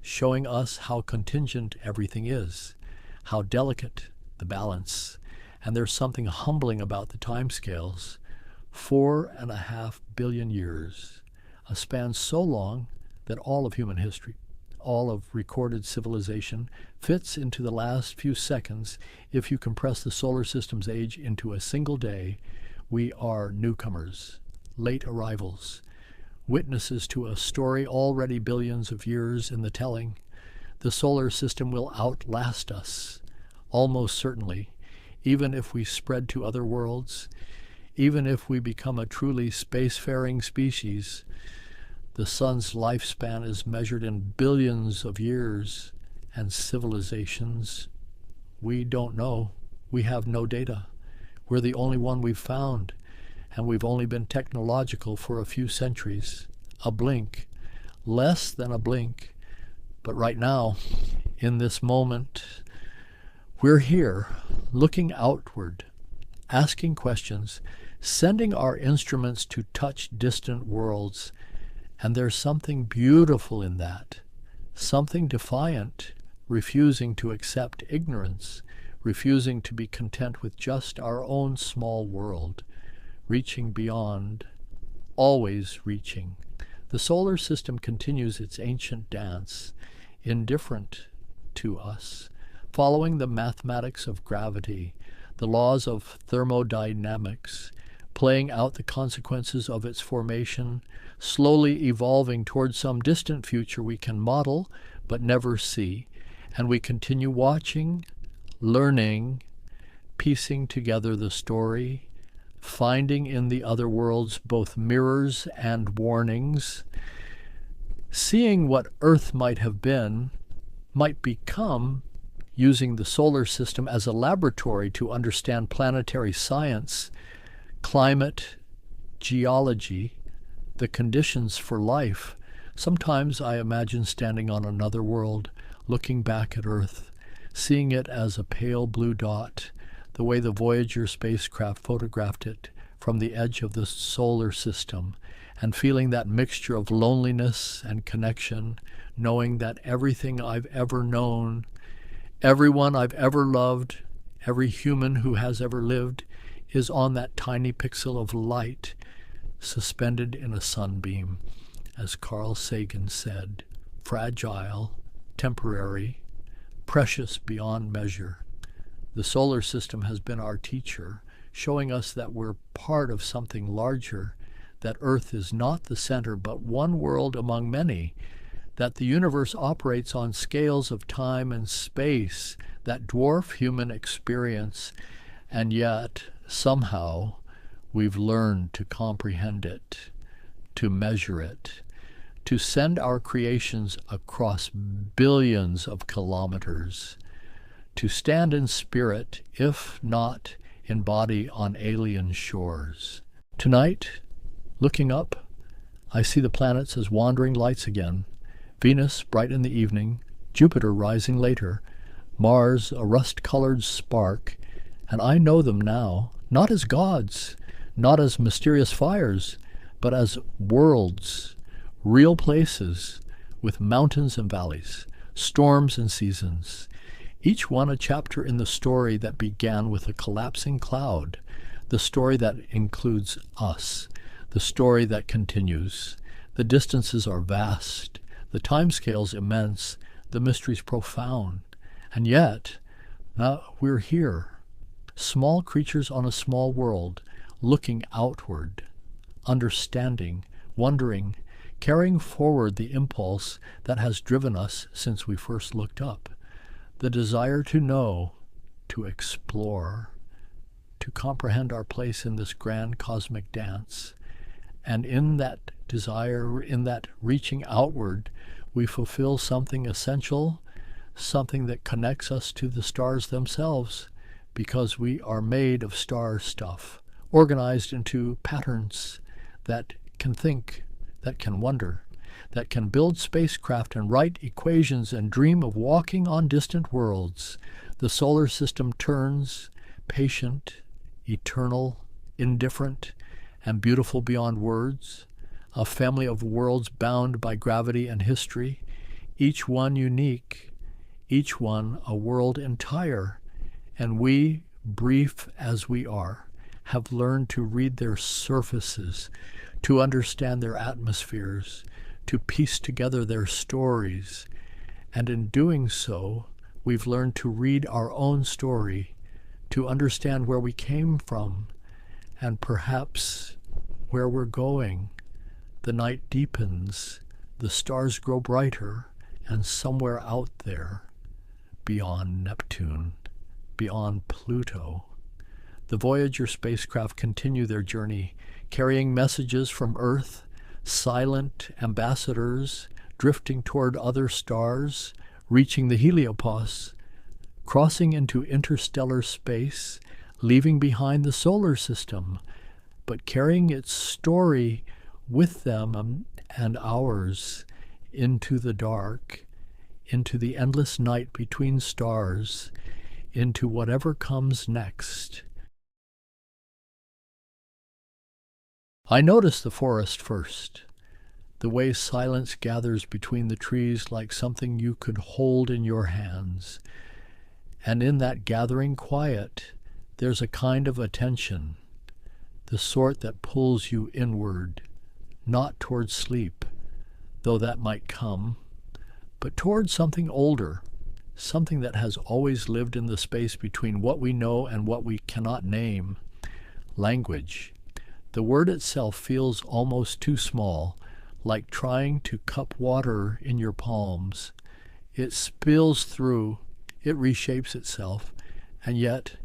showing us how contingent everything is, how delicate the balance, and there's something humbling about the timescales. 4.5 billion years, a span so long that all of human history, all of recorded civilization, fits into the last few seconds. If you compress the solar system's age into a single day, we are newcomers, late arrivals, witnesses to a story already billions of years in the telling. The solar system will outlast us, almost certainly, even if we spread to other worlds, even if we become a truly spacefaring species. The sun's lifespan is measured in billions of years, and civilizations, we don't know. We have no data. We're the only one we've found, and we've only been technological for a few centuries. A blink, less than a blink. But right now, in this moment, we're here, looking outward, asking questions, sending our instruments to touch distant worlds. And there's something beautiful in that, something defiant, refusing to accept ignorance, refusing to be content with just our own small world, reaching beyond, always reaching. The solar system continues its ancient dance, indifferent to us, following the mathematics of gravity, the laws of thermodynamics, playing out the consequences of its formation, slowly evolving towards some distant future we can model but never see. And we continue watching, learning, piecing together the story, finding in the other worlds both mirrors and warnings, seeing what Earth might have been, might become, using the solar system as a laboratory to understand planetary science, climate, geology, the conditions for life. Sometimes I imagine standing on another world, looking back at Earth, seeing it as a pale blue dot, the way the Voyager spacecraft photographed it from the edge of the solar system, and feeling that mixture of loneliness and connection, knowing that everything I've ever known, everyone I've ever loved, every human who has ever lived, is on that tiny pixel of light suspended in a sunbeam, as Carl Sagan said, fragile, temporary, precious beyond measure. The solar system has been our teacher, showing us that we're part of something larger, that Earth is not the center but one world among many, that the universe operates on scales of time and space that dwarf human experience, and yet, somehow, we've learned to comprehend it, to measure it, to send our creations across billions of kilometers, to stand in spirit, if not in body, on alien shores. Tonight, looking up, I see the planets as wandering lights again. Venus bright in the evening, Jupiter rising later, Mars a rust-colored spark, and I know them now, not as gods, not as mysterious fires, but as worlds, real places, with mountains and valleys, storms and seasons, each one a chapter in the story that began with a collapsing cloud, the story that includes us, the story that continues. The distances are vast, the timescales immense, the mysteries profound, and yet, now we're here, small creatures on a small world, looking outward, understanding, wondering, carrying forward the impulse that has driven us since we first looked up, the desire to know, to explore, to comprehend our place in this grand cosmic dance. And in that desire, in that reaching outward, we fulfill something essential, something that connects us to the stars themselves, because we are made of star stuff, organized into patterns that can think, that can wonder, that can build spacecraft and write equations and dream of walking on distant worlds. The solar system turns, patient, eternal, indifferent, and beautiful beyond words, a family of worlds bound by gravity and history, each one unique, each one a world entire, and we, brief as we are, have learned to read their surfaces, to understand their atmospheres, to piece together their stories, and in doing so, we've learned to read our own story, to understand where we came from, and perhaps where we're going. The night deepens, the stars grow brighter, and somewhere out there, beyond Neptune, beyond Pluto, the Voyager spacecraft continue their journey, carrying messages from Earth, silent ambassadors drifting toward other stars, reaching the heliopause, crossing into interstellar space, leaving behind the solar system, but carrying its story with them and ours into the dark, into the endless night between stars, into whatever comes next. I notice the forest first, the way silence gathers between the trees like something you could hold in your hands. And in that gathering quiet, there's a kind of attention, the sort that pulls you inward, not toward sleep, though that might come, but toward something older, something that has always lived in the space between what we know and what we cannot name, language. The word itself feels almost too small, like trying to cup water in your palms. It spills through, it reshapes itself, and yet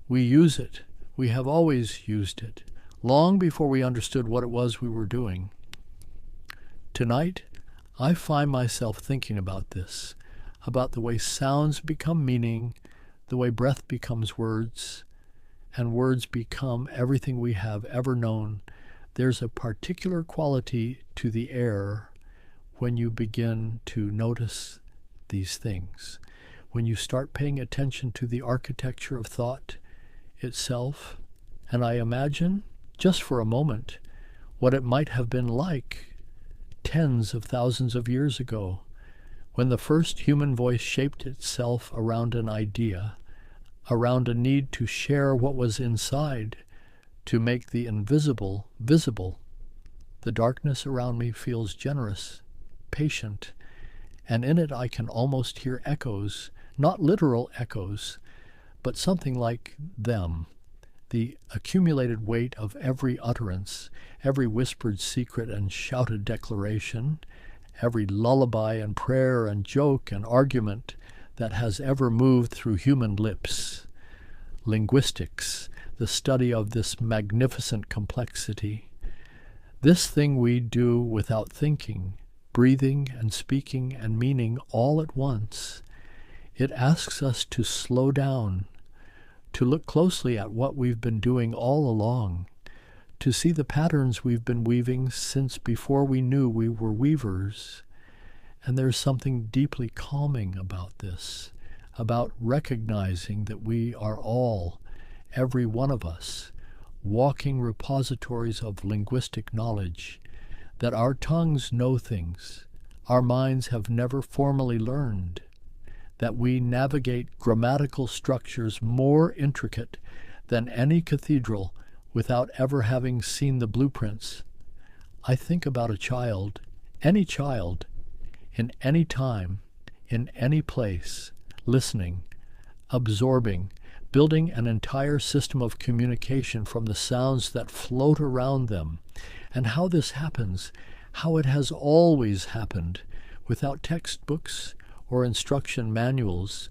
we use it. We have always used it, long before we understood what it was we were doing. Tonight, I find myself thinking about this, about the way sounds become meaning, the way breath becomes words, and words become everything we have ever known, there's a particular quality to the air when you begin to notice these things. When you start paying attention to the architecture of thought itself, and I imagine, just for a moment, what it might have been like tens of thousands of years ago, when the first human voice shaped itself around an idea, around a need to share what was inside, to make the invisible visible. The darkness around me feels generous, patient, and in it I can almost hear echoes, not literal echoes, but something like them, the accumulated weight of every utterance, every whispered secret and shouted declaration, every lullaby and prayer and joke and argument that has ever moved through human lips. Linguistics, the study of this magnificent complexity. This thing we do without thinking, breathing and speaking and meaning all at once. It asks us to slow down, to look closely at what we've been doing all along, to see the patterns we've been weaving since before we knew we were weavers. And there's something deeply calming about this, about recognizing that we are all, every one of us, walking repositories of linguistic knowledge, that our tongues know things our minds have never formally learned, that we navigate grammatical structures more intricate than any cathedral without ever having seen the blueprints. I think about a child, in any time, in any place, listening, absorbing, building an entire system of communication from the sounds that float around them, and how this happens, how it has always happened, without textbooks or instruction manuals,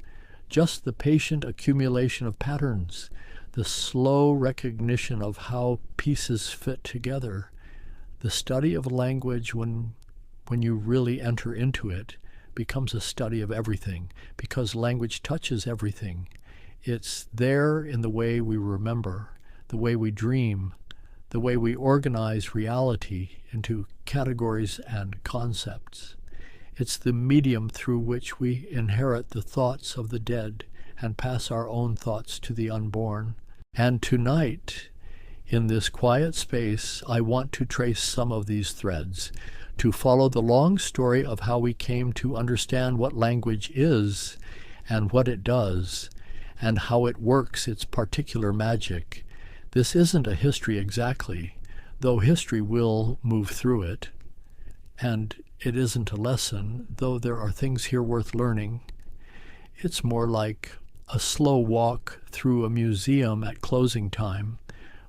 just the patient accumulation of patterns, the slow recognition of how pieces fit together. The study of language, when you really enter into it, becomes a study of everything, because language touches everything. It's there in the way we remember, the way we dream, the way we organize reality into categories and concepts. It's the medium through which we inherit the thoughts of the dead and pass our own thoughts to the unborn. And tonight, in this quiet space, I want to trace some of these threads, to follow the long story of how we came to understand what language is and what it does, and how it works its particular magic. This isn't a history exactly, though history will move through it. And it isn't a lesson, though there are things here worth learning. It's more like a slow walk through a museum at closing time,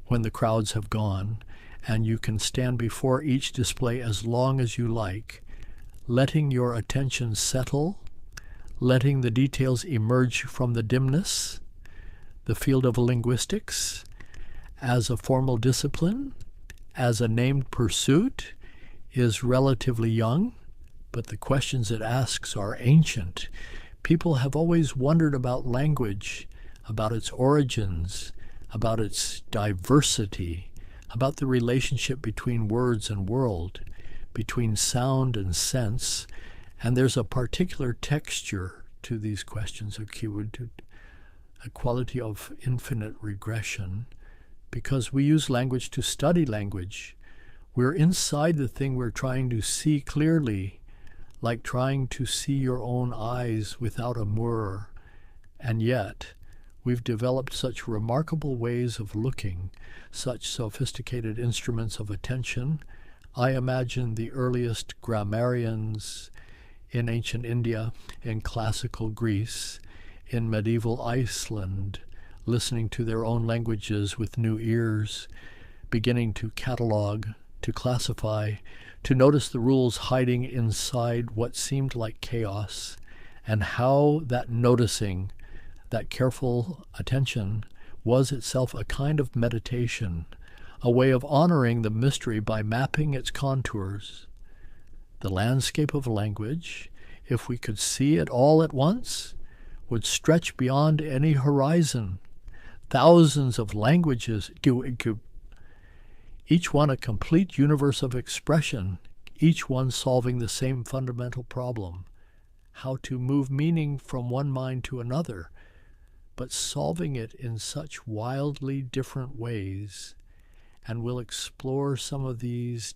when the crowds have gone, and you can stand before each display as long as you like, letting your attention settle, letting the details emerge from the dimness. The field of linguistics, as a formal discipline, as a named pursuit, is relatively young, but the questions it asks are ancient. People have always wondered about language, about its origins, about its diversity, about the relationship between words and world, between sound and sense, and there's a particular texture to these questions, a quality of infinite regression, because we use language to study language. We're inside the thing we're trying to see clearly, like trying to see your own eyes without a mirror. And yet, we've developed such remarkable ways of looking, such sophisticated instruments of attention. I imagine the earliest grammarians in ancient India, in classical Greece, in medieval Iceland, listening to their own languages with new ears, beginning to catalog, to classify, to notice the rules hiding inside what seemed like chaos, and how that noticing, that careful attention, was itself a kind of meditation, a way of honoring the mystery by mapping its contours. The landscape of language, if we could see it all at once, would stretch beyond any horizon. thousands of languages, each one a complete universe of expression, each one solving the same fundamental problem, how to move meaning from one mind to another, but solving it in such wildly different ways. And we'll explore some of these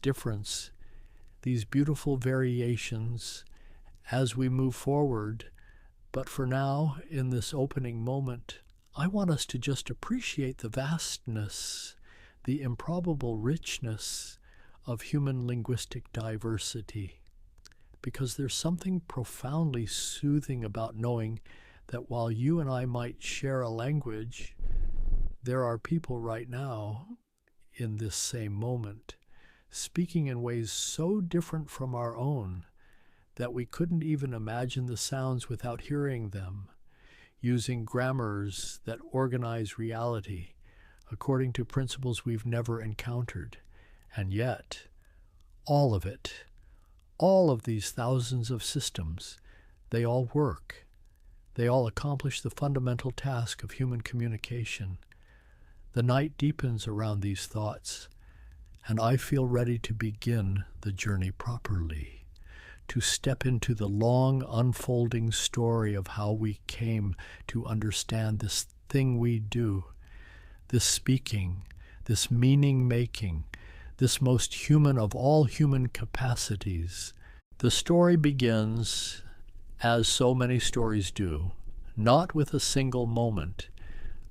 these beautiful variations as we move forward. But for now, in this opening moment, I want us to just appreciate the vastness, the improbable richness of human linguistic diversity, because there's something profoundly soothing about knowing that while you and I might share a language, there are people right now in this same moment speaking in ways so different from our own that we couldn't even imagine the sounds without hearing them, using grammars that organize reality according to principles we've never encountered. And yet, all of it, all of these thousands of systems, they all work. They all accomplish the fundamental task of human communication. The night deepens around these thoughts, and I feel ready to begin the journey properly, to step into the long unfolding story of how we came to understand this thing we do, this speaking, this meaning-making, this most human of all human capacities. The story begins, as so many stories do, not with a single moment,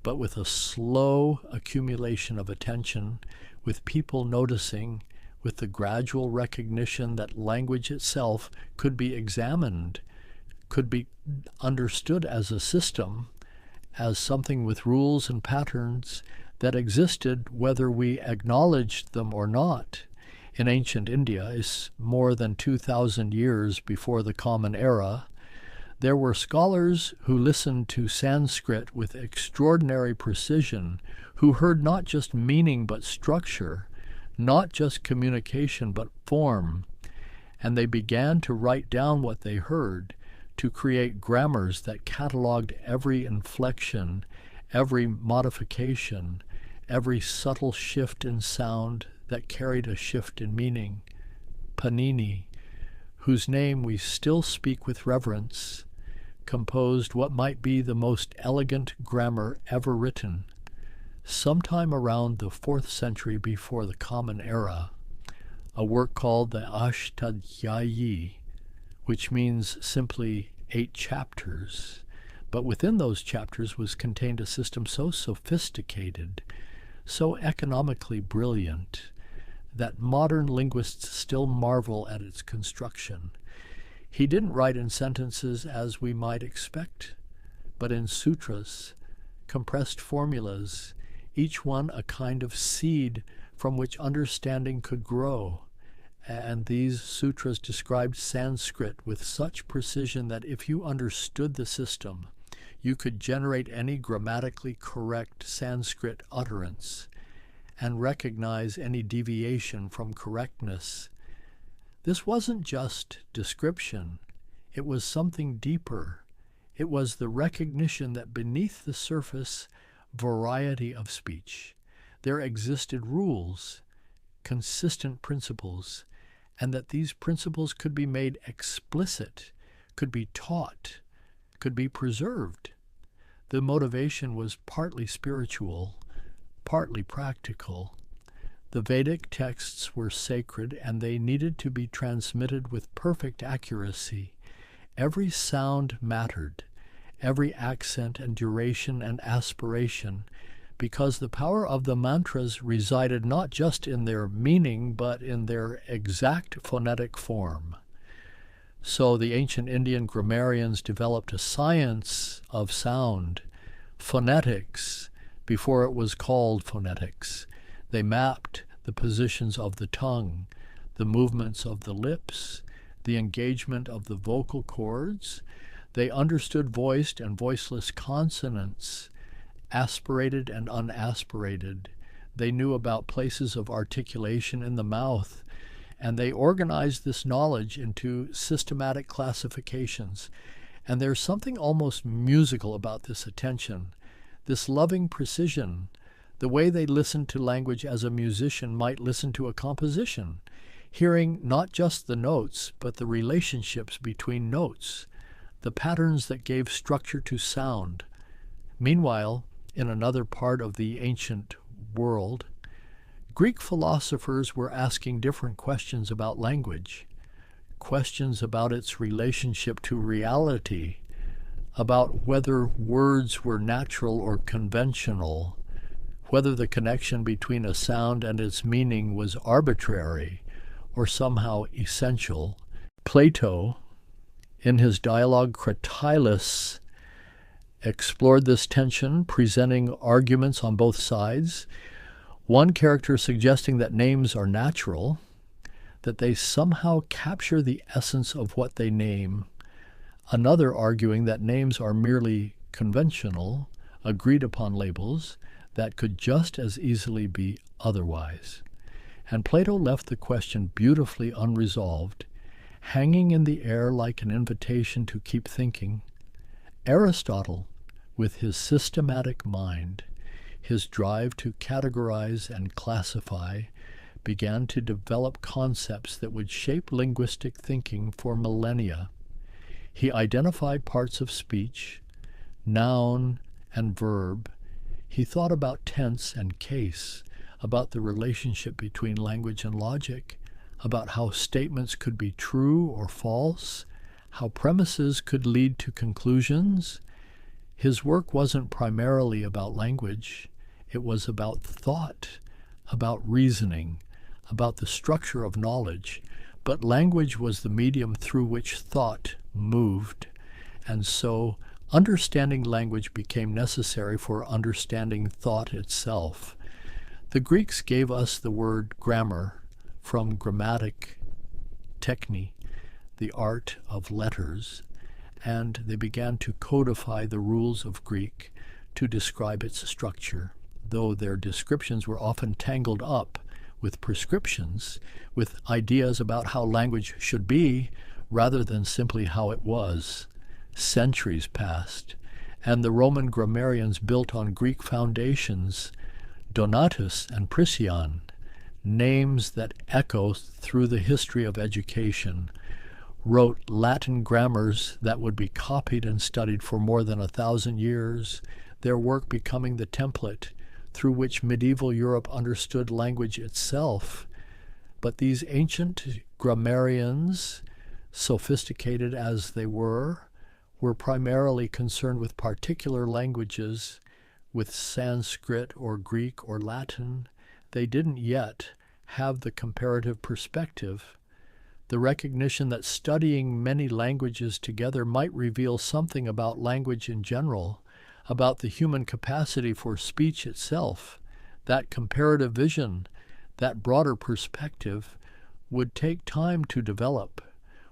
but with a slow accumulation of attention, with people noticing, with the gradual recognition that language itself could be examined, could be understood as a system, as something with rules and patterns that existed whether we acknowledged them or not. In ancient India, is more than 2,000 years before the Common Era, there were scholars who listened to Sanskrit with extraordinary precision, who heard not just meaning but structure, not just communication but form, and they began to write down what they heard, to create grammars that cataloged every inflection, every modification, every subtle shift in sound that carried a shift in meaning. Panini, whose name we still speak with reverence, composed what might be the most elegant grammar ever written, sometime around the 4th century before the Common Era, a work called the Ashtadhyayi, which means simply 8 chapters. But within those chapters was contained a system so sophisticated, so economically brilliant, that modern linguists still marvel at its construction. He didn't write in sentences as we might expect, but in sutras, compressed formulas, each one a kind of seed from which understanding could grow. And these sutras described Sanskrit with such precision that if you understood the system, you could generate any grammatically correct Sanskrit utterance and recognize any deviation from correctness. This wasn't just description. It was something deeper. It was the recognition that beneath the surface variety of speech, there existed rules, consistent principles, and that these principles could be made explicit, could be taught, could be preserved. The motivation was partly spiritual, partly practical. The Vedic texts were sacred, and they needed to be transmitted with perfect accuracy. Every sound mattered, every accent and duration and aspiration, because the power of the mantras resided not just in their meaning, but in their exact phonetic form. So the ancient Indian grammarians developed a science of sound, phonetics, before it was called phonetics. They mapped the positions of the tongue, the movements of the lips, the engagement of the vocal cords. They understood voiced and voiceless consonants, aspirated and unaspirated. They knew about places of articulation in the mouth, and they organized this knowledge into systematic classifications. And there's something almost musical about this attention. this loving precision, the way they listened to language as a musician might listen to a composition, hearing not just the notes, but the relationships between notes, the patterns that gave structure to sound. Meanwhile, in another part of the ancient world, Greek philosophers were asking different questions about language, questions about its relationship to reality, about whether words were natural or conventional, whether the connection between a sound and its meaning was arbitrary or somehow essential. Plato, in his dialogue Cratylus, explored this tension, presenting arguments on both sides. One character suggesting that names are natural, that they somehow capture the essence of what they name. Another arguing that names are merely conventional, agreed upon labels that could just as easily be otherwise. And Plato left the question beautifully unresolved, hanging in the air like an invitation to keep thinking. Aristotle, with his systematic mind, his drive to categorize and classify, began to develop concepts that would shape linguistic thinking for millennia. He identified parts of speech, noun and verb. He thought about tense and case, about the relationship between language and logic, about how statements could be true or false, how premises could lead to conclusions. His work wasn't primarily about language. It was about thought, about reasoning, about the structure of knowledge. But language was the medium through which thought moved. And so understanding language became necessary for understanding thought itself. The Greeks gave us the word grammar from grammatic techne, the art of letters, and they began to codify the rules of Greek to describe its structure, though their descriptions were often tangled up with prescriptions, with ideas about how language should be rather than simply how it was. Centuries passed, and the Roman grammarians built on Greek foundations, Donatus and Priscian, names that echo through the history of education, wrote Latin grammars that would be copied and studied for more than 1,000 years, their work becoming the template through which medieval Europe understood language itself. But these ancient grammarians, sophisticated as they were primarily concerned with particular languages, with Sanskrit or Greek or Latin. They didn't yet have the comparative perspective, the recognition that studying many languages together might reveal something about language in general, about the human capacity for speech itself. That comparative vision, that broader perspective, would take time to develop,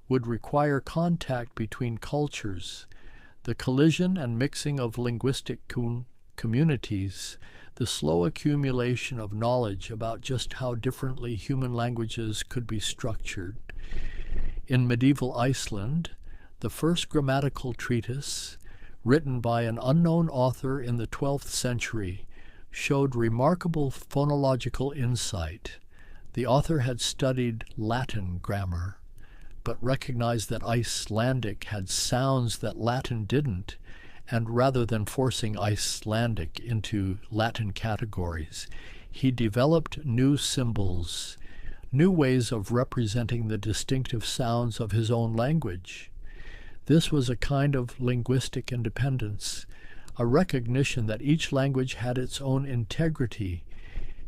would require contact between cultures, the collision and mixing of linguistic communities, the slow accumulation of knowledge about just how differently human languages could be structured. In medieval Iceland, the first grammatical treatise, written by an unknown author in the 12th century, showed remarkable phonological insight. The author had studied Latin grammar, but recognized that Icelandic had sounds that Latin didn't, and rather than forcing Icelandic into Latin categories, he developed new symbols, new ways of representing the distinctive sounds of his own language. This was a kind of linguistic independence, a recognition that each language had its own integrity,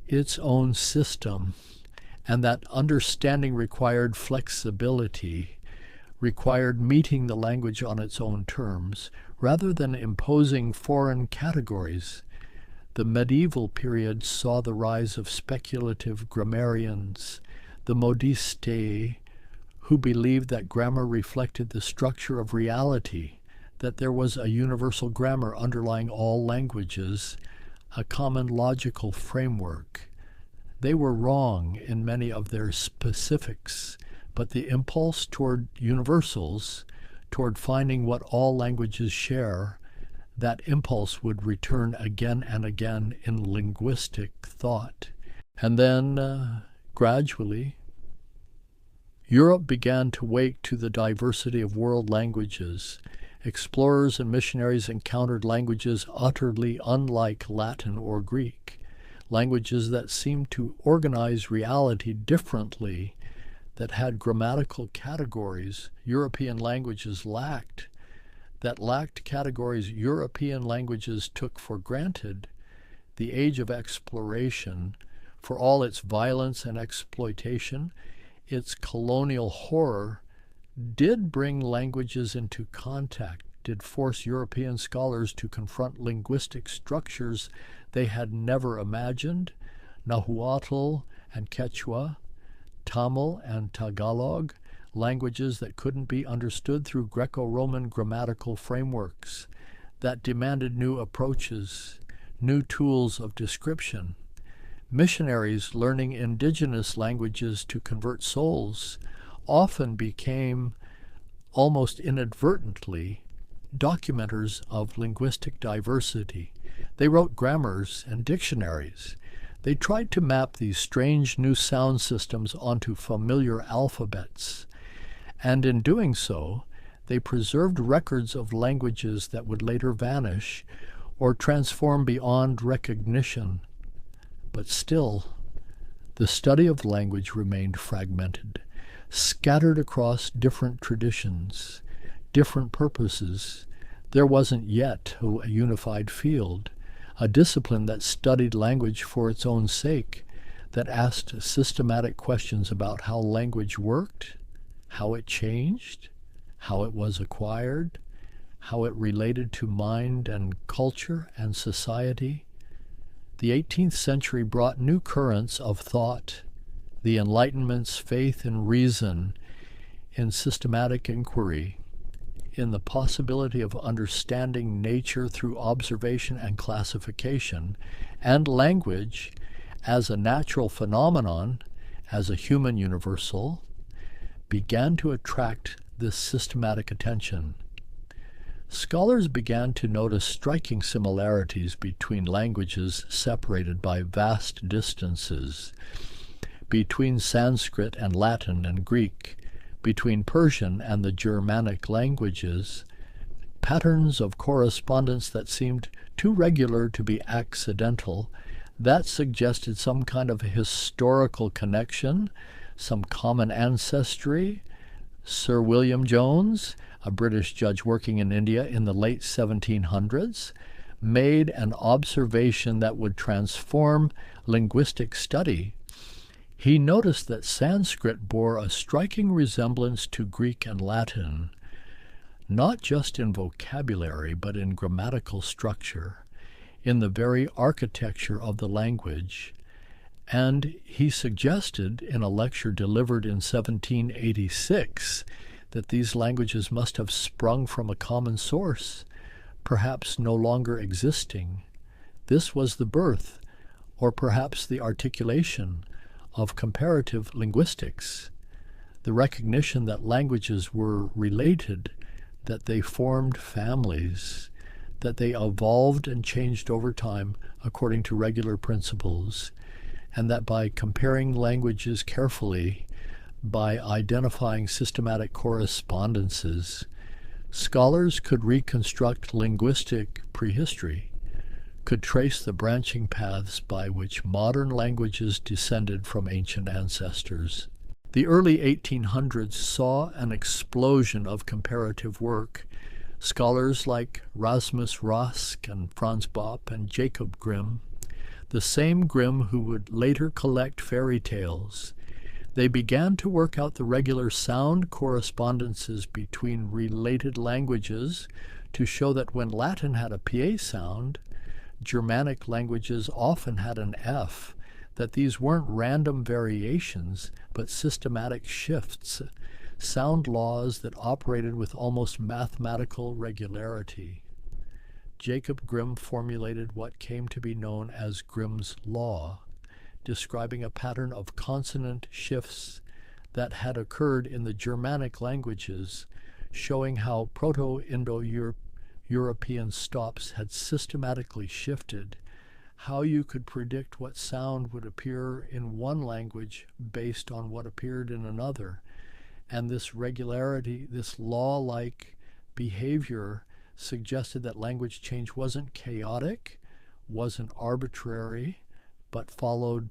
its own system, and that understanding required flexibility, required meeting the language on its own terms, rather than imposing foreign categories. The medieval period saw the rise of speculative grammarians, the modistes, who believed that grammar reflected the structure of reality, that there was a universal grammar underlying all languages, a common logical framework. They were wrong in many of their specifics, but the impulse toward universals, toward finding what all languages share, that impulse would return again and again in linguistic thought. And then, gradually, Europe began to wake to the diversity of world languages. Explorers and missionaries encountered languages utterly unlike Latin or Greek, languages that seemed to organize reality differently, that had grammatical categories European languages lacked, that lacked categories European languages took for granted. The age of exploration, for all its violence and exploitation, its colonial horror, did bring languages into contact, did force European scholars to confront linguistic structures they had never imagined, Nahuatl and Quechua, Tamil and Tagalog, languages that couldn't be understood through Greco-Roman grammatical frameworks, that demanded new approaches, new tools of description. Missionaries learning indigenous languages to convert souls often became, almost inadvertently, documenters of linguistic diversity. They wrote grammars and dictionaries. They tried to map these strange new sound systems onto familiar alphabets. And in doing so, they preserved records of languages that would later vanish or transform beyond recognition. But still, the study of language remained fragmented, scattered across different traditions, different purposes. There wasn't yet a unified field, a discipline that studied language for its own sake, that asked systematic questions about how language worked, how it changed, how it was acquired, how it related to mind and culture and society. The 18th century brought new currents of thought, the Enlightenment's faith in reason, in systematic inquiry, in the possibility of understanding nature through observation and classification, and language as a natural phenomenon, as a human universal, began to attract this systematic attention. Scholars began to notice striking similarities between languages separated by vast distances, between Sanskrit and Latin and Greek, between Persian and the Germanic languages, patterns of correspondence that seemed too regular to be accidental, that suggested some kind of historical connection, some common ancestry. Sir William Jones, a British judge working in India in the late 1700s, made an observation that would transform linguistic study. He noticed that Sanskrit bore a striking resemblance to Greek and Latin, not just in vocabulary, but in grammatical structure, in the very architecture of the language. And he suggested in a lecture delivered in 1786 that these languages must have sprung from a common source, perhaps no longer existing. This was the birth, or perhaps the articulation, of comparative linguistics, the recognition that languages were related, that they formed families, that they evolved and changed over time according to regular principles, and that by comparing languages carefully, by identifying systematic correspondences, scholars could reconstruct linguistic prehistory, could trace the branching paths by which modern languages descended from ancient ancestors. The early 1800s saw an explosion of comparative work. Scholars like Rasmus Rask and Franz Bopp and Jacob Grimm, the same Grimm who would later collect fairy tales, they began to work out the regular sound correspondences between related languages to show that when Latin had a PA sound, Germanic languages often had an F, that these weren't random variations, but systematic shifts, sound laws that operated with almost mathematical regularity. Jacob Grimm formulated what came to be known as Grimm's Law, describing a pattern of consonant shifts that had occurred in the Germanic languages, showing how Proto-Indo-European European stops had systematically shifted, how you could predict what sound would appear in one language based on what appeared in another. And this regularity, this law-like behavior suggested that language change wasn't chaotic, wasn't arbitrary, but followed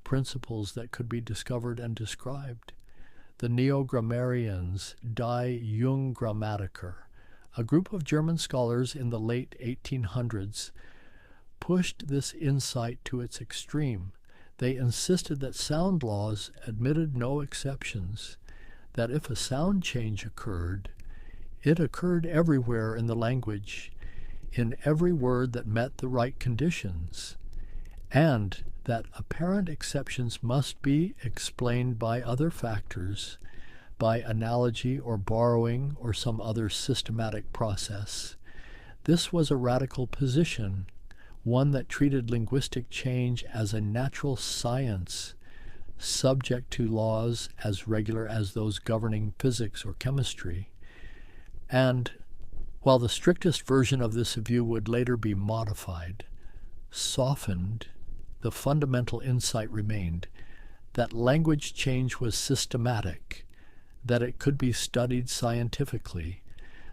principles that could be discovered and described. The neo-grammarians, Die Junggrammatiker, a group of German scholars in the late 1800s, pushed this insight to its extreme. They insisted that sound laws admitted no exceptions, that if a sound change occurred, it occurred everywhere in the language, in every word that met the right conditions, and that apparent exceptions must be explained by other factors, by analogy or borrowing or some other systematic process. This was a radical position, one that treated linguistic change as a natural science, subject to laws as regular as those governing physics or chemistry. And while the strictest version of this view would later be modified, softened, the fundamental insight remained that language change was systematic, that it could be studied scientifically,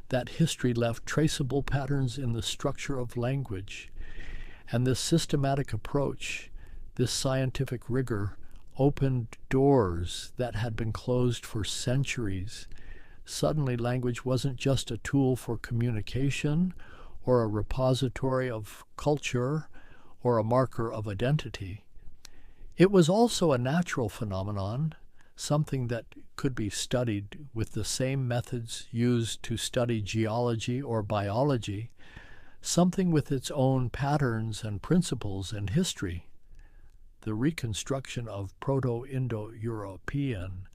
that history left traceable patterns in the structure of language. And this systematic approach, this scientific rigor, opened doors that had been closed for centuries. Suddenly, language wasn't just a tool for communication or a repository of culture or a marker of identity. It was also a natural phenomenon, something that could be studied with the same methods used to study geology or biology, something with its own patterns and principles and history. The reconstruction of Proto-Indo-European,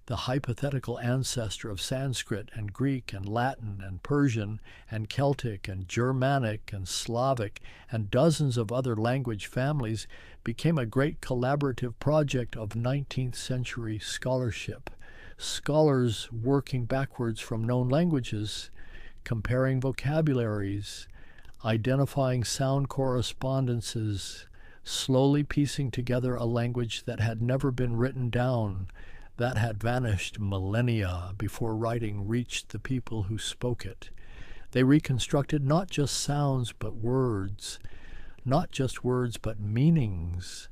the hypothetical ancestor of Sanskrit and Greek and Latin and Persian and Celtic and Germanic and Slavic and dozens of other language families, became a great collaborative project of 19th century scholarship. Scholars working backwards from known languages, comparing vocabularies, identifying sound correspondences, slowly piecing together a language that had never been written down, that had vanished millennia before writing reached the people who spoke it. They reconstructed not just sounds but words, not just words but meanings.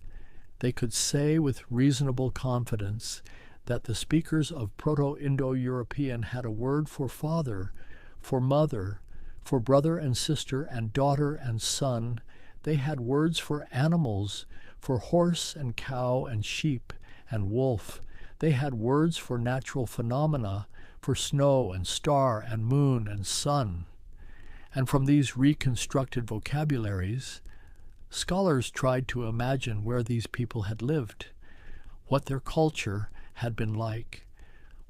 They could say with reasonable confidence that the speakers of Proto-Indo-European had a word for father, for mother, for brother and sister and daughter and son. They had words for animals, for horse and cow and sheep and wolf. They had words for natural phenomena, for snow and star and moon and sun. And from these reconstructed vocabularies, scholars tried to imagine where these people had lived, what their culture had been like,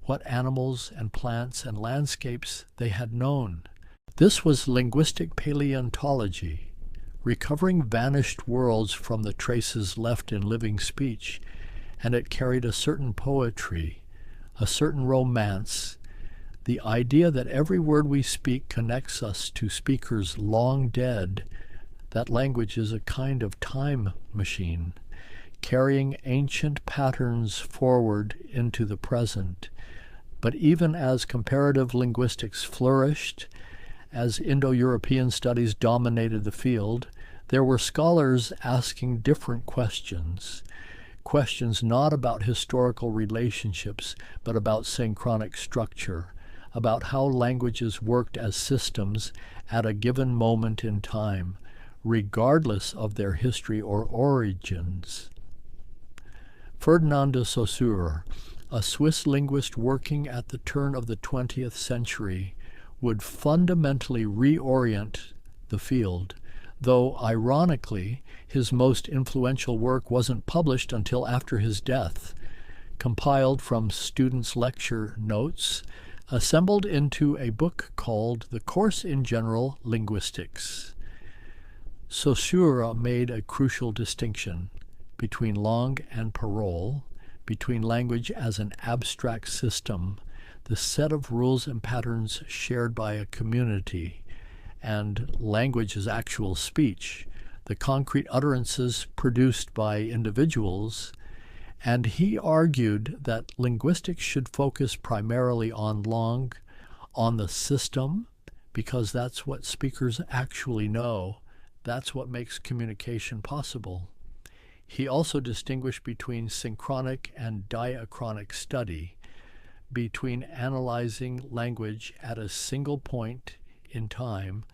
what animals and plants and landscapes they had known. This was linguistic paleontology, recovering vanished worlds from the traces left in living speech, and it carried a certain poetry, a certain romance, the idea that every word we speak connects us to speakers long dead, that language is a kind of time machine, carrying ancient patterns forward into the present. But even as comparative linguistics flourished, as Indo-European studies dominated the field, there were scholars asking different questions. Questions not about historical relationships, but about synchronic structure, about how languages worked as systems at a given moment in time, regardless of their history or origins. Ferdinand de Saussure, a Swiss linguist working at the turn of the 20th century, would fundamentally reorient the field, though, ironically, his most influential work wasn't published until after his death, compiled from students' lecture notes, assembled into a book called The Course in General Linguistics. Saussure made a crucial distinction between langue and parole, between language as an abstract system, the set of rules and patterns shared by a community, and language as actual speech, the concrete utterances produced by individuals. And he argued that linguistics should focus primarily on the system, because that's what speakers actually know. That's what makes communication possible. He also distinguished between synchronic and diachronic study, between analyzing language at a single point in time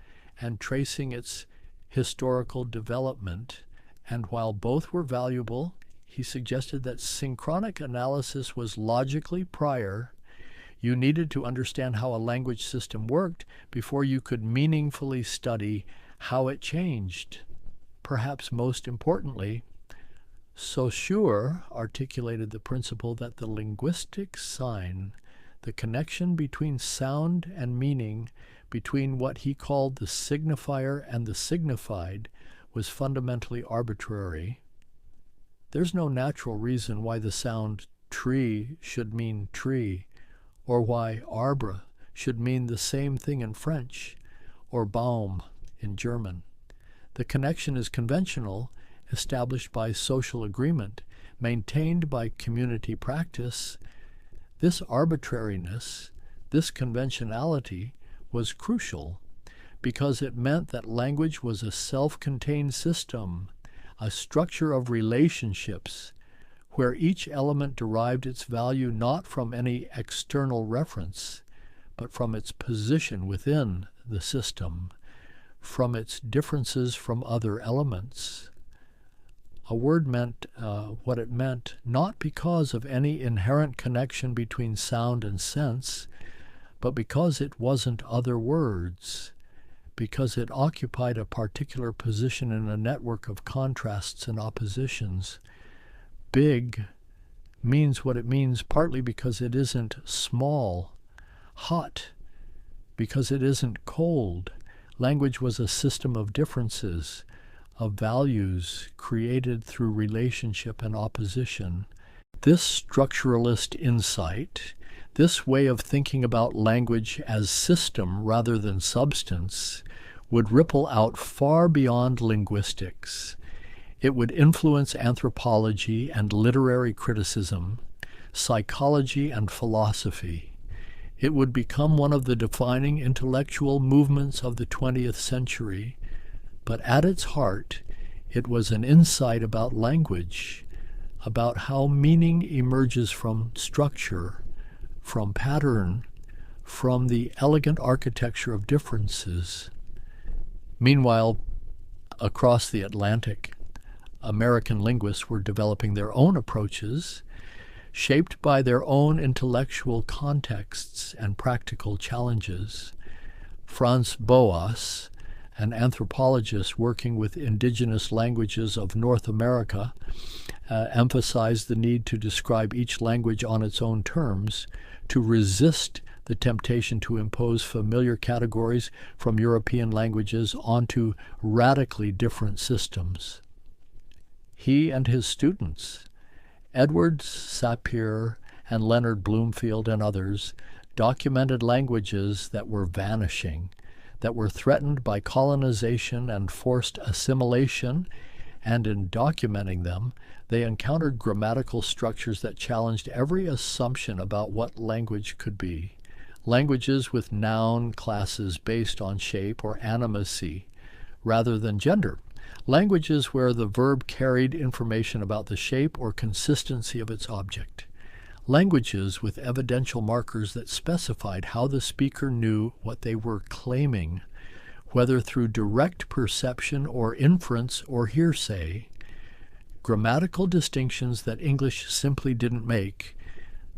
and tracing its historical development. And while both were valuable, he suggested that synchronic analysis was logically prior. You needed to understand how a language system worked before you could meaningfully study how it changed. Perhaps most importantly, Saussure articulated the principle that the linguistic sign, the connection between sound and meaning, between what he called the signifier and the signified, was fundamentally arbitrary. There's no natural reason why the sound tree should mean tree, or why arbre should mean the same thing in French, or Baum in German. The connection is conventional, established by social agreement, maintained by community practice. This arbitrariness, this conventionality, was crucial because it meant that language was a self-contained system, a structure of relationships, where each element derived its value not from any external reference, but from its position within the system, from its differences from other elements. A word meant what it meant, not because of any inherent connection between sound and sense, but because it wasn't other words, because it occupied a particular position in a network of contrasts and oppositions. Big means what it means partly because it isn't small, hot because it isn't cold. Language was a system of differences, of values created through relationship and opposition. This structuralist insight, this way of thinking about language as system rather than substance, would ripple out far beyond linguistics. It would influence anthropology and literary criticism, psychology and philosophy. It would become one of the defining intellectual movements of the 20th century, but at its heart, it was an insight about language, about how meaning emerges from structure, from pattern, from the elegant architecture of differences. Meanwhile, across the Atlantic, American linguists were developing their own approaches, shaped by their own intellectual contexts and practical challenges. Franz Boas, an anthropologist working with indigenous languages of North America, emphasized the need to describe each language on its own terms, to resist the temptation to impose familiar categories from European languages onto radically different systems. He and his students, Edward Sapir and Leonard Bloomfield and others, documented languages that were vanishing, that were threatened by colonization and forced assimilation, and in documenting them, they encountered grammatical structures that challenged every assumption about what language could be. Languages with noun classes based on shape or animacy rather than gender. Languages where the verb carried information about the shape or consistency of its object. Languages with evidential markers that specified how the speaker knew what they were claiming, whether through direct perception or inference or hearsay. Grammatical distinctions that English simply didn't make,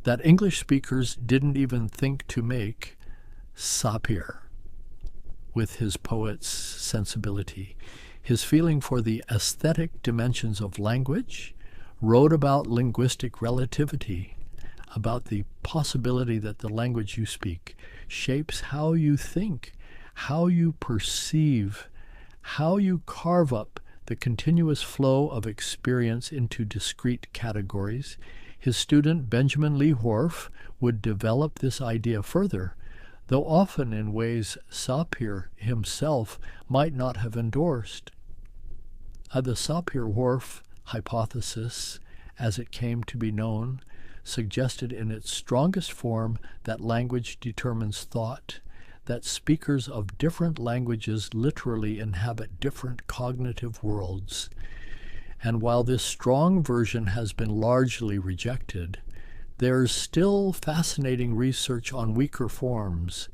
that English speakers didn't even think to make. Sapir, with his poet's sensibility, his feeling for the aesthetic dimensions of language, wrote about linguistic relativity, about the possibility that the language you speak shapes how you think, how you perceive, how you carve up the continuous flow of experience into discrete categories. His student Benjamin Lee Whorf would develop this idea further. though often in ways Sapir himself might not have endorsed. The Sapir-Whorf hypothesis, as it came to be known, suggested in its strongest form that language determines thought, that speakers of different languages literally inhabit different cognitive worlds. And while this strong version has been largely rejected, there's still fascinating research on weaker forms,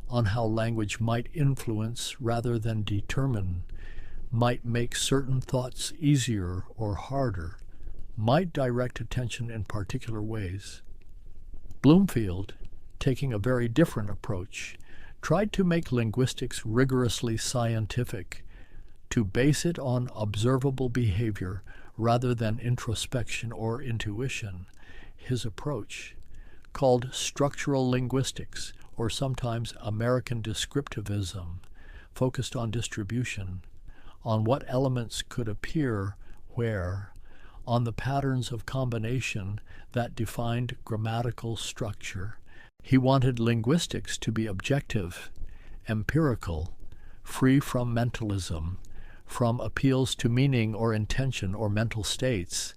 on how language might influence rather than determine, might make certain thoughts easier or harder, might direct attention in particular ways. Bloomfield, taking a very different approach, tried to make linguistics rigorously scientific, to base it on observable behavior rather than introspection or intuition. His approach, called structural linguistics, or sometimes American descriptivism, focused on distribution, on what elements could appear where, on the patterns of combination that defined grammatical structure. He wanted linguistics to be objective, empirical, free from mentalism, from appeals to meaning or intention or mental states.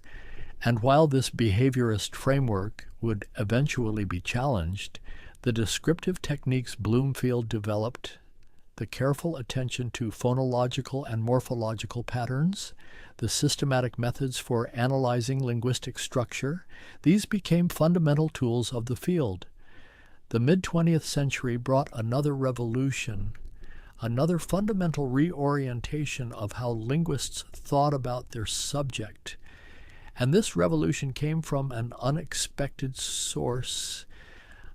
And while this behaviorist framework would eventually be challenged, the descriptive techniques Bloomfield developed, the careful attention to phonological and morphological patterns, the systematic methods for analyzing linguistic structure, these became fundamental tools of the field. The mid-20th century brought another revolution, another fundamental reorientation of how linguists thought about their subject. And this revolution came from an unexpected source,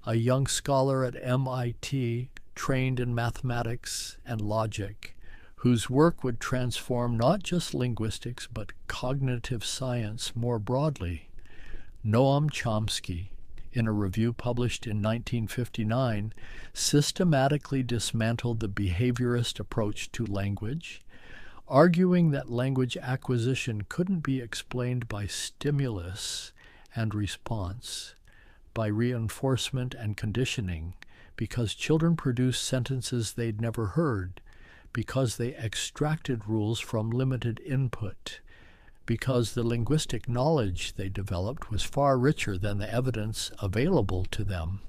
a young scholar at MIT trained in mathematics and logic, whose work would transform not just linguistics but cognitive science more broadly. Noam Chomsky, in a review published in 1959, systematically dismantled the behaviorist approach to language, arguing that language acquisition couldn't be explained by stimulus and response, by reinforcement and conditioning, because children produced sentences they'd never heard, because they extracted rules from limited input, because the linguistic knowledge they developed was far richer than the evidence available to them.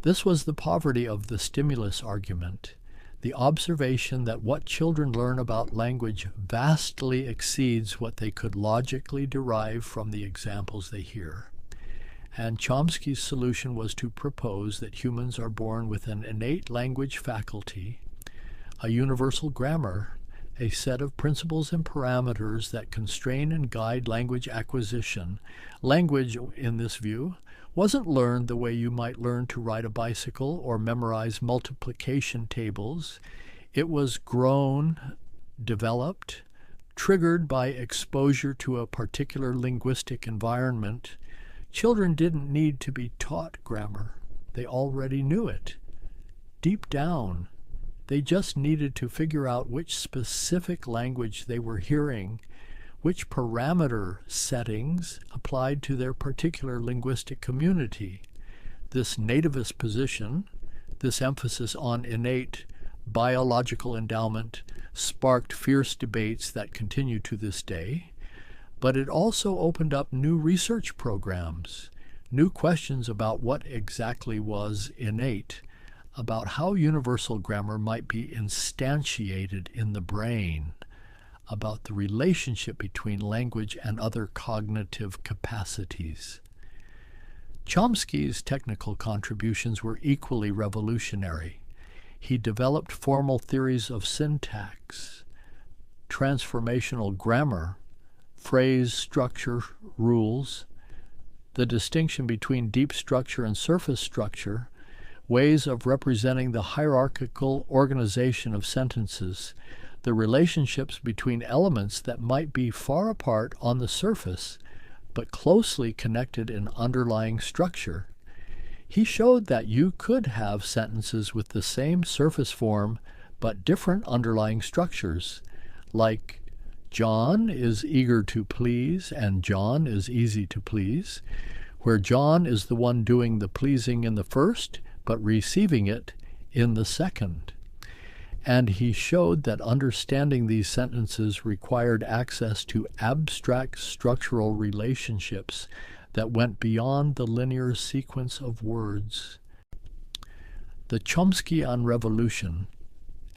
This was the poverty of the stimulus argument, the observation that what children learn about language vastly exceeds what they could logically derive from the examples they hear. And Chomsky's solution was to propose that humans are born with an innate language faculty, a universal grammar, a set of principles and parameters that constrain and guide language acquisition. Language, in this view, wasn't learned the way you might learn to ride a bicycle or memorize multiplication tables. It was grown, developed, triggered by exposure to a particular linguistic environment. Children didn't need to be taught grammar. They already knew it. Deep down, they just needed to figure out which specific language they were hearing, which parameter settings applied to their particular linguistic community. This nativist position, this emphasis on innate biological endowment, sparked fierce debates that continue to this day, but it also opened up new research programs, new questions about what exactly was innate, about how universal grammar might be instantiated in the brain, about the relationship between language and other cognitive capacities. Chomsky's technical contributions were equally revolutionary. He developed formal theories of syntax, transformational grammar, phrase structure rules, the distinction between deep structure and surface structure, ways of representing the hierarchical organization of sentences, the relationships between elements that might be far apart on the surface, but closely connected in underlying structure. He showed that you could have sentences with the same surface form, but different underlying structures, like John is eager to please and John is easy to please, where John is the one doing the pleasing in the first, but receiving it in the second. And he showed that understanding these sentences required access to abstract structural relationships that went beyond the linear sequence of words. The Chomskyan revolution,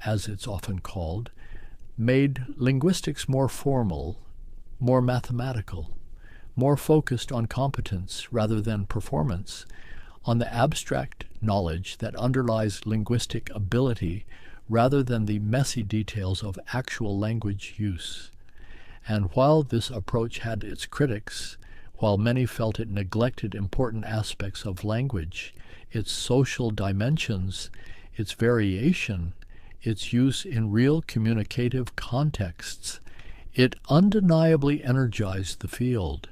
as it's often called, made linguistics more formal, more mathematical, more focused on competence rather than performance, on the abstract knowledge that underlies linguistic ability rather than the messy details of actual language use. And while this approach had its critics, while many felt it neglected important aspects of language, its social dimensions, its variation, its use in real communicative contexts, it undeniably energized the field,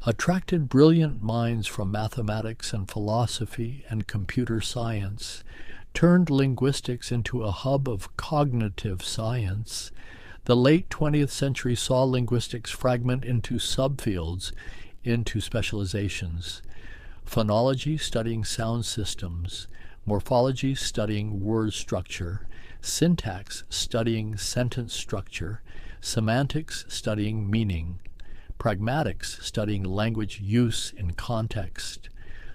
attracted brilliant minds from mathematics and philosophy and computer science, turned linguistics into a hub of cognitive science. The late 20th century saw linguistics fragment into subfields, into specializations. Phonology studying sound systems, morphology studying word structure, syntax studying sentence structure, semantics studying meaning, pragmatics studying language use in context,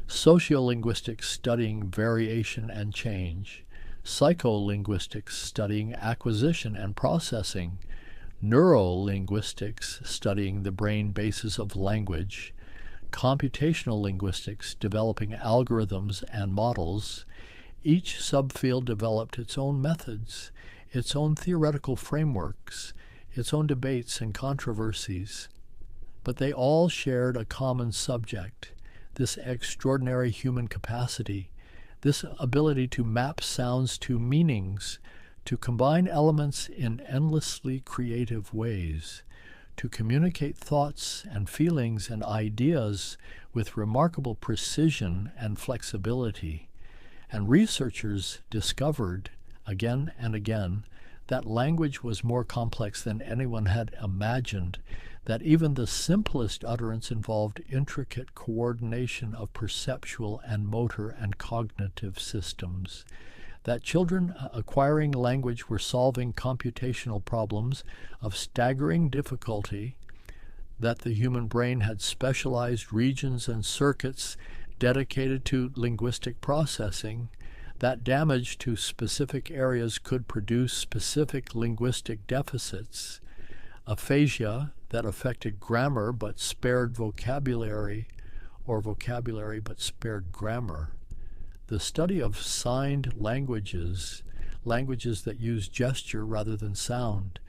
sociolinguistics studying variation and change, psycholinguistics studying acquisition and processing, neurolinguistics studying the brain bases of language, computational linguistics developing algorithms and models. Each subfield developed its own methods, its own theoretical frameworks, its own debates and controversies. But they all shared a common subject, this extraordinary human capacity, this ability to map sounds to meanings, to combine elements in endlessly creative ways, to communicate thoughts and feelings and ideas with remarkable precision and flexibility. And researchers discovered, again and again, that language was more complex than anyone had imagined, that even the simplest utterance involved intricate coordination of perceptual and motor and cognitive systems, that children acquiring language were solving computational problems of staggering difficulty, that the human brain had specialized regions and circuits dedicated to linguistic processing, that damage to specific areas could produce specific linguistic deficits, aphasia that affected grammar but spared vocabulary, or vocabulary but spared grammar. The study of signed languages, languages that use gesture rather than sound,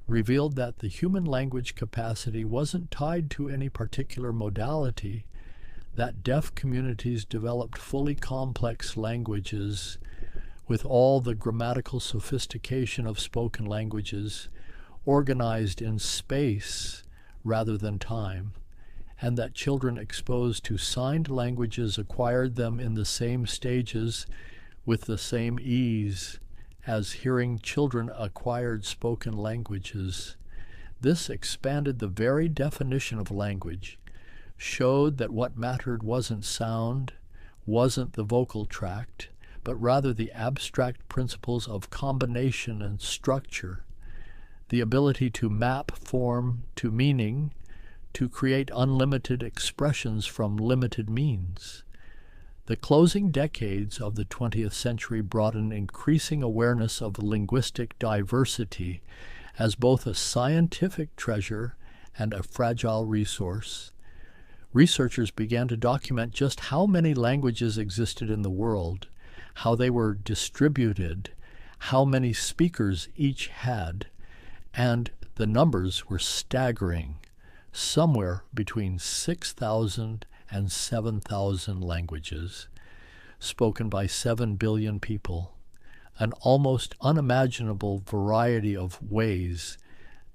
revealed that the human language capacity wasn't tied to any particular modality, that deaf communities developed fully complex languages with all the grammatical sophistication of spoken languages, organized in space rather than time, and that children exposed to signed languages acquired them in the same stages with the same ease as hearing children acquired spoken languages. This expanded the very definition of language, showed that what mattered wasn't sound, wasn't the vocal tract, but rather the abstract principles of combination and structure, the ability to map form to meaning, to create unlimited expressions from limited means. The closing decades of the 20th century brought an increasing awareness of linguistic diversity as both a scientific treasure and a fragile resource. Researchers began to document just how many languages existed in the world, how they were distributed, how many speakers each had, and the numbers were staggering, somewhere between 6,000 and 7,000 languages, spoken by 7 billion people, an almost unimaginable variety of ways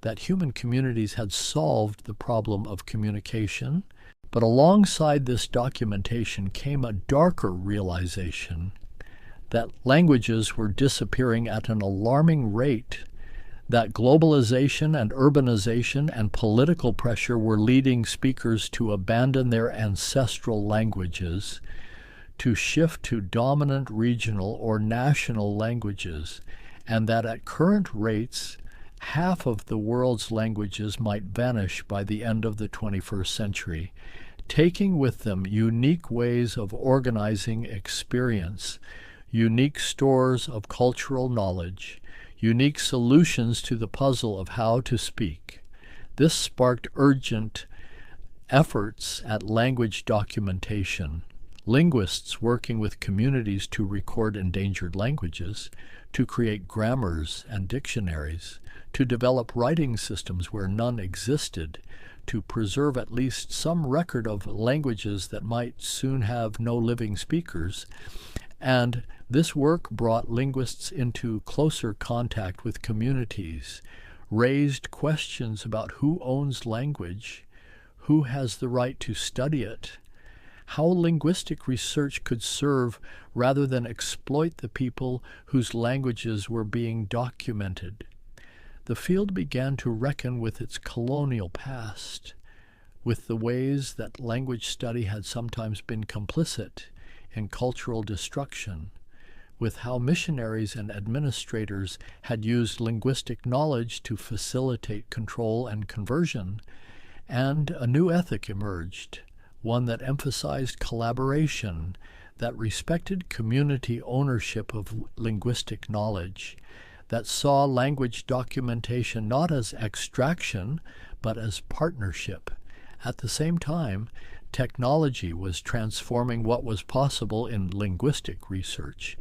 that human communities had solved the problem of communication. But alongside this documentation came a darker realization that languages were disappearing at an alarming rate, that globalization and urbanization and political pressure were leading speakers to abandon their ancestral languages, to shift to dominant regional or national languages, and that at current rates, half of the world's languages might vanish by the end of the 21st century, taking with them unique ways of organizing experience, unique stores of cultural knowledge, unique solutions to the puzzle of how to speak. This sparked urgent efforts at language documentation, linguists working with communities to record endangered languages, to create grammars and dictionaries, to develop writing systems where none existed, to preserve at least some record of languages that might soon have no living speakers. And this work brought linguists into closer contact with communities, raised questions about who owns language, who has the right to study it, how linguistic research could serve rather than exploit the people whose languages were being documented. The field began to reckon with its colonial past, with the ways that language study had sometimes been complicit in cultural destruction, with how missionaries and administrators had used linguistic knowledge to facilitate control and conversion, and a new ethic emerged, one that emphasized collaboration, that respected community ownership of linguistic knowledge, that saw language documentation not as extraction, but as partnership. At the same time, technology was transforming what was possible in linguistic research.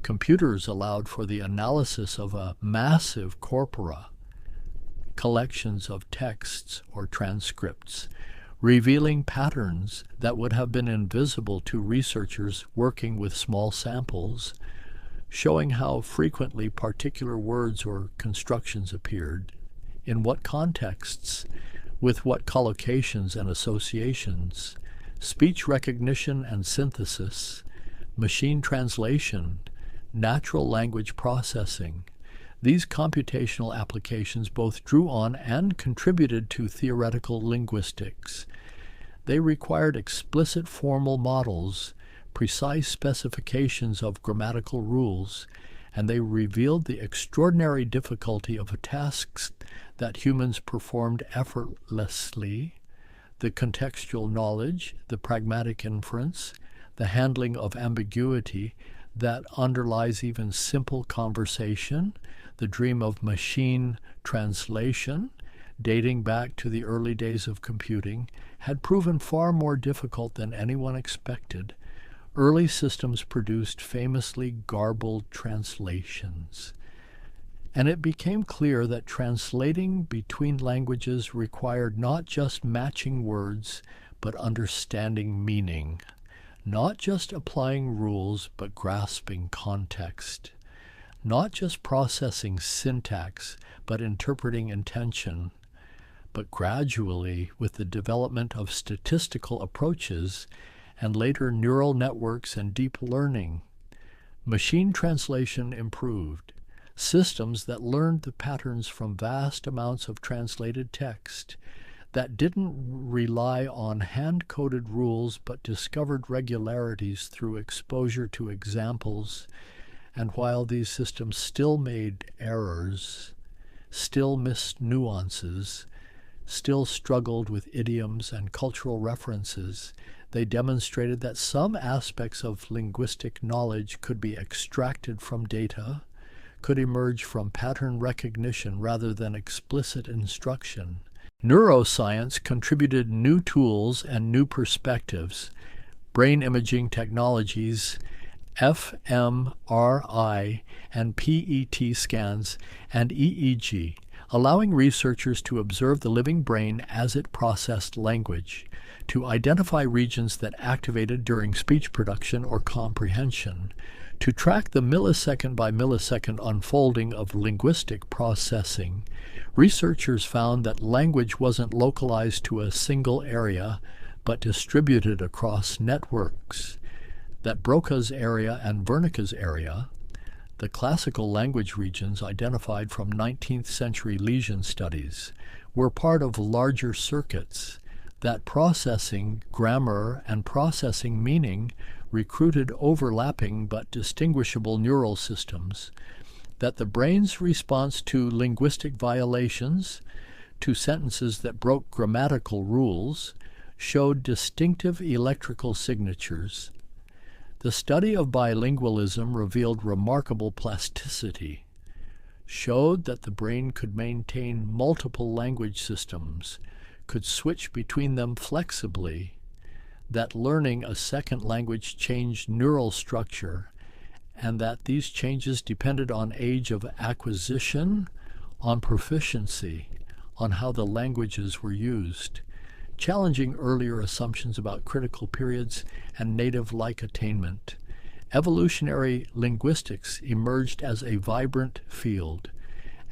Computers allowed for the analysis of a massive corpora, collections of texts or transcripts, revealing patterns that would have been invisible to researchers working with small samples, showing how frequently particular words or constructions appeared, in what contexts, with what collocations and associations, speech recognition and synthesis, machine translation, natural language processing. These computational applications both drew on and contributed to theoretical linguistics. They required explicit formal models, precise specifications of grammatical rules, and they revealed the extraordinary difficulty of tasks that humans performed effortlessly, the contextual knowledge, the pragmatic inference, the handling of ambiguity that underlies even simple conversation, the dream of machine translation, dating back to the early days of computing, had proven far more difficult than anyone expected. Early systems produced famously garbled translations. And it became clear that translating between languages required not just matching words, but understanding meaning, not just applying rules, but grasping context, not just processing syntax, but interpreting intention, but gradually, with the development of statistical approaches and later neural networks and deep learning, machine translation improved. Systems that learned the patterns from vast amounts of translated text, that didn't rely on hand-coded rules but discovered regularities through exposure to examples. And while these systems still made errors, still missed nuances, still struggled with idioms and cultural references, they demonstrated that some aspects of linguistic knowledge could be extracted from data, could emerge from pattern recognition rather than explicit instruction. Neuroscience contributed new tools and new perspectives. Brain imaging technologies, fMRI and PET scans, and EEG, allowing researchers to observe the living brain as it processed language, to identify regions that activated during speech production or comprehension, to track the millisecond by millisecond unfolding of linguistic processing. Researchers found that language wasn't localized to a single area, but distributed across networks, that Broca's area and Wernicke's area, the classical language regions identified from 19th century lesion studies, were part of larger circuits, that processing grammar and processing meaning recruited overlapping but distinguishable neural systems, that the brain's response to linguistic violations, to sentences that broke grammatical rules, showed distinctive electrical signatures. The study of bilingualism revealed remarkable plasticity, showed that the brain could maintain multiple language systems, could switch between them flexibly, that learning a second language changed neural structure, and that these changes depended on age of acquisition, on proficiency, on how the languages were used, challenging earlier assumptions about critical periods and native-like attainment. Evolutionary linguistics emerged as a vibrant field,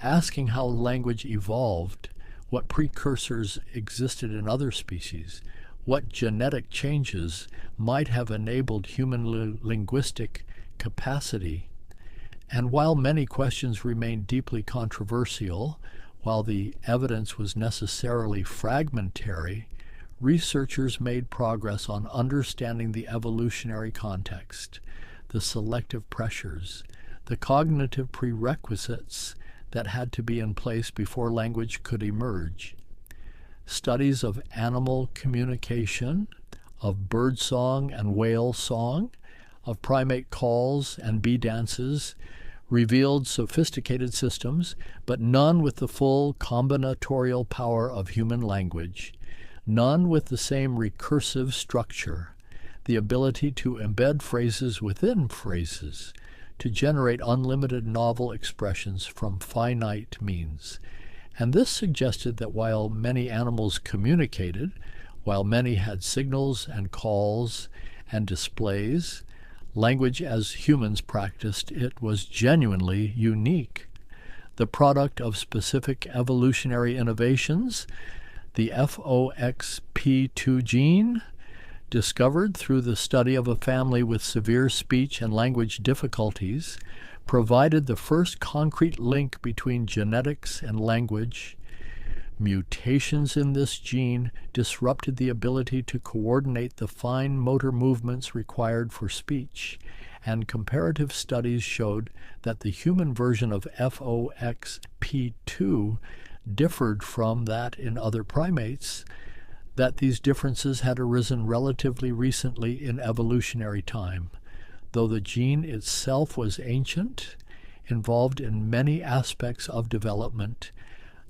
asking how language evolved, what precursors existed in other species, what genetic changes might have enabled human linguistic capacity. And while many questions remained deeply controversial, while the evidence was necessarily fragmentary, researchers made progress on understanding the evolutionary context, the selective pressures, the cognitive prerequisites that had to be in place before language could emerge. Studies of animal communication, of bird song and whale song, of primate calls and bee dances revealed sophisticated systems, but none with the full combinatorial power of human language, none with the same recursive structure, the ability to embed phrases within phrases, to generate unlimited novel expressions from finite means. And this suggested that while many animals communicated, while many had signals and calls and displays, language as humans practiced it was genuinely unique, the product of specific evolutionary innovations. The FOXP2 gene, discovered through the study of a family with severe speech and language difficulties, provided the first concrete link between genetics and language. Mutations in this gene disrupted the ability to coordinate the fine motor movements required for speech, and comparative studies showed that the human version of FOXP2 differed from that in other primates, that these differences had arisen relatively recently in evolutionary time, though the gene itself was ancient, involved in many aspects of development,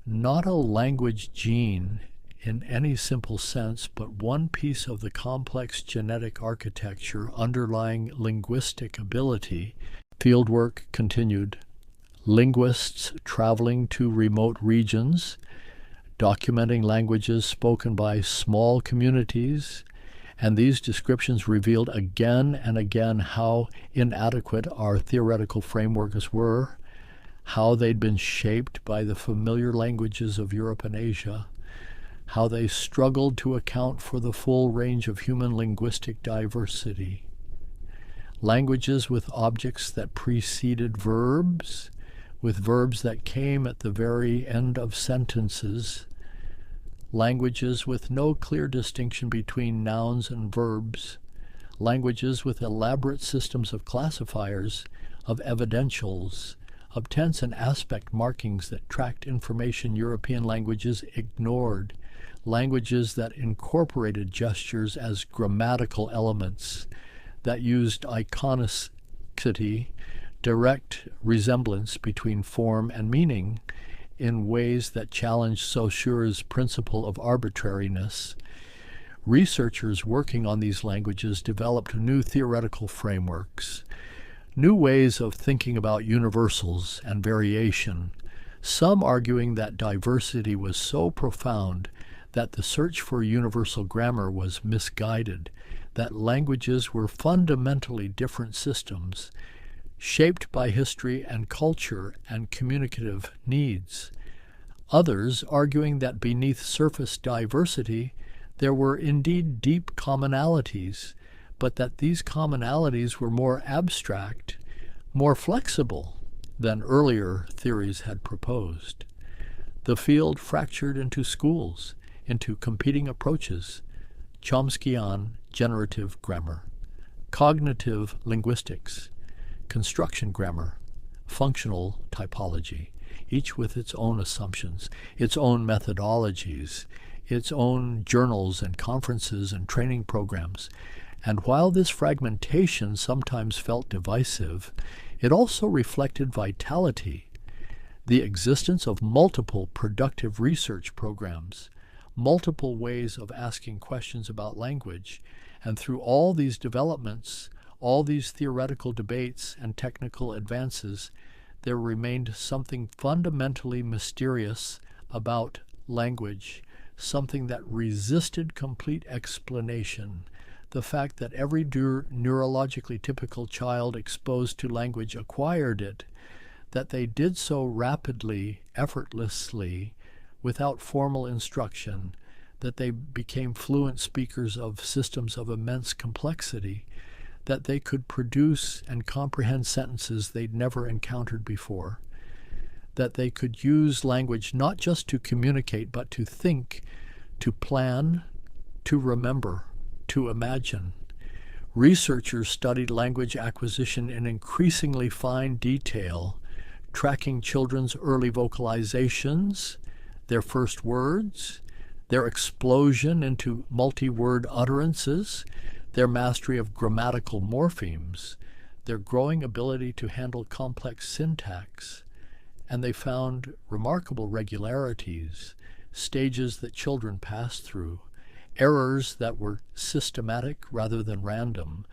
not a language gene in any simple sense, but one piece of the complex genetic architecture underlying linguistic ability. Fieldwork continued. Linguists traveling to remote regions, documenting languages spoken by small communities, and these descriptions revealed again and again how inadequate our theoretical frameworks were, how they'd been shaped by the familiar languages of Europe and Asia, how they struggled to account for the full range of human linguistic diversity. Languages with objects that preceded verbs, with verbs that came at the very end of sentences, languages with no clear distinction between nouns and verbs, languages with elaborate systems of classifiers, of evidentials, of tense and aspect markings that tracked information European languages ignored, languages that incorporated gestures as grammatical elements, that used iconicity, direct resemblance between form and meaning, in ways that challenged Saussure's principle of arbitrariness. Researchers working on these languages developed new theoretical frameworks, new ways of thinking about universals and variation, some arguing that diversity was so profound that the search for universal grammar was misguided, that languages were fundamentally different systems, shaped by history and culture and communicative needs. Others arguing that beneath surface diversity there were indeed deep commonalities, but that these commonalities were more abstract, more flexible than earlier theories had proposed. The field fractured into schools, into competing approaches. Chomskyan generative grammar, cognitive linguistics, construction grammar, functional typology, each with its own assumptions, its own methodologies, its own journals and conferences and training programs. And while this fragmentation sometimes felt divisive, it also reflected vitality, the existence of multiple productive research programs, multiple ways of asking questions about language, and through all these developments, all these theoretical debates and technical advances, there remained something fundamentally mysterious about language, something that resisted complete explanation. The fact that every neurologically typical child exposed to language acquired it, that they did so rapidly, effortlessly, without formal instruction, that they became fluent speakers of systems of immense complexity, that they could produce and comprehend sentences they'd never encountered before, that they could use language not just to communicate, but to think, to plan, to remember, to imagine. Researchers studied language acquisition in increasingly fine detail, tracking children's early vocalizations, their first words, their explosion into multi-word utterances, their mastery of grammatical morphemes, their growing ability to handle complex syntax, and they found remarkable regularities, stages that children passed through, errors that were systematic rather than random,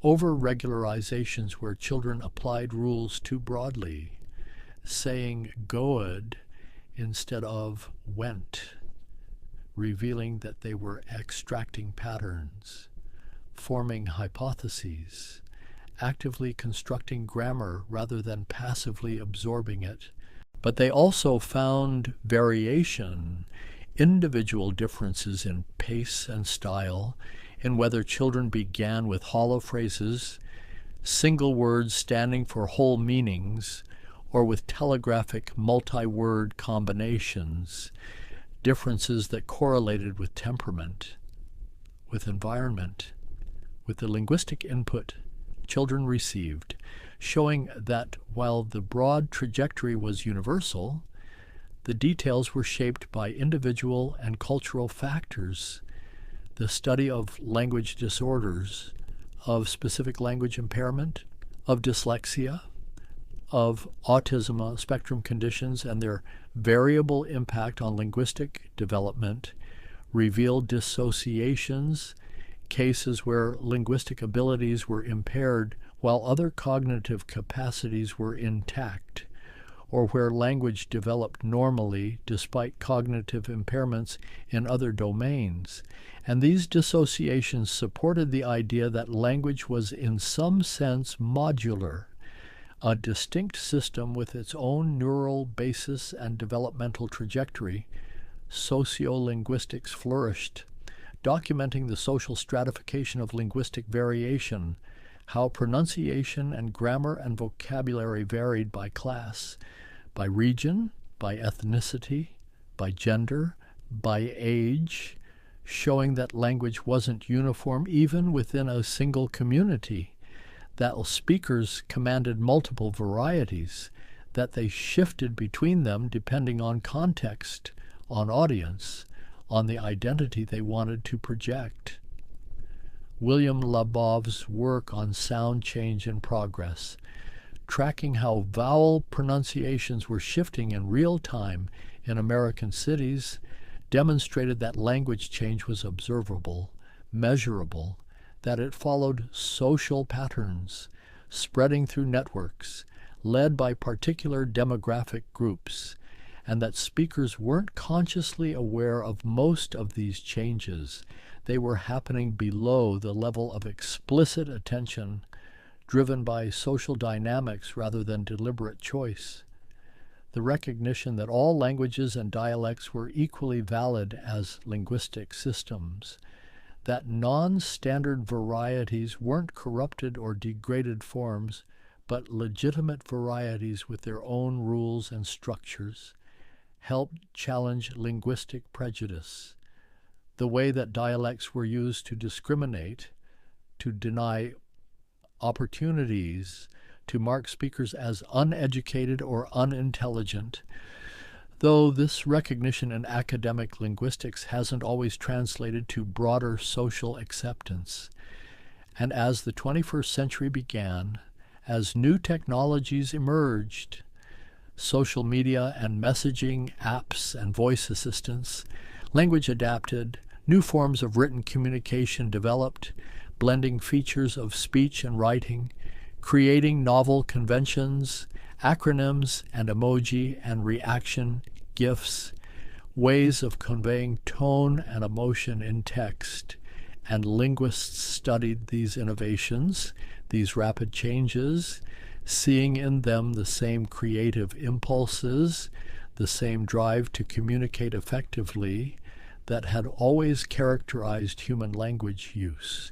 over-regularizations where children applied rules too broadly, saying "goed" instead of "went," revealing that they were extracting patterns, forming hypotheses, actively constructing grammar rather than passively absorbing it. But they also found variation, individual differences in pace and style, in whether children began with hollow phrases, single words standing for whole meanings, or with telegraphic multi-word combinations, differences that correlated with temperament, with environment, with the linguistic input children received, showing that while the broad trajectory was universal, the details were shaped by individual and cultural factors. The study of language disorders, of specific language impairment, of dyslexia, of autism spectrum conditions and their variable impact on linguistic development, revealed dissociations, cases where linguistic abilities were impaired while other cognitive capacities were intact, or where language developed normally despite cognitive impairments in other domains. And these dissociations supported the idea that language was in some sense modular, a distinct system with its own neural basis and developmental trajectory. Sociolinguistics flourished, documenting the social stratification of linguistic variation, how pronunciation and grammar and vocabulary varied by class, by region, by ethnicity, by gender, by age, showing that language wasn't uniform even within a single community, that speakers commanded multiple varieties, that they shifted between them depending on context, on audience, on the identity they wanted to project. William Labov's work on sound change and progress, tracking how vowel pronunciations were shifting in real time in American cities, demonstrated that language change was observable, measurable, that it followed social patterns, spreading through networks, led by particular demographic groups, and that speakers weren't consciously aware of most of these changes. They were happening below the level of explicit attention, driven by social dynamics rather than deliberate choice. The recognition that all languages and dialects were equally valid as linguistic systems, that non-standard varieties weren't corrupted or degraded forms, but legitimate varieties with their own rules and structures, helped challenge linguistic prejudice, the way that dialects were used to discriminate, to deny opportunities to mark speakers as uneducated or unintelligent, though this recognition in academic linguistics hasn't always translated to broader social acceptance. And as the 21st century began, as new technologies emerged, social media and messaging apps and voice assistants, language adapted, new forms of written communication developed, blending features of speech and writing, creating novel conventions, acronyms and emoji and reaction GIFs, ways of conveying tone and emotion in text. And linguists studied these innovations, these rapid changes, seeing in them the same creative impulses, the same drive to communicate effectively that had always characterized human language use.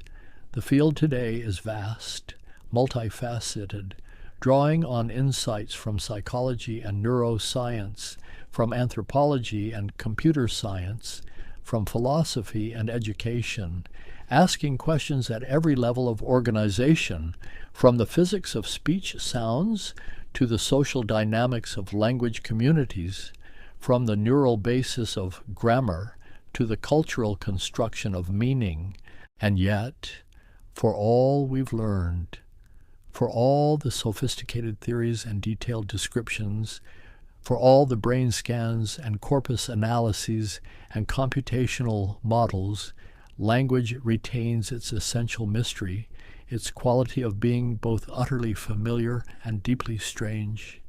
The field today is vast, multifaceted, drawing on insights from psychology and neuroscience, from anthropology and computer science, from philosophy and education, asking questions at every level of organization, from the physics of speech sounds to the social dynamics of language communities, from the neural basis of grammar to the cultural construction of meaning. And yet, for all we've learned, for all the sophisticated theories and detailed descriptions, for all the brain scans and corpus analyses and computational models, language retains its essential mystery, its quality of being both utterly familiar and deeply strange,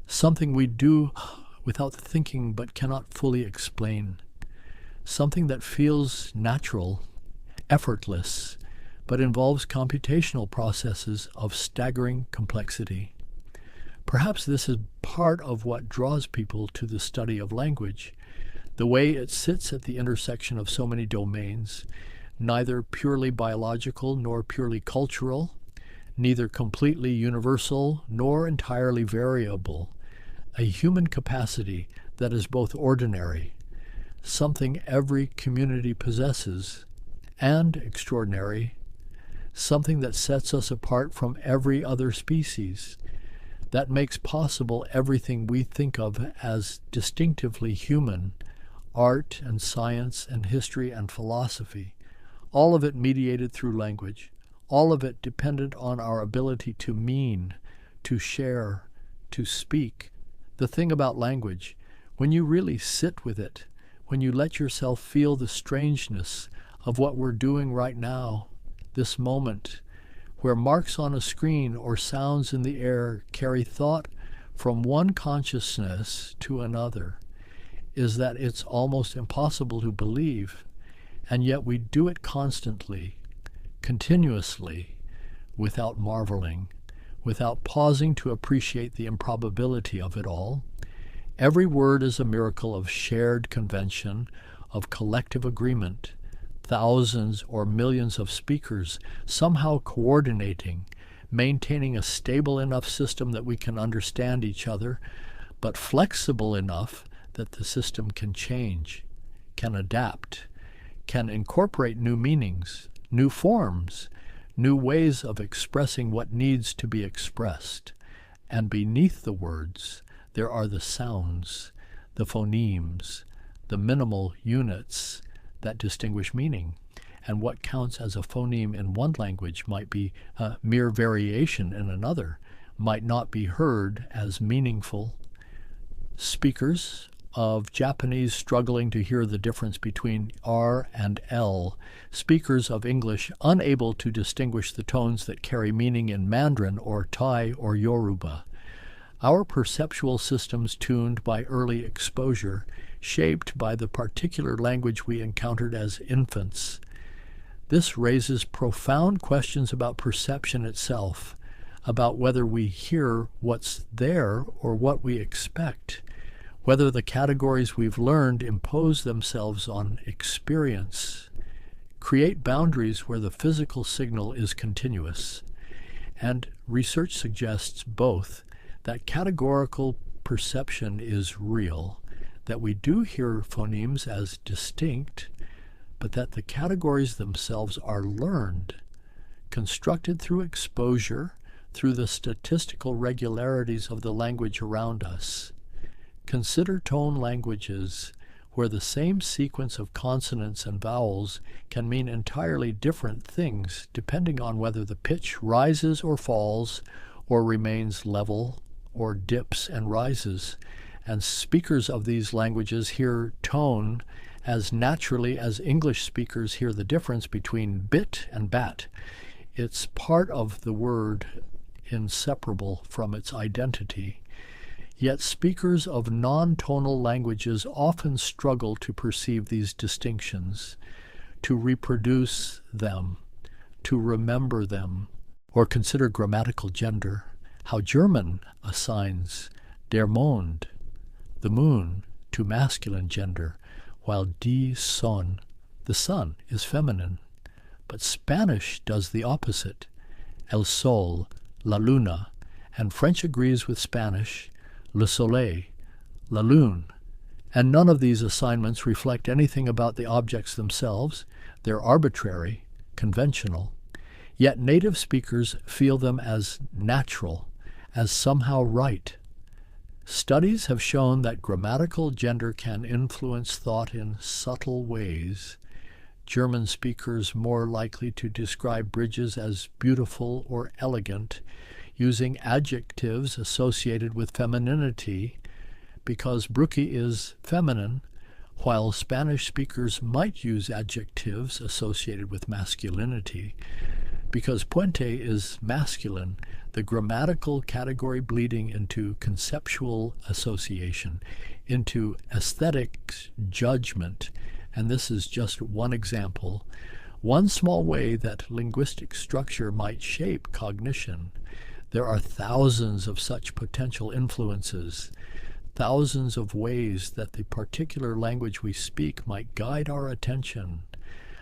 something we do without thinking but cannot fully explain, something that feels natural, effortless, but involves computational processes of staggering complexity. Perhaps this is part of what draws people to the study of language, the way it sits at the intersection of so many domains, neither purely biological nor purely cultural, neither completely universal nor entirely variable, a human capacity that is both ordinary, something every community possesses, and extraordinary, something that sets us apart from every other species, that makes possible everything we think of as distinctively human, art and science and history and philosophy, all of it mediated through language, all of it dependent on our ability to mean, to share, to speak. The thing about language, when you really sit with it, when you let yourself feel the strangeness of what we're doing right now, this moment, where marks on a screen or sounds in the air carry thought from one consciousness to another, is that it's almost impossible to believe, and yet we do it constantly, continuously, without marveling, without pausing to appreciate the improbability of it all. Every word is a miracle of shared convention, of collective agreement, thousands or millions of speakers somehow coordinating, maintaining a stable enough system that we can understand each other, but flexible enough that the system can change, can adapt, can incorporate new meanings, new forms, new ways of expressing what needs to be expressed. And beneath the words, there are the sounds, the phonemes, the minimal units that distinguish meaning. And what counts as a phoneme in one language might be a mere variation in another, might not be heard as meaningful. Speakers of Japanese struggling to hear the difference between R and L, speakers of English unable to distinguish the tones that carry meaning in Mandarin or Thai or Yoruba. Our perceptual systems tuned by early exposure, shaped by the particular language we encountered as infants. This raises profound questions about perception itself, about whether we hear what's there or what we expect, whether the categories we've learned impose themselves on experience, create boundaries where the physical signal is continuous. And research suggests both that categorical perception is real, that we do hear phonemes as distinct, but that the categories themselves are learned, constructed through exposure, through the statistical regularities of the language around us. Consider tone languages, where the same sequence of consonants and vowels can mean entirely different things depending on whether the pitch rises or falls, or remains level, or dips and rises. And speakers of these languages hear tone as naturally as English speakers hear the difference between bit and bat. It's part of the word, inseparable from its identity. Yet speakers of non-tonal languages often struggle to perceive these distinctions, to reproduce them, to remember them, or consider grammatical gender, how German assigns der Mond, the moon, to masculine gender, while die Sonne, the sun, is feminine. But Spanish does the opposite, el sol, la luna, and French agrees with Spanish, le soleil, la lune, and none of these assignments reflect anything about the objects themselves. They're arbitrary, conventional, yet native speakers feel them as natural, as somehow right. Studies have shown that grammatical gender can influence thought in subtle ways. German speakers more likely to describe bridges as beautiful or elegant, using adjectives associated with femininity, because Brücke is feminine, while Spanish speakers might use adjectives associated with masculinity, because Puente is masculine, the grammatical category bleeding into conceptual association, into aesthetics judgment, and this is just one example, one small way that linguistic structure might shape cognition. There are thousands of such potential influences, thousands of ways that the particular language we speak might guide our attention,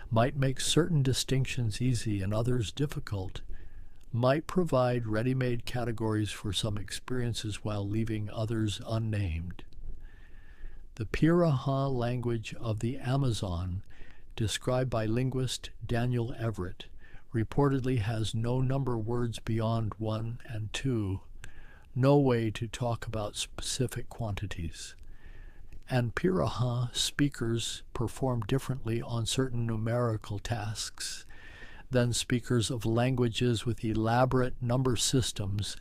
might make certain distinctions easy and others difficult, might provide ready-made categories for some experiences while leaving others unnamed. The Piraha language of the Amazon, described by linguist Daniel Everett, reportedly has no number words beyond 1 and 2, no way to talk about specific quantities. And Piraha speakers perform differently on certain numerical tasks than speakers of languages with elaborate number systems,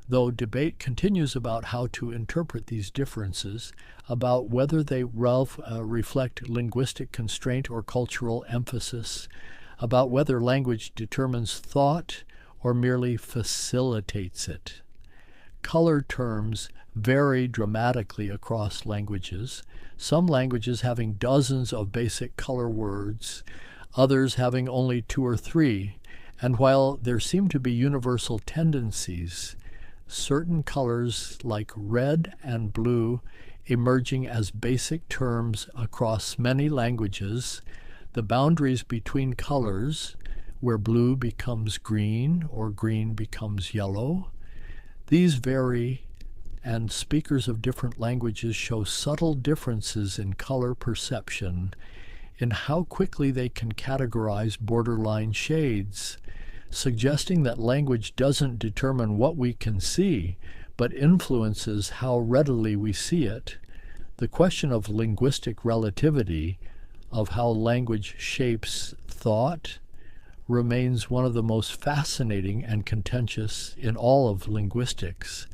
though debate continues about how to interpret these differences, about whether they reflect linguistic constraint or cultural emphasis, about whether language determines thought or merely facilitates it. Color terms vary dramatically across languages, some languages having dozens of basic color words, others having only 2 or 3, and while there seem to be universal tendencies, certain colors like red and blue emerging as basic terms across many languages, the boundaries between colors, where blue becomes green or green becomes yellow, these vary, and speakers of different languages show subtle differences in color perception, in how quickly they can categorize borderline shades, suggesting that language doesn't determine what we can see, but influences how readily we see it. The question of linguistic relativity, of how language shapes thought, remains one of the most fascinating and contentious in all of linguistics,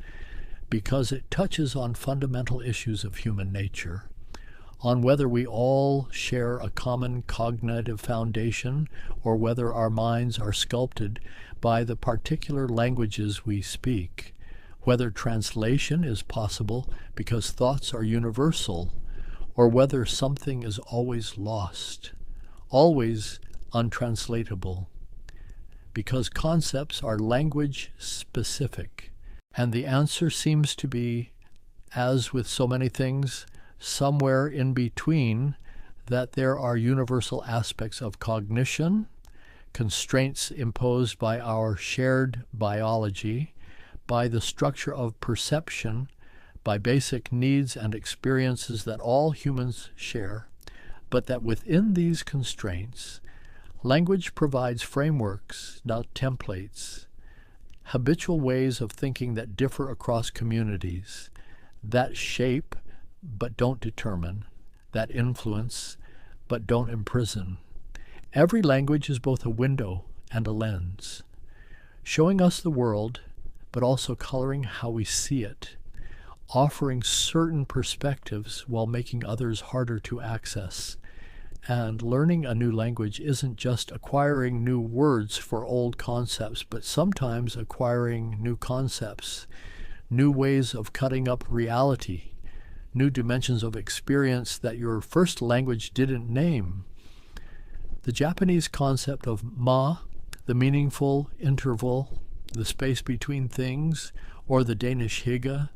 because it touches on fundamental issues of human nature, on whether we all share a common cognitive foundation or whether our minds are sculpted by the particular languages we speak, whether translation is possible because thoughts are universal, or whether something is always lost, always untranslatable, because concepts are language specific. And the answer seems to be, as with so many things, somewhere in between, that there are universal aspects of cognition, constraints imposed by our shared biology, by the structure of perception, by basic needs and experiences that all humans share, but that within these constraints, Language provides frameworks, not templates, habitual ways of thinking that differ across communities, that shape but don't determine, that influence but don't imprison. Every language is both a window and a lens, showing us the world, but also coloring how we see it, offering certain perspectives while making others harder to access. And learning a new language isn't just acquiring new words for old concepts, but sometimes acquiring new concepts, new ways of cutting up reality, new dimensions of experience that your first language didn't name. The Japanese concept of ma, the meaningful interval, the space between things, or the Danish hygge,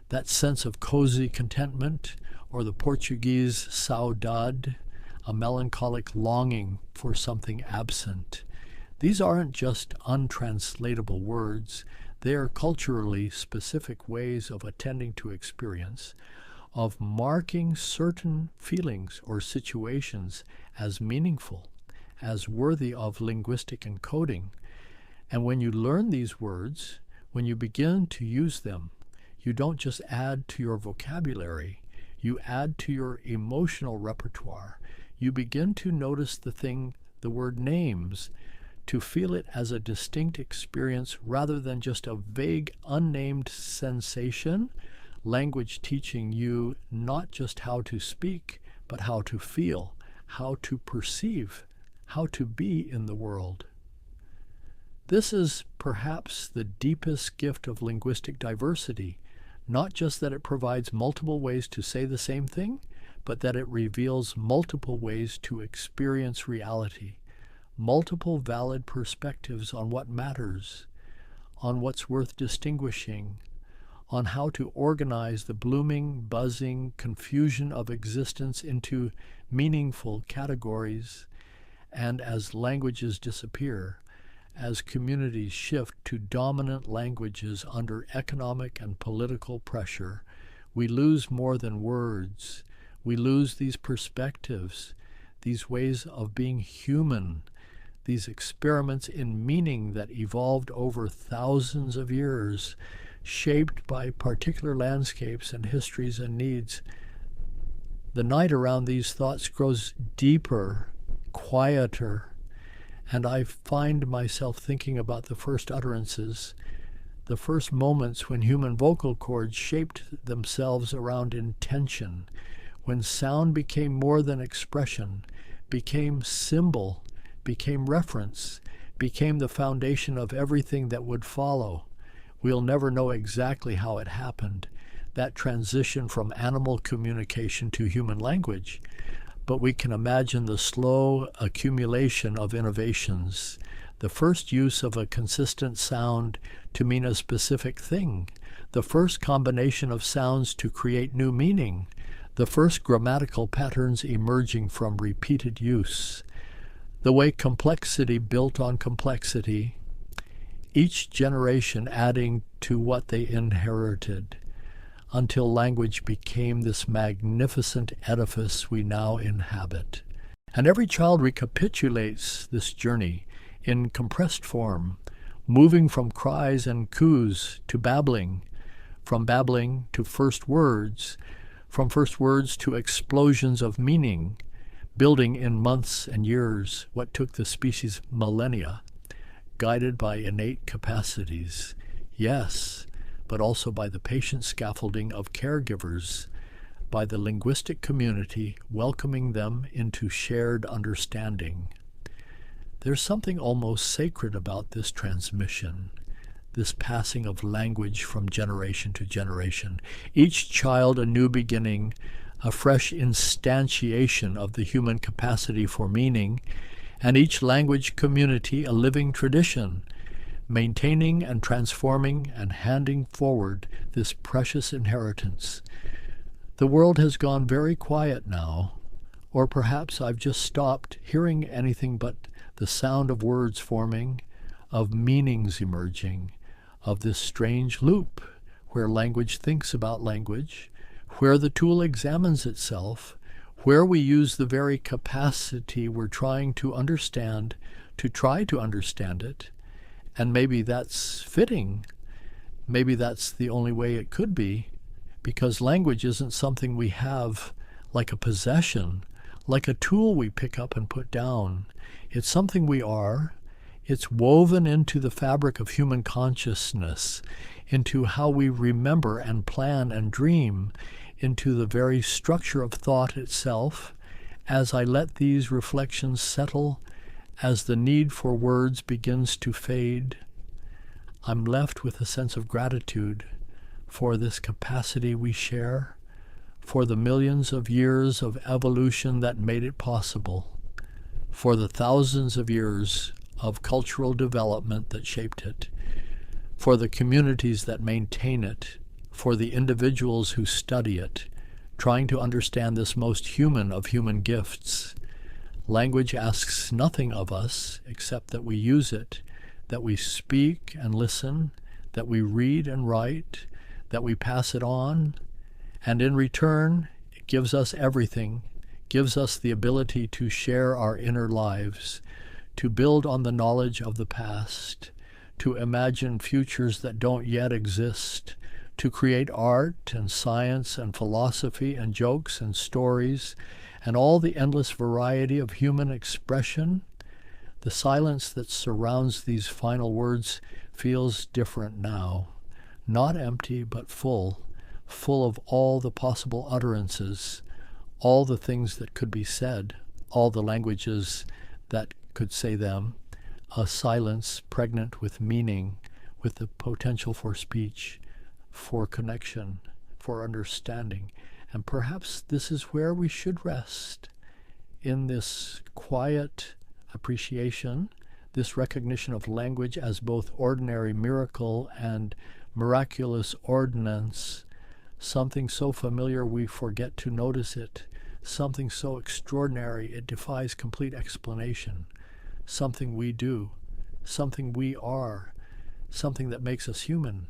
that sense of cozy contentment, or the Portuguese saudade, a melancholic longing for something absent. These aren't just untranslatable words. They are culturally specific ways of attending to experience, of marking certain feelings or situations as meaningful, as worthy of linguistic encoding. And when you learn these words, when you begin to use them, you don't just add to your vocabulary, you add to your emotional repertoire. You begin to notice the thing the word names, to feel it as a distinct experience rather than just a vague, unnamed sensation, language teaching you not just how to speak, but how to feel, how to perceive, how to be in the world. This is perhaps the deepest gift of linguistic diversity, not just that it provides multiple ways to say the same thing, but that it reveals multiple ways to experience reality, multiple valid perspectives on what matters, on what's worth distinguishing, on how to organize the blooming, buzzing confusion of existence into meaningful categories. And as languages disappear, as communities shift to dominant languages under economic and political pressure, we lose more than words. We lose these perspectives, these ways of being human, these experiments in meaning that evolved over thousands of years, shaped by particular landscapes and histories and needs. The night around these thoughts grows deeper, quieter, and I find myself thinking about the first utterances, the first moments when human vocal cords shaped themselves around intention, when sound became more than expression, became symbol, became reference, became the foundation of everything that would follow. We'll never know exactly how it happened, that transition from animal communication to human language, but we can imagine the slow accumulation of innovations, the first use of a consistent sound to mean a specific thing, the first combination of sounds to create new meaning, the first grammatical patterns emerging from repeated use, the way complexity built on complexity, each generation adding to what they inherited, until language became this magnificent edifice we now inhabit. And every child recapitulates this journey in compressed form, moving from cries and coos to babbling, from babbling to first words, from first words to explosions of meaning, building in months and years what took the species millennia, guided by innate capacities, yes, but also by the patient scaffolding of caregivers, by the linguistic community welcoming them into shared understanding. There's something almost sacred about this transmission, this passing of language from generation to generation. Each child a new beginning, a fresh instantiation of the human capacity for meaning, and each language community a living tradition, maintaining and transforming and handing forward this precious inheritance. The world has gone very quiet now, or perhaps I've just stopped hearing anything but the sound of words forming, of meanings emerging, of this strange loop where language thinks about language, where the tool examines itself, where we use the very capacity we're trying to understand to try to understand it. And maybe that's fitting. Maybe that's the only way it could be, because language isn't something we have like a possession, like a tool we pick up and put down. It's something we are. It's woven into the fabric of human consciousness, into how we remember and plan and dream, into the very structure of thought itself. As I let these reflections settle, as the need for words begins to fade, I'm left with a sense of gratitude for this capacity we share, for the millions of years of evolution that made it possible, for the thousands of years of cultural development that shaped it, for the communities that maintain it, for the individuals who study it, trying to understand this most human of human gifts. Language asks nothing of us except that we use it, that we speak and listen, that we read and write, that we pass it on, and in return, it gives us everything, gives us the ability to share our inner lives, to build on the knowledge of the past, to imagine futures that don't yet exist, to create art and science and philosophy and jokes and stories and all the endless variety of human expression. The silence that surrounds these final words feels different now, not empty but full of all the possible utterances, all the things that could be said, all the languages that could say them, a silence pregnant with meaning, with the potential for speech, for connection, for understanding. And perhaps this is where we should rest, in this quiet appreciation, this recognition of language as both ordinary miracle and miraculous ordinance, something so familiar we forget to notice it, something so extraordinary it defies complete explanation, something we do, something we are, something that makes us human.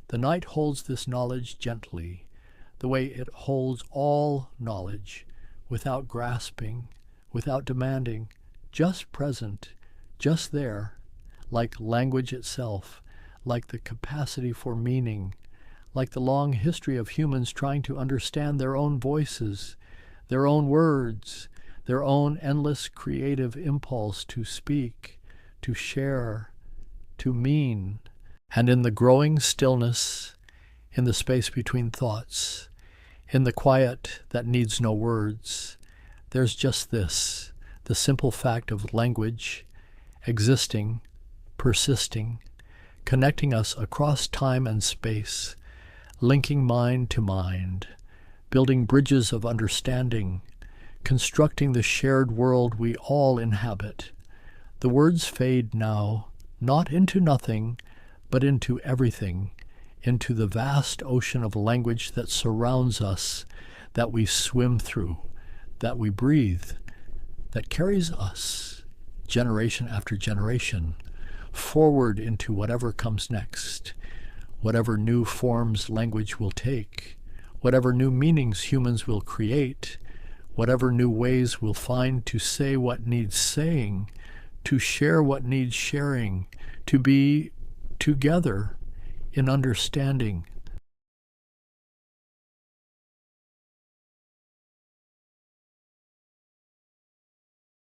The night holds this knowledge gently, the way it holds all knowledge, without grasping, without demanding, just present, just there, like language itself, like the capacity for meaning, like the long history of humans trying to understand their own voices, their own words, their own endless creative impulse to speak, to share, to mean. And in the growing stillness, in the space between thoughts, in the quiet that needs no words, there's just this, the simple fact of language, existing, persisting, connecting us across time and space, linking mind to mind, building bridges of understanding, constructing the shared world we all inhabit. The words fade now, not into nothing, but into everything, into the vast ocean of language that surrounds us, that we swim through, that we breathe, that carries us, generation after generation, forward into whatever comes next, whatever new forms language will take, whatever new meanings humans will create, whatever new ways we'll find to say what needs saying, to share what needs sharing, to be together in understanding